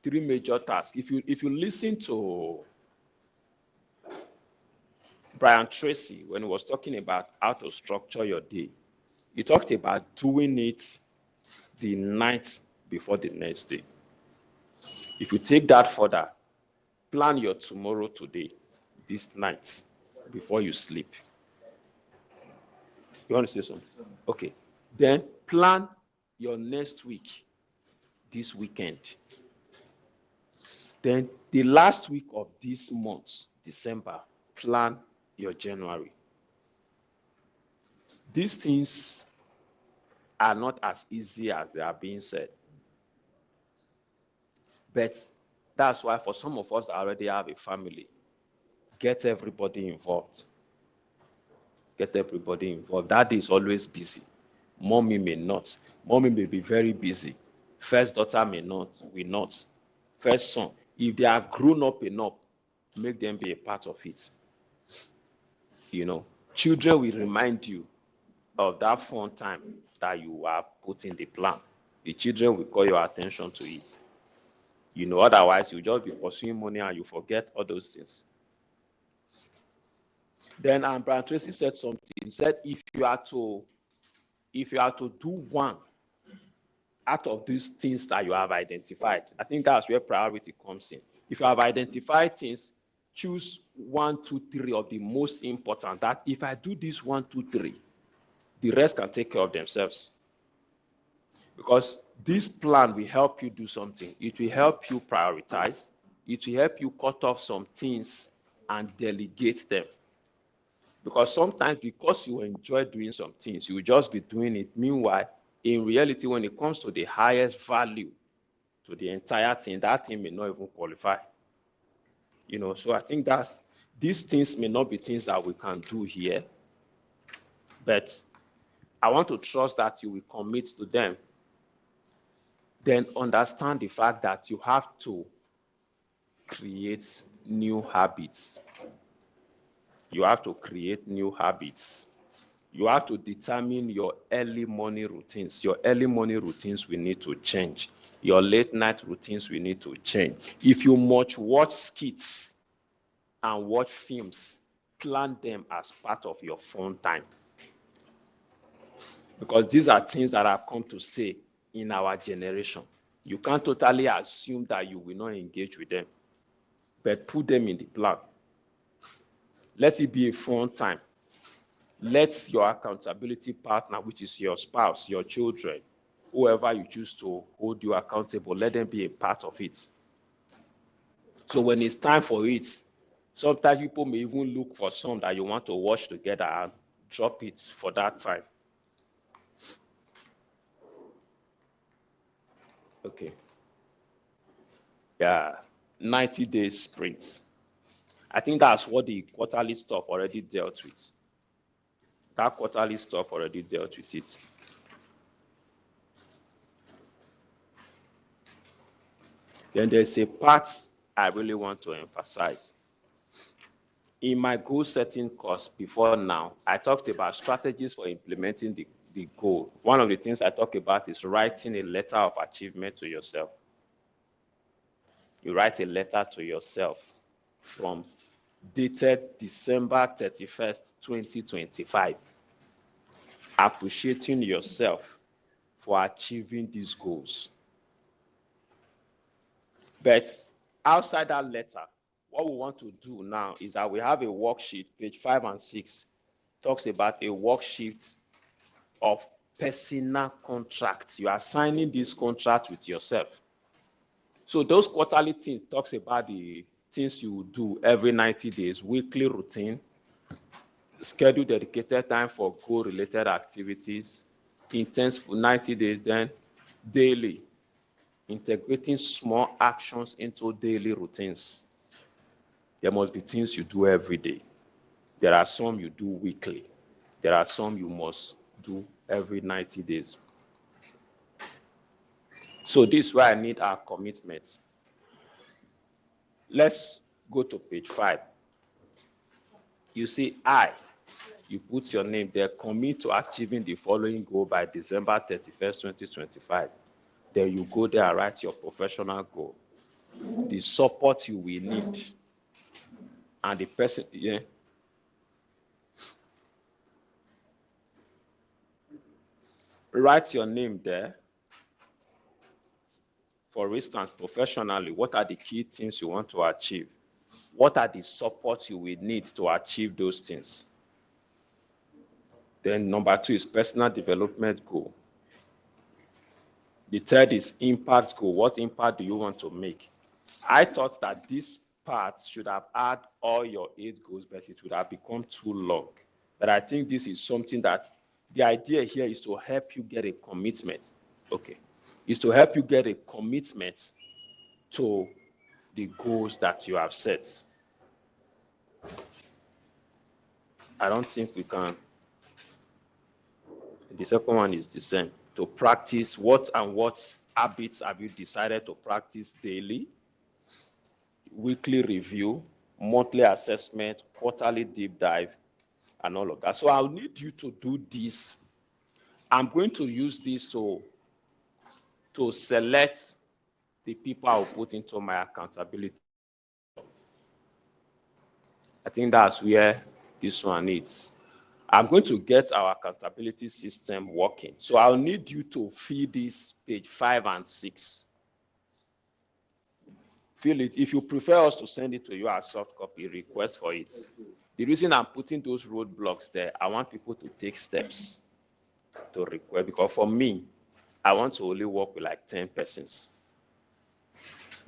3 major tasks. If you listen to Brian Tracy, when he was talking about how to structure your day, he talked about doing it the night before the next day. If you take that further, plan your tomorrow today, this night, before you sleep. You want to say something? Okay. Then plan your next week, this weekend. Then the last week of this month, December, plan your January. These things are not as easy as they are being said. But that's why for some of us that already have a family, get everybody involved. Get everybody involved. Daddy is always busy. Mommy may not. Mommy may be very busy. First daughter will not. First son. If they are grown up enough, make them be a part of it. You know, children will remind you of that fun time that you are putting the plan. The children will call your attention to it. You know, otherwise you just be pursuing money and you forget all those things. Then Brian Tracy said something. He said, if you are to do one out of these things that you have identified, I think that's where priority comes in. If you have identified things, choose 1, 2, 3 of the most important. That if I do this 1, 2, 3, the rest can take care of themselves. Because this plan will help you do something. It will help you prioritize. It will help you cut off some things and delegate them. Because sometimes, because you enjoy doing some things, you will just be doing it. Meanwhile, in reality, when it comes to the highest value to the entire thing, that thing may not even qualify. You know, so I think these things may not be things that we can do here, but I want to trust that you will commit to them. Then understand the fact that you have to create new habits. You have to create new habits. You have to determine your early morning routines. Your early morning routines will need to change. Your late night routines will need to change. If you much watch skits and watch films, plan them as part of your fun time. Because these are things that have come to stay in our generation. You can't totally assume that you will not engage with them, but put them in the plan. Let it be a fun time. Let your accountability partner, which is your spouse, your children, whoever you choose to hold you accountable, let them be a part of it. So when it's time for it, sometimes people may even look for some that you want to watch together and drop it for that time. Okay. Yeah, 90 days sprint. I think that's what the quarterly stuff already dealt with. That quarterly stuff already dealt with it. Then there's a part I really want to emphasize. In my goal setting course before now, I talked about strategies for implementing the goal. One of the things I talk about is writing a letter of achievement to yourself. You write a letter to yourself from dated December 31st, 2025, appreciating yourself for achieving these goals. But outside that letter, what we want to do now is that we have a worksheet, page 5 and 6, talks about a worksheet of personal contracts. You are signing this contract with yourself. So those quarterly things talks about the things you do every 90 days, weekly routine, schedule dedicated time for goal-related activities, intense for 90 days, then daily, integrating small actions into daily routines. There must be things you do every day. There are some you do weekly. There are some you must do every 90 days. So this is why I need our commitments. Let's go to page 5. You see, you put your name there, commit to achieving the following goal by December 31st, 2025. Then you go there and write your professional goal, the support you will need, and the person, yeah. Write your name there. For instance, professionally, what are the key things you want to achieve? What are the supports you will need to achieve those things? Then number 2 is personal development goal. The third is impact goal. What impact do you want to make? I thought that this part should have had all your 8 goals, but it would have become too long. But I think this is something that the idea here is to help you get a commitment. Okay. Is to help you get a commitment to the goals that you have set. I don't think we can. The second one is the same. To practice what habits have you decided to practice daily? Weekly review, monthly assessment, quarterly deep dive, and all of that. So I'll need you to do this. I'm going to use this to select the people I'll put into my accountability. I think that's where this one is. I'm going to get our accountability system working. So I'll need you to fill this page 5 and 6. Fill it. If you prefer us to send it to you as soft copy, request for it. The reason I'm putting those roadblocks there, I want people to take steps to request, because for me, I want to only work with like 10 persons.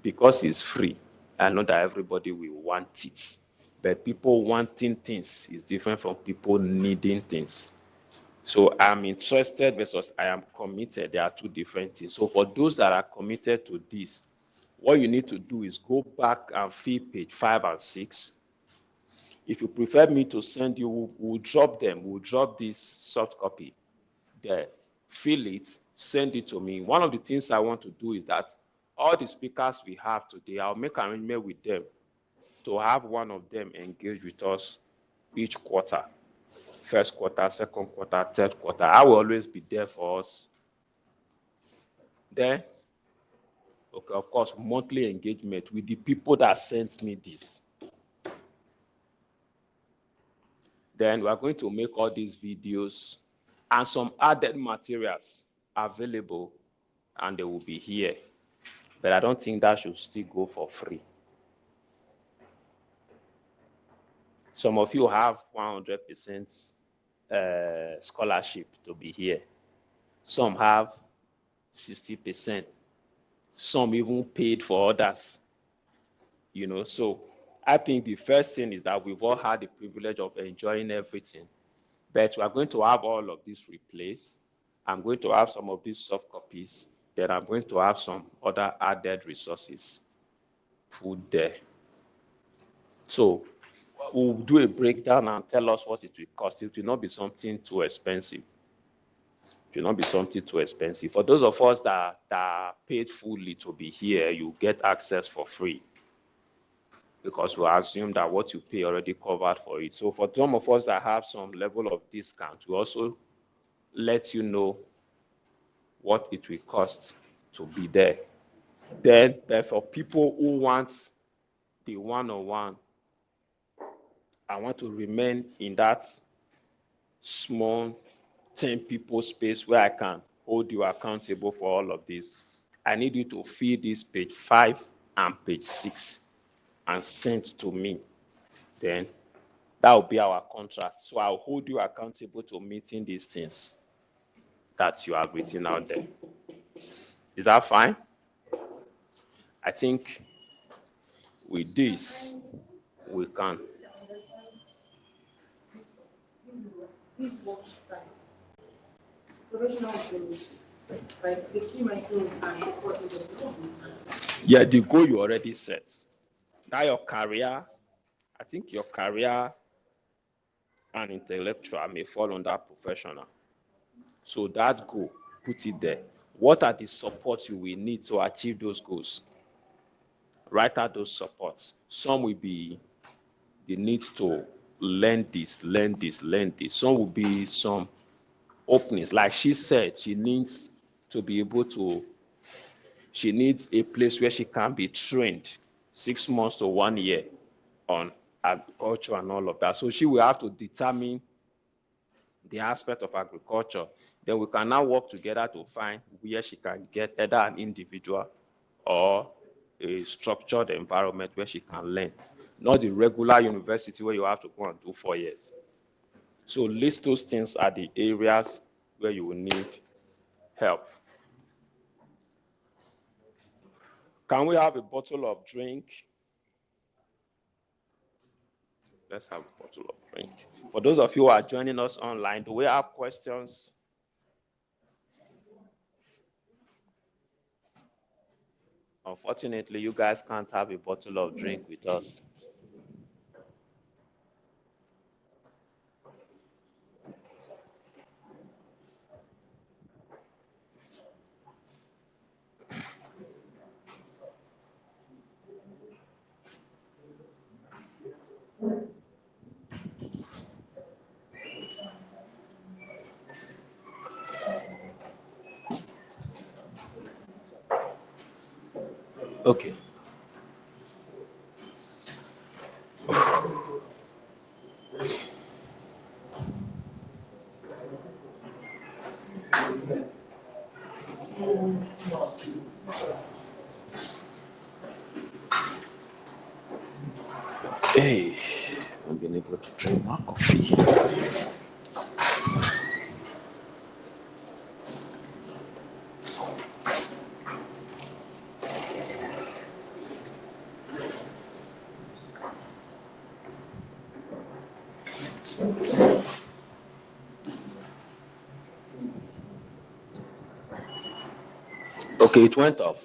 Because it's free, I know that everybody will want it. But people wanting things is different from people needing things. So I'm interested versus I am committed. There are two different things. So for those that are committed to this, what you need to do is go back and fill page 5 and 6. If you prefer me to send you, we'll drop them. We'll drop this soft copy there. Fill it, send it to me. One of the things I want to do is that all the speakers we have today, I'll make an arrangement with them to have one of them engage with us each quarter. First quarter, second quarter, third quarter. I will always be there for us. Then, okay, of course, monthly engagement with the people that sent me this. Then we are going to make all these videos and some added materials available, and they will be here. But I don't think that should still go for free. Some of you have 100% scholarship to be here. Some have 60%. Some even paid for others. So I think the first thing is that we've all had the privilege of enjoying everything, but we are going to have all of this replaced. I'm going to have some of these soft copies, then I'm going to have some other added resources put there. So we'll do a breakdown and tell us what it will cost. It will not be something too expensive. It will not be something too expensive. For those of us that paid fully to be here, you get access for free, because we assume that what you pay already covered for it. So for some of us that have some level of discount, we also let you know what it will cost to be there. Then for people who want the one-on-one, I want to remain in that small 10 people space where I can hold you accountable for all of this. I need you to fill this page 5 and page 6 and send to me. Then that will be our contract. So I'll hold you accountable to meeting these things that you have written out there. Is that fine? I think with this, we can. This work style, professional goals, like the key milestones and support the development. Yeah, the goal you already set. Now your career, I think your career and intellectual may fall under professional. So that goal, put it there. What are the supports you will need to achieve those goals? Write out those supports. Some will be the need to learn this, learn this, learn this. Some will be some openings. Like she said, she needs to be able to, she needs a place where she can be trained 6 months to 1 year on agriculture and all of that. So she will have to determine the aspect of agriculture. Then we can now work together to find where she can get either an individual or a structured environment where she can learn. Not the regular university where you have to go and do 4 years. So list those things are the areas where you will need help. Can we have a bottle of drink? Let's have a bottle of drink. For those of you who are joining us online, do we have questions? Unfortunately, you guys can't have a bottle of drink with us. Okay. Hey, I've been able to drink more coffee. Okay, it went off.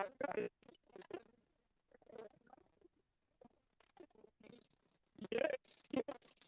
Yes, yes.